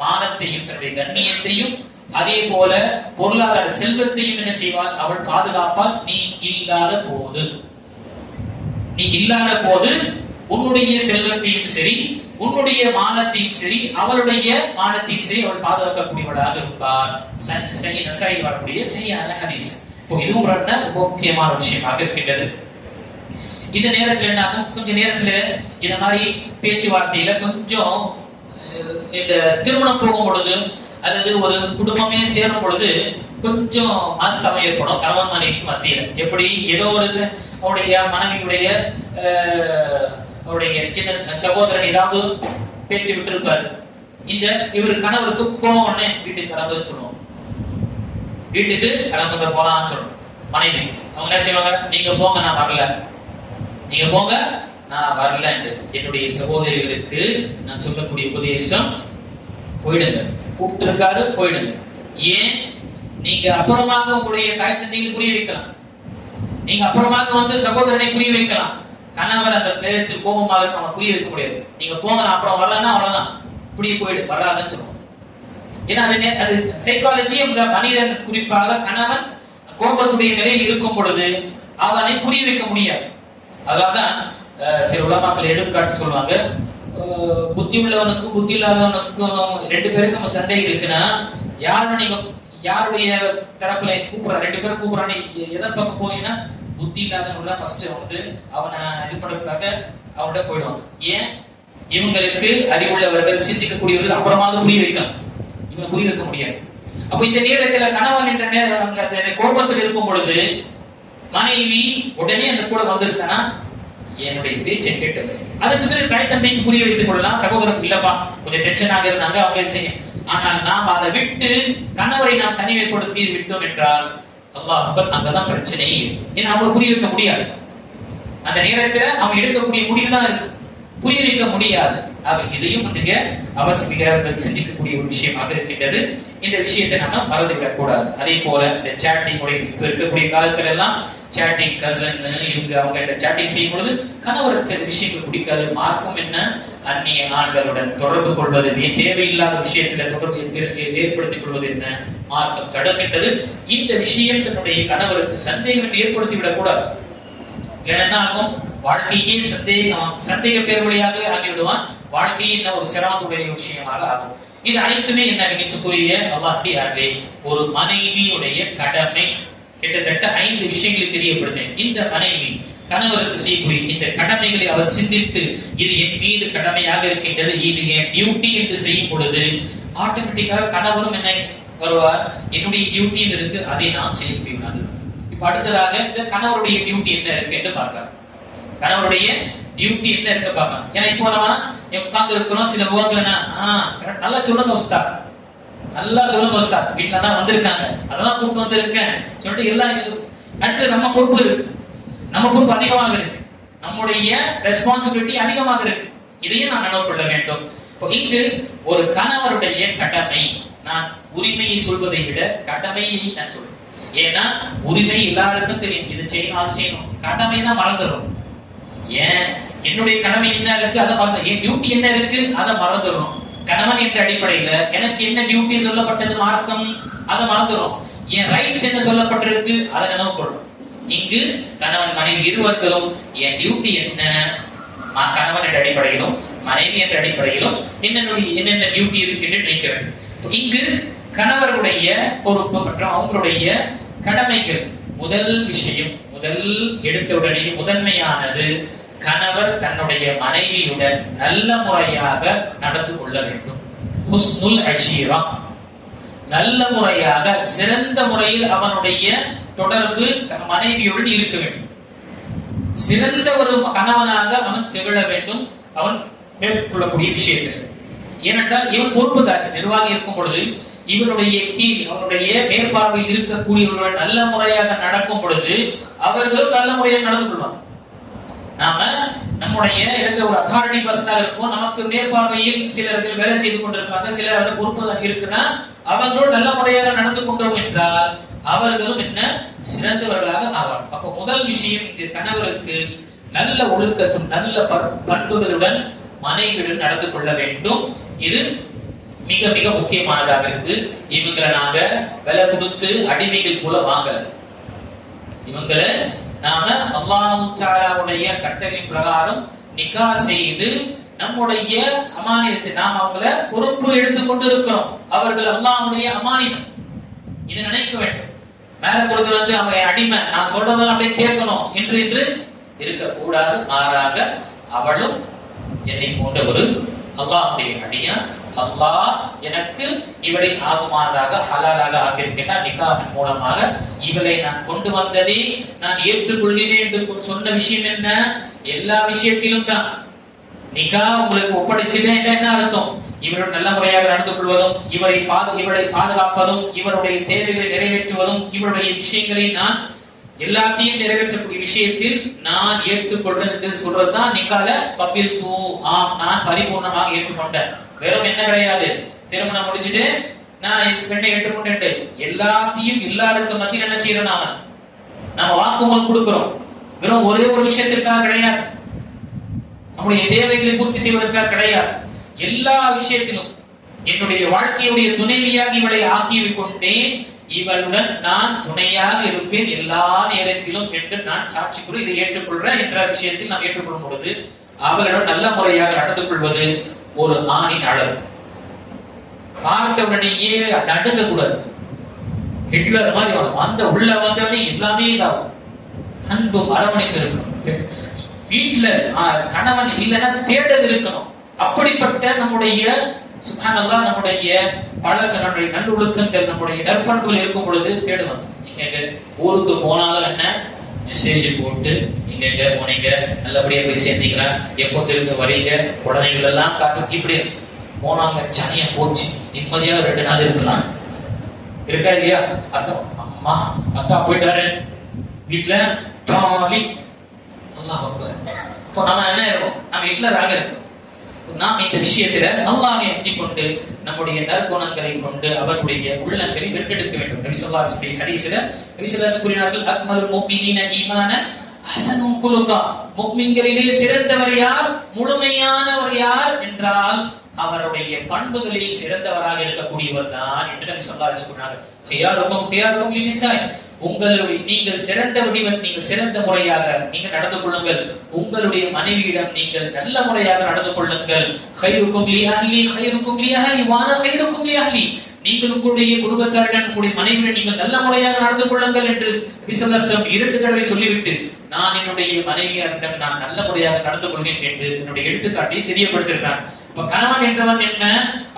மானத்தையும் தன்னுடைய கண்ணியத்தையும் அதே போல பொருளாதார செல்வத்தையும் என்ன செய்வாள், அவள் பாதுகாப்பால். நீ இல்லாத போது உன்னுடைய செல்வத்தையும் சரி, உன்னுடைய மானத்தையும் சரி, அவளுடைய மானத்தையும் சரி அவள் பாதுகாக்கக்கூடியவளாக இருப்பார். நஸாயில் வரக்கூடிய சரியான ஹதீஸ். இப்போ இதுவும் முக்கியமான விஷயமாக இருக்கின்றது. இந்த நேரத்தில் என்ன ஆகும், கொஞ்ச நேரத்துல இந்த மாதிரி பேச்சுவார்த்தையில கொஞ்சம் இந்த திருமணம் போகும் பொழுது, அதாவது ஒரு குடும்பமே சேரும் பொழுது கொஞ்சம் மனஸ்தாபம் ஏற்படும் கணவன் மனைவிக்கு மத்தியில. எப்படி ஏதோ ஒரு அவருடைய மனைவியுடைய அவருடைய சின்ன சகோதரன் ஏதாவது பேச்சு விட்டு இருப்பாரு. இந்த இவரு கணவருக்கு கோவம் வீட்டுக்கு கிளம்புன்னு சொல்லுவோம், வீட்டுக்கு கிளம்புங்க போலான்னு சொல்லணும். மனைவி அவங்க என்ன செய்வாங்க, நீங்க போங்க நான் வரல, நீங்க போங்க நான் வரல என்று. என்னுடைய சகோதரிகளுக்கு நான் சொல்லக்கூடிய உபதேசம், போயிடுங்க, கூப்பிட்டு இருக்காரு போயிடுங்க. ஏன், நீங்க அப்புறமாக உங்களுடைய தாய் தந்தையை புரிய வைக்கலாம், நீங்க அப்புறமாக வந்து சகோதரனை புரிய வைக்கலாம். கணவர் அந்த பேரத்தில் கோபமாக நம்ம புரிய வைக்க முடியாது. நீங்க போங்க நான் அப்புறம் வரலன்னா அவ்வளவுதான், இப்படியே போயிடு, வராதுன்னு சொல்லுவோம். ஏன்னா அது சைக்காலஜி. மனிதன் குறிப்பாக கணவன் கோபத்துடைய நிலையில் இருக்கும் பொழுது அவனை புரிய வைக்க முடியாது. அதான் சில உலமாக்கள் எடுத்துக்காட்டு சொல்லுவாங்க. புத்தி உள்ளவனுக்கும் புத்தி இல்லாதவனுக்கும் ரெண்டு பேருக்கும் சண்டை இருக்குன்னா யாருடைய தரப்புல கூப்பிடுற ரெண்டு பேரும் கூப்பிடுறான்னு எதை பக்கம் போனீங்கன்னா புத்தி இல்லாதவங்க ஃபர்ஸ்ட் வந்து அவனை இது பண்றதுக்காக அவன்கிட்ட போயிடுவான். ஏன்? இவங்களுக்கு அறிவுள்ளவர்கள் சிந்திக்கக்கூடியவர்கள் அப்புறமாவது புரிய வைக்கலாம், இவங்க புரிய வைக்க முடியாது. அப்ப இந்த நேரத்துல கணவன் என்ற நேரம் கோபத்தில் இருக்கும் பொழுது மனைவி உடனே அந்த கூட வந்திருக்கானா என்னுடைய பேச்சை கேட்டது. அதுக்கு பிறகு தாய் தந்தைக்கு புரிய வைத்துக் கொள்ளலாம், சகோதரன் இல்லப்பா கொஞ்சம் டென்ஷனாக இருந்தாங்க அவங்க செய்யும். ஆனால் நாம் அதை விட்டு கணவரை நாம் தனிமைப்படுத்தி விட்டோம் என்றால் அல்லாஹ் அங்கதான் பிரச்சனையே. ஏன்னா அவங்க புரிய வைக்க முடியாது, அந்த நேரத்துல அவங்க எடுக்கக்கூடிய முடிவுதான் இருக்கு, புரிய வைக்க முடியாது. ஆக இதையும் நீங்க அவசியம் சிந்திக்கக்கூடிய ஒரு விஷயமாக இருக்கின்றது. இந்த விஷயத்தை நம்ம மறந்துவிடக் கூடாது. அதே போல இந்த சேட்டிங் இப்ப இருக்கக்கூடிய காலத்துல எல்லாம் சேட்டிங் கசன் இவங்க அவங்க சேட்டிங் செய்யும் பொழுது கணவருக்கு இந்த விஷயங்கள் பிடிக்காது. மார்க்கம் என்ன? அந்நிய ஆண்களுடன் தொடர்பு கொள்வது, தேவையில்லாத விஷயத்துல தொடர்பு ஏற்படுத்திக் கொள்வது என்ன மார்க்கம் தடுக்கின்றது. இந்த விஷயம் தன்னுடைய கணவருக்கு சந்தேகம் ஏற்படுத்தி விடக் கூடாது. என்ன ஆகும்? வாழ்க்கையே சந்தேக பேர் வழியாக ஆகிவிடுவான். வாழ்க்கையே ஒரு சிரமத்துடைய விஷயமாக ஆகும். இது அனைத்துமே என்ன நினைக்கக்கூடிய அல்லாஹ்வே ஒரு மனைவியுடைய கடமை. கிட்டத்தட்ட 5 விஷயங்களை தெரியப்படுத்தேன். இந்த மனைவி கணவருக்கு செய்யக்கூடிய இந்த கடமைகளை அவர் சிந்தித்து இது என் மீது கடமையாக இருக்கின்றது, இது என் டியூட்டி என்று செய்யும் பொழுது ஆட்டோமேட்டிக்காக கணவரும் என்ன வருவார், என்னுடைய டியூட்டி இருக்கு, அதை நான் செய்ய முடியாது. இப்ப அடுத்ததாக இந்த கணவருடைய டியூட்டி என்ன இருக்கு என்று பார்க்கலாம். கணவருடைய டியூட்டி என்ன இருக்கு பார்க்கலாம். ஏன்னா இப்போ நம்ம உட்கார்ந்து இருக்கிறோம், சில உருவாக்கலன்னா நல்லா சொல்லுங்க உஸ்தாத், நல்லா சொல்லுங்க உஸ்தாத், வீட்டுல தான் வந்திருக்காங்க அதெல்லாம் கூப்பிட்டு வந்திருக்கேன் சொல்லிட்டு எல்லாம் அடுத்து நம்ம பொறுப்பு இருக்கு, நம்ம பொறுப்பு அதிகமாக இருக்கு, நம்முடைய ரெஸ்பான்சிபிலிட்டி அதிகமாக இருக்கு. இதையும் நான் நினைவு கொள்ள வேண்டும். இங்கு ஒரு கணவருடைய கடமை, நான் உரிமையை சொல்வதை விட கடமையை நான் சொல்றேன். ஏன்னா உரிமை எல்லாருக்கும் தெரியும், இது செய்யணும் அது செய்யணும், கடமை தான் மறந்துடும். ஏன்? என்னுடைய கடமை என்ன இருக்கு அதை மறந்து, என் டியூட்டி என்ன இருக்கு அதை மறந்துடும். கணவன் என்ற அடிப்படையில எனக்கு என்ன டியூட்டி சொல்லப்பட்டது மார்க்கம் அதை மறந்துடும். என் ரைட்ஸ் என்ன சொல்லப்பட்டிருக்கு அதை நினைவு கொள்ளும். இங்கு கணவன் மனைவி இருவர்களும் என் டியூட்டி என்ன, கணவன் என்ற அடிப்படையிலும் மனைவி என்ற அடிப்படையிலும் என்னென்ன டியூட்டி இருக்கு என்று நினைக்கிறேன். இங்கு கணவருடைய பொறுப்பு மற்றும் அவங்களுடைய கடமைகள் முதல் விஷயம், முதல் எடுத்தவுடனே முதன்மையானது கணவர் தன்னுடைய மனைவியுடன் நல்ல முறையாக நடந்து கொள்ள வேண்டும். ஹுஸ்னுல் அஷீரா, நல்ல முறையாக சிறந்த முறையில் அவனுடைய தொடர்பு மனைவியுடன் இருக்க வேண்டும். சிறந்த ஒரு கணவனாக அவன் திகழ வேண்டும் அவன் மேற்கொள்ளக்கூடிய விஷயத்தில். ஏனென்றால் இவன் பொறுப்புதாரி, நிர்வாகி இருக்கும் பொழுது இவருடைய கீழ் அவருடைய மேற்பார்வையில் இருக்கக்கூடியவர்கள் நல்ல முறையாக நடக்கும் பொழுது அவர்களும் நல்ல முறையாக நடந்து கொள்வாங்க. நாம நம்முடைய இருக்கிற ஒரு அத்தாரிட்டி பர்சனாக இருக்கும், நமக்கு மேற்பார்வையில் சிலர்கள் வேலை செய்து கொண்டிருப்பாங்க, சிலர் பொறுப்பு இருக்குன்னா அவர்களும் நல்ல முறையாக நடந்து கொண்டோம் என்றால் அவர்களும் என்ன சிறந்தவர்களாக ஆவார். அப்ப முதல் விஷயம் இங்கு கணவருக்கு நல்ல ஒழுக்கத்தும் நல்ல பண்புகளுடன் மனைவியுடன் நடந்து கொள்ள வேண்டும். இது மிக மிக முக்கியமானதாக இருக்கு. இவங்களை நாங்க விலை கொடுத்து அடிமைகள் போல வாங்க, இவங்களை நாம அல்லாஹ் தஆலாவுடைய கட்டளையின் பிரகாரம் நிகா செய்து நம்முடைய அமானியத்தை நாம் அவங்கள பொறுப்பு எடுத்துக் கொண்டிருக்கிறோம். அவர்கள் அல்லாஹ்வுடைய அமானியம், இதை நினைக்க வேண்டும். மேல கொடுத்து வந்து அவங்க அடிமை, நான் சொல்றதெல்லாம் அப்படியே கேட்கணும் என்று இருக்கக்கூடாது. மாறாக அவளும் என்னை போன்ற ஒரு அல்லாஹ்வுடைய அடியான், அல்லாஹ் எனக்கு இவளை ஆகுமானதாக ஹலாலாக ஆக்கியிருக்கிறார், நிகாவின் மூலமாக இவளை நான் கொண்டு வந்ததை நான் ஏற்றுக்கொள்கிறேன் என்று சொன்ன விஷயம் என்ன? எல்லா விஷயத்திலும் தான். நிகா உங்களுக்கு ஒப்படைச்சதே என்ன அர்த்தம்? இவருடன் நல்ல முறையாக நடந்து கொள்வதும், இவளை பாதுகாப்பதும், இவருடைய தேவைகளை நிறைவேற்றுவதும், இவருடைய விஷயங்களை நான் எல்லாத்தையும் நிறைவேற்றக்கூடிய விஷயத்தில் நான் ஏற்றுக்கொள்றேன் என்று சொல்றதுதான் நிகால கபில் தூ, ஆம் நான் பரிபூர்ணமாக ஏற்றுக்கொண்டேன். வெறும் என்ன கிடையாது, திருமணம் முடிச்சுட்டு நான் பெண்ணை ஏற்றுக்கொண்டேன், எல்லாத்தையும் எல்லாருக்கும் மத்தியில் என்ன செய்யறோம், நாம வாக்குமூலம் கொடுக்கிறோம். வெறும் ஒரே ஒரு விஷயத்திற்காக கிடையாது, நம்முடைய தேவைகளை பூர்த்தி செய்வதற்காக கிடையாது. எல்லா விஷயத்திலும் என்னுடைய வாழ்க்கையுடைய துணைவியாக இவளை ஆக்கிவிக் கொண்டேன், இவளுடன் நான் துணையாக இருப்பேன் எல்லா நேரத்திலும் என்று நான் சாட்சி கூறி இதை ஏற்றுக்கொள்றேன் என்ற விஷயத்தில் நாம் ஏற்றுக்கொள்ளும் பொழுது அவர்களிடம் நல்ல முறையாக நடந்து கொள்வது ஒரு ஆணின் அளவு. பார்த்தவுடனேயே நடுங்க கூடாது. ஹிட்லர் மாதிரி அந்த உள்ள வந்தவனே எல்லாமே இதாகும். அன்பும் அரவணைப்பு இருக்கணும். வீட்டுல கணவன் இல்லைன்னா தேடல் இருக்கணும். அப்படிப்பட்ட நம்முடைய சுப்ஹானல்லாஹ் நம்முடைய பழக்க, நம்முடைய நல்லொழுக்கங்கள், நம்முடைய நற்பண்புகள் இருக்கும் பொழுது தேடுவாங்க. நீங்க ஊருக்கு போனாலும் என்ன மெசேஜ் போட்டு நீங்க எங்க போனீங்க, நல்லபடியா போய் சேர்ந்தீங்களா, எப்போ திரும்ப வரீங்க, குழந்தைகள் எல்லாம் காட்டு. இப்படி போனாங்க, சனியா போச்சு, நிம்மதியா 2 நாள் இருக்கலாம். இருக்கா இல்லையா? அத்தா அம்மா அத்தா போயிட்டாரு, வீட்டுல டாலி அல்லாஹ் அக்பர். இப்போ நம்ம என்ன இருக்கும்? நம்ம ஹிட்லராக இருக்கும். நாம் இந்த விஷயத்துல அல்லாஹ்வை அஞ்சிக் கொண்டு நம்முடைய நற்குணங்களை கொண்டு அவருடைய உள்ளங்களை வென்றெடுக்க வேண்டும். நபி ஸல்லல்லாஹு அலைஹி ஹதீஸ்ல நபி ஸல்லல்லாஹு கூறினார்கள், அக்மலுல் முஃமினீன ஈமானன் ஹஸனுன் குலுகா. முஃமின்களிலே சிறந்தவர் யார், முழுமையானவர் யார் என்றால் அவருடைய பண்புகளில் சிறந்தவராக இருக்கக்கூடியவர் தான் என்று நபி ஸல்லல்லாஹு அலைஹி கூறினார்கள். கியாருக்கும் கியாருக்கும் லினிசாய், உங்களுடைய நீங்கள் சிறந்த வடிவம், நீங்கள் சிறந்த முறையாக நீங்கள் நடந்து கொள்ளுங்கள். உங்களுடைய மனைவியிடம் நீங்கள் நல்ல முறையாக நடந்து கொள்ளுங்கள். கைருக்கும் லி அஹ்லி கைருக்கும் லி அஹ்லி வான கைருக்கும் லி அஹ்லி, நீங்கள் உங்களுடைய குடும்பத்தாரிடம் உங்களுடைய மனைவியிடம் நீங்கள் நல்ல முறையாக நடந்து கொள்ளுங்கள் என்று நபி ஸல்லல்லாஹு அலைஹி வஸல்லம் 2 தடவை சொல்லிவிட்டு, நான் என்னுடைய மனைவியிடம் நான் நல்ல முறையாக நடந்து கொள்வேன் என்று என்னுடைய எடுத்துக்காட்டை தெரியப்படுத்திருக்கிறார். இப்ப கணவன் என்றவன் என்ன?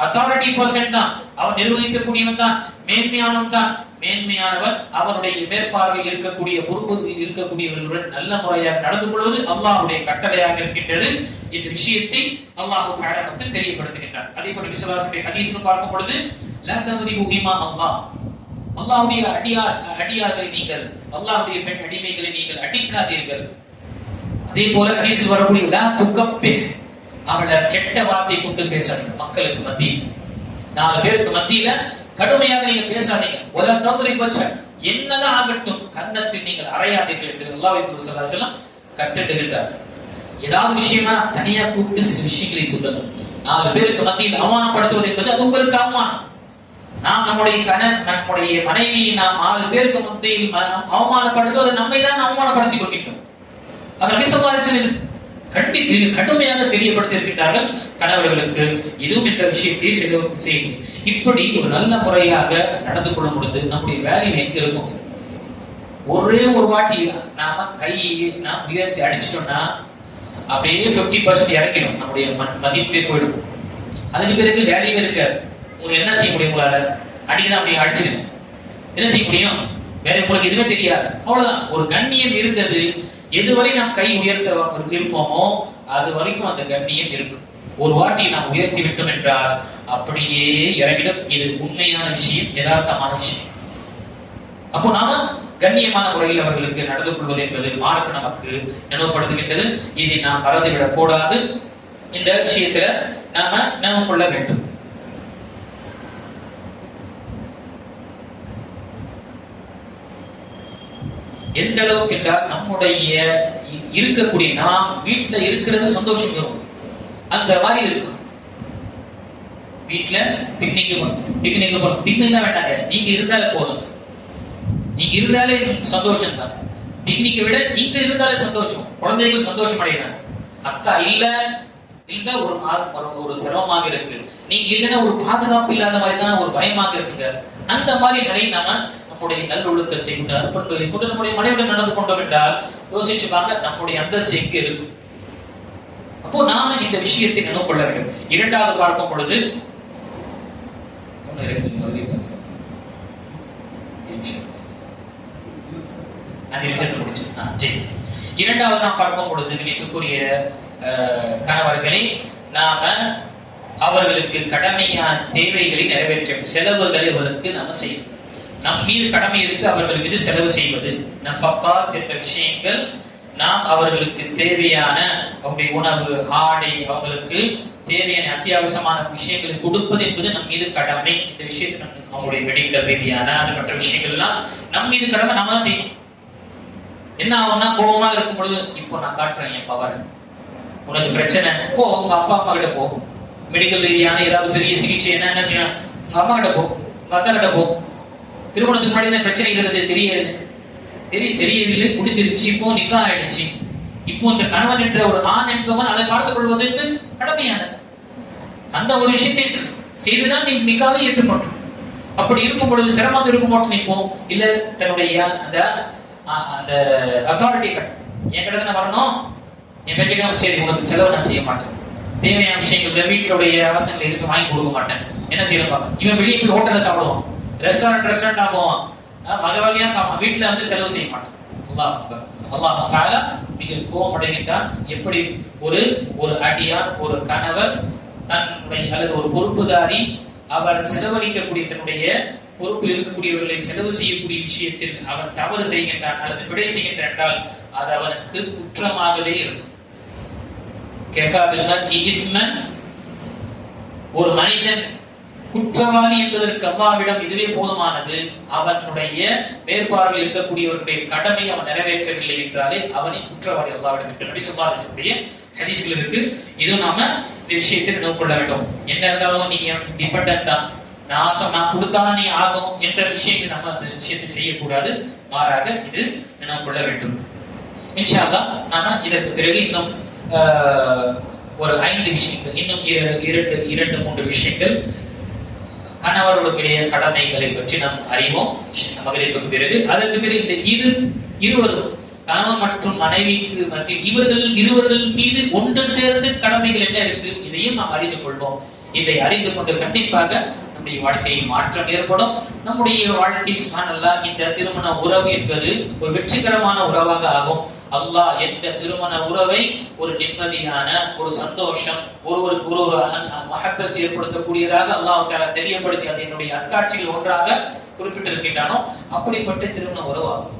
அத்தாரிட்டி பர்சன் தான். அவன் நிர்வகிக்கக்கூடியவன் தான், மேன்மையானவன் தான். மேன்மையானவர் அவருடைய மேற்பார்வையில் இருக்கக்கூடிய பொறுப்பில் இருக்கக்கூடியவர்களுடன் நல்ல முறையாக நடந்து கொள்வது அல்லாஹ்வுடைய கட்டளையாக இருக்கின்றது. இந்த விஷயத்தை அல்லாஹ் தஆலா நமக்கு தெரியப்படுத்துகின்றார். அதே போல நபி ஸல்லல்லாஹு அலைஹி ஹதீஸில் பார்க்கும் பொழுது, லா தத்ரிபு இமா அல்லாஹ், அல்லாஹ்வுடைய அடியார்களை நீங்கள், அல்லாஹ்வுடைய பெண் அடிமைகளை நீங்கள் அடிக்காதீர்கள். அதே போல ஹதீஸில் வரக்கூடிய லா துகப்பி, அவளை கெட்ட வார்த்தை கொண்டு பேசாதீங்க. மக்களுக்கு மத்தியில், 4 பேருக்கு மத்தியில கடுமையாக நீங்க பேசாதீங்க. ஒரு தௌத்ரி பச்ச என்னதான் ஆகட்டும், கன்னத்தில் நீங்கள் அறையாதீர்கள் என்று அல்லாஹ் ஸல்லல்லாஹு அலைஹி வஸல்லம் கட்டளையிட்டார். ஏதாவது விஷயமா தனியா கூப்பிட்டு சில விஷயங்களை சொல்லணும். 4 பேருக்கு மத்தியில் அவமானப்படுத்துவது என்பது அது உங்களுக்கு அவமானம். நாம் நம்முடைய நம்முடைய மனைவியை நாம் 4 பேருக்கு மத்தியில் அவமானப்படுத்துவது நம்மை தான் அவமானப்படுத்திக் கொள்கின்றோம். அது நபி ஸல்லல்லாஹு அலைஹி வஸல்லம் கடுமையாக தெரியப்படுத்தி இருக்கின்றார்கள் கணவர்களுக்கு. இதுவும் என்ற விஷயத்தை செய்யும். இப்படி ஒரு நல்ல முறையாக நடந்து கொள்ளும் பொழுது நம்முடைய வேல்யூ எங்க இருக்கும்? ஒரே ஒரு வாட்டி நாம கையை நாம் உயர்த்தி அடிச்சிட்டோம்னா அப்படியே 50% இறக்கிடும், நம்முடைய மதிப்பே போயிடும். அதுக்கு பிறகு வேல்யூ இருக்காது. உங்களுக்கு என்ன செய்ய முடியும்? உங்களால அடிக்கதான் அப்படியே அடிச்சிடும், என்ன செய்ய முடியும்? வேற உங்களுக்கு எதுவுமே தெரியாது. அவ்வளவுதான். ஒரு கண்ணியம் இருந்தது. எதுவரை நாம் கை உயர்த்த இருப்போமோ அது வரைக்கும் அந்த கண்ணியம் இருக்கும். ஒரு வாட்டி நாம் உயர்த்தி விட்டோம் என்றால் அப்படியே இறங்கிடும். இது உண்மையான விஷயம், யதார்த்தமான விஷயம். அப்போ நாம கண்ணியமான முறையில் அவர்களுக்கு நடந்து கொள்வது என்பது மார்க்கம் நமக்கு நினைவுபடுத்துகின்றது. இதை நாம் மறந்துவிடக் கூடாது. இந்த விஷயத்துல நாம நினைவு கொள்ள வேண்டும். எந்த அளவுக்கு என்றால் நம்முடைய இருக்கக்கூடிய நாம் வீட்டுல இருக்கிறது சந்தோஷம் வரும். அந்த மாதிரி இருக்கும். வீட்டுல பிக்னிக் வேண்டாங்க, நீங்க இருந்தாலே போதும். நீங்க இருந்தாலே சந்தோஷம் தான். பிக்னிக்கை விட நீங்க இருந்தாலே சந்தோஷம். குழந்தைகள் சந்தோஷம் அடைகிறாங்க. அக்கா இல்ல ஒரு சிரமமாக இருக்கு, நீங்க இல்லைன்னா ஒரு பாதுகாப்பு இல்லாத மாதிரி தான், ஒரு பயமாக இருக்குங்க. அந்த மாதிரி நிறைய நாம நம்முடைய நல்லொழுக்கத்தை கொண்டு அர்ப்பணிப்பதை கொண்டு நம்முடைய மனைவியுடன் நடந்து கொண்டோம் என்றால் யோசிச்சு பாருங்க, நம்முடைய அந்தஸ்து எங்க இருக்கும். அப்போ நாம இந்த விஷயத்தை நினைவு கொள்ள வேண்டும். 2வது பார்க்கும் பொழுது இரண்டாவது நாம் பார்க்கும் பொழுது நினைக்கக்கூடிய கணவர்களை நாம அவர்களுக்கு கடமையான தேவைகளை நிறைவேற்ற செலவுகளை அவர்களுக்கு நாம செய்யணும். நம் மீது கடமை இருக்கு அவர்கள் மீது செலவு செய்வது. நஃபகாத் என்ற விஷயங்கள் நாம் அவர்களுக்கு தேவையான அவருடைய உணவு, ஆடை, அவங்களுக்கு தேவையான அத்தியாவசியமான விஷயங்களை கொடுப்பது என்பது நம் மீது கடமை. இந்த விஷயத்தை அவங்களுடைய மெடிக்கல் ரீதியான அது மற்ற விஷயங்கள் எல்லாம் நம் மீது கடமை நாம செய்யணும். என்ன ஆகும்னா, கோபமா இருக்கும் பொழுது இப்போ நான் காட்டுறேன் என் பவர், உனக்கு பிரச்சனை போ, உங்க அப்பா அம்மா கிட்ட போ. மெடிக்கல் ரீதியான ஏதாவது பெரிய சிகிச்சை என்ன செய்யணும், உங்க அம்மா கிட்ட போ, உங்க அக்கா கிட்ட போ. திருமணத்துக்கு முன்னாடி பிரச்சனை இருக்கிறது தெரியவில்லை, குடித்திருச்சு, இப்போ நிக்கா ஆயிடுச்சு. இப்போ இந்த கணவன் என்ற ஒரு ஆண் என்பவன் அதை பார்த்துக் கொள்வது கடமையானது. அந்த ஒரு விஷயத்தை செய்துதான் நீ நிக்காவை ஏற்றுக்கொண்டு. அப்படி இருக்கும் பொழுது சிரமம் இருக்கும் போது நிற்போம். இல்ல தன்னுடைய அந்த அந்த அத்தாரிட்டிகள் என்கிட்ட தானே வரணும், என் பேச்சுக்கு சரி உங்களுக்கு செலவு நான் செய்ய மாட்டேன், தேவையான விஷயங்கள் வீட்டுடைய அவசரங்கள் இருக்கு வாங்கி கொடுக்க மாட்டேன், என்ன செய்யலாம். இவன் வெளியே போய் ஹோட்டல்ல சாப்பிடுவான், ரெஸ்டாரண்டா போவான், வகை வகையா சாப்பிடுவான், வீட்டுல வந்து செலவு செய்ய மாட்டான். அல்லாஹ் தஆலா மிக கோபமடைகின்றான். எப்படி ஒரு அடியார், ஒரு கணவர் தன்னுடைய அல்லது ஒரு பொறுப்புதாரி அவர் செலவழிக்கக்கூடிய தன்னுடைய பொறுப்பில் இருக்கக்கூடியவர்களை செலவு செய்யக்கூடிய விஷயத்தில் அவன் தவறு செய்கின்றான் அல்லது பிழை செய்கின்றான் என்றால் அது அவனுக்கு குற்றமாகவே இருக்கும். ஒரு மனிதன் குற்றவாளி என்பதற்கு அல்லாஹ்விடம் இதுவே போதுமானது. அவனுடைய மேற்பார்வையில் இருக்கக்கூடியவர்களுடைய கடமை அவன் நிறைவேற்றவில்லை என்றாலே அவனை குற்றவாளி அல்லாஹ்விடம் என்று நபி ஸல்லல்லாஹு அலைஹி வஸல்லம் ஹதீஸ்ல இருக்கு. இது நாம இந்த விஷயத்தை நினைவு கொள்ள வேண்டும். என்ன இருந்தாலும் நீ டிபெண்டன்ட் தான், நான் கொடுத்தாலும் நீ ஆகும் என்ற விஷயத்தை நம்ம அந்த விஷயத்தை செய்யக்கூடாது. மாறாக இது நினைவு கொள்ள வேண்டும். இன்ஷா அல்லாஹ் நாம இதற்கு பிறகு இன்னும் ஒரு 5 விஷயங்கள், இன்னும் 2-3 விஷயங்கள் கணவர்களுடைய கடமைகளை பற்றி நாம் அறிவோம் மகளிருக்கு பிறகு. அதற்கு பிறகு இந்த இருவரும் கணவன் மற்றும் மனைவிக்கு மத்தியில் இவர்கள் இருவர்கள் மீது ஒன்று சேர்ந்து கடமைகள் என்ன இருக்கு இதையும் நாம் அறிந்து கொள்வோம். இதை அறிந்து கொண்டு கண்டிப்பாக நம்முடைய வாழ்க்கையில் மாற்றம் ஏற்படும். நம்முடைய வாழ்க்கை சுப்ஹானல்லாஹ் இந்த திருமண உறவு என்பது ஒரு வெற்றிகரமான உறவாக ஆகும். அல்லாஹ் எந்த திருமண உறவை ஒரு நிம்மதியான, ஒரு சந்தோஷம், ஒருவருக்கு ஒரு மஹப்பத் ஏற்படுத்தக்கூடியதாக அல்லாஹ் தஆலா தெரியப்படுத்தி அது என்னுடைய அத்தாட்சியில் ஒன்றாக குறிப்பிட்டிருக்கின்றானோ அப்படிப்பட்ட திருமண உறவு ஆகும்.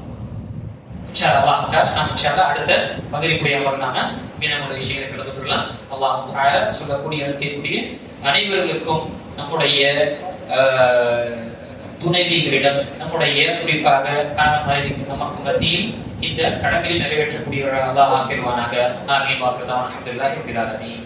இன்ஷா அல்லாஹ் நாம் இன்ஷா அல்லாஹ் அடுத்த மகரிபுடைய அமர்வு நாம நம்முடைய விஷயங்களை கலந்து கொள்ளலாம். அல்லாஹ் தஆலா சொல்லக்கூடிய இருக்கக்கூடிய அனைவர்களுக்கும் நம்முடைய துணைவிகளிடம், நம்முடைய குறிப்பாக நமக்கு மத்தியில் இந்த கடமையில் நிறைவேற்றக்கூடியவர்களாக அல்லாஹ் ஆக்கிடுவானாக. ஆமீன். வாஹிரு தஅவானா அல்ஹம்துலில்லாஹி ரப்பில் ஆலமீன்.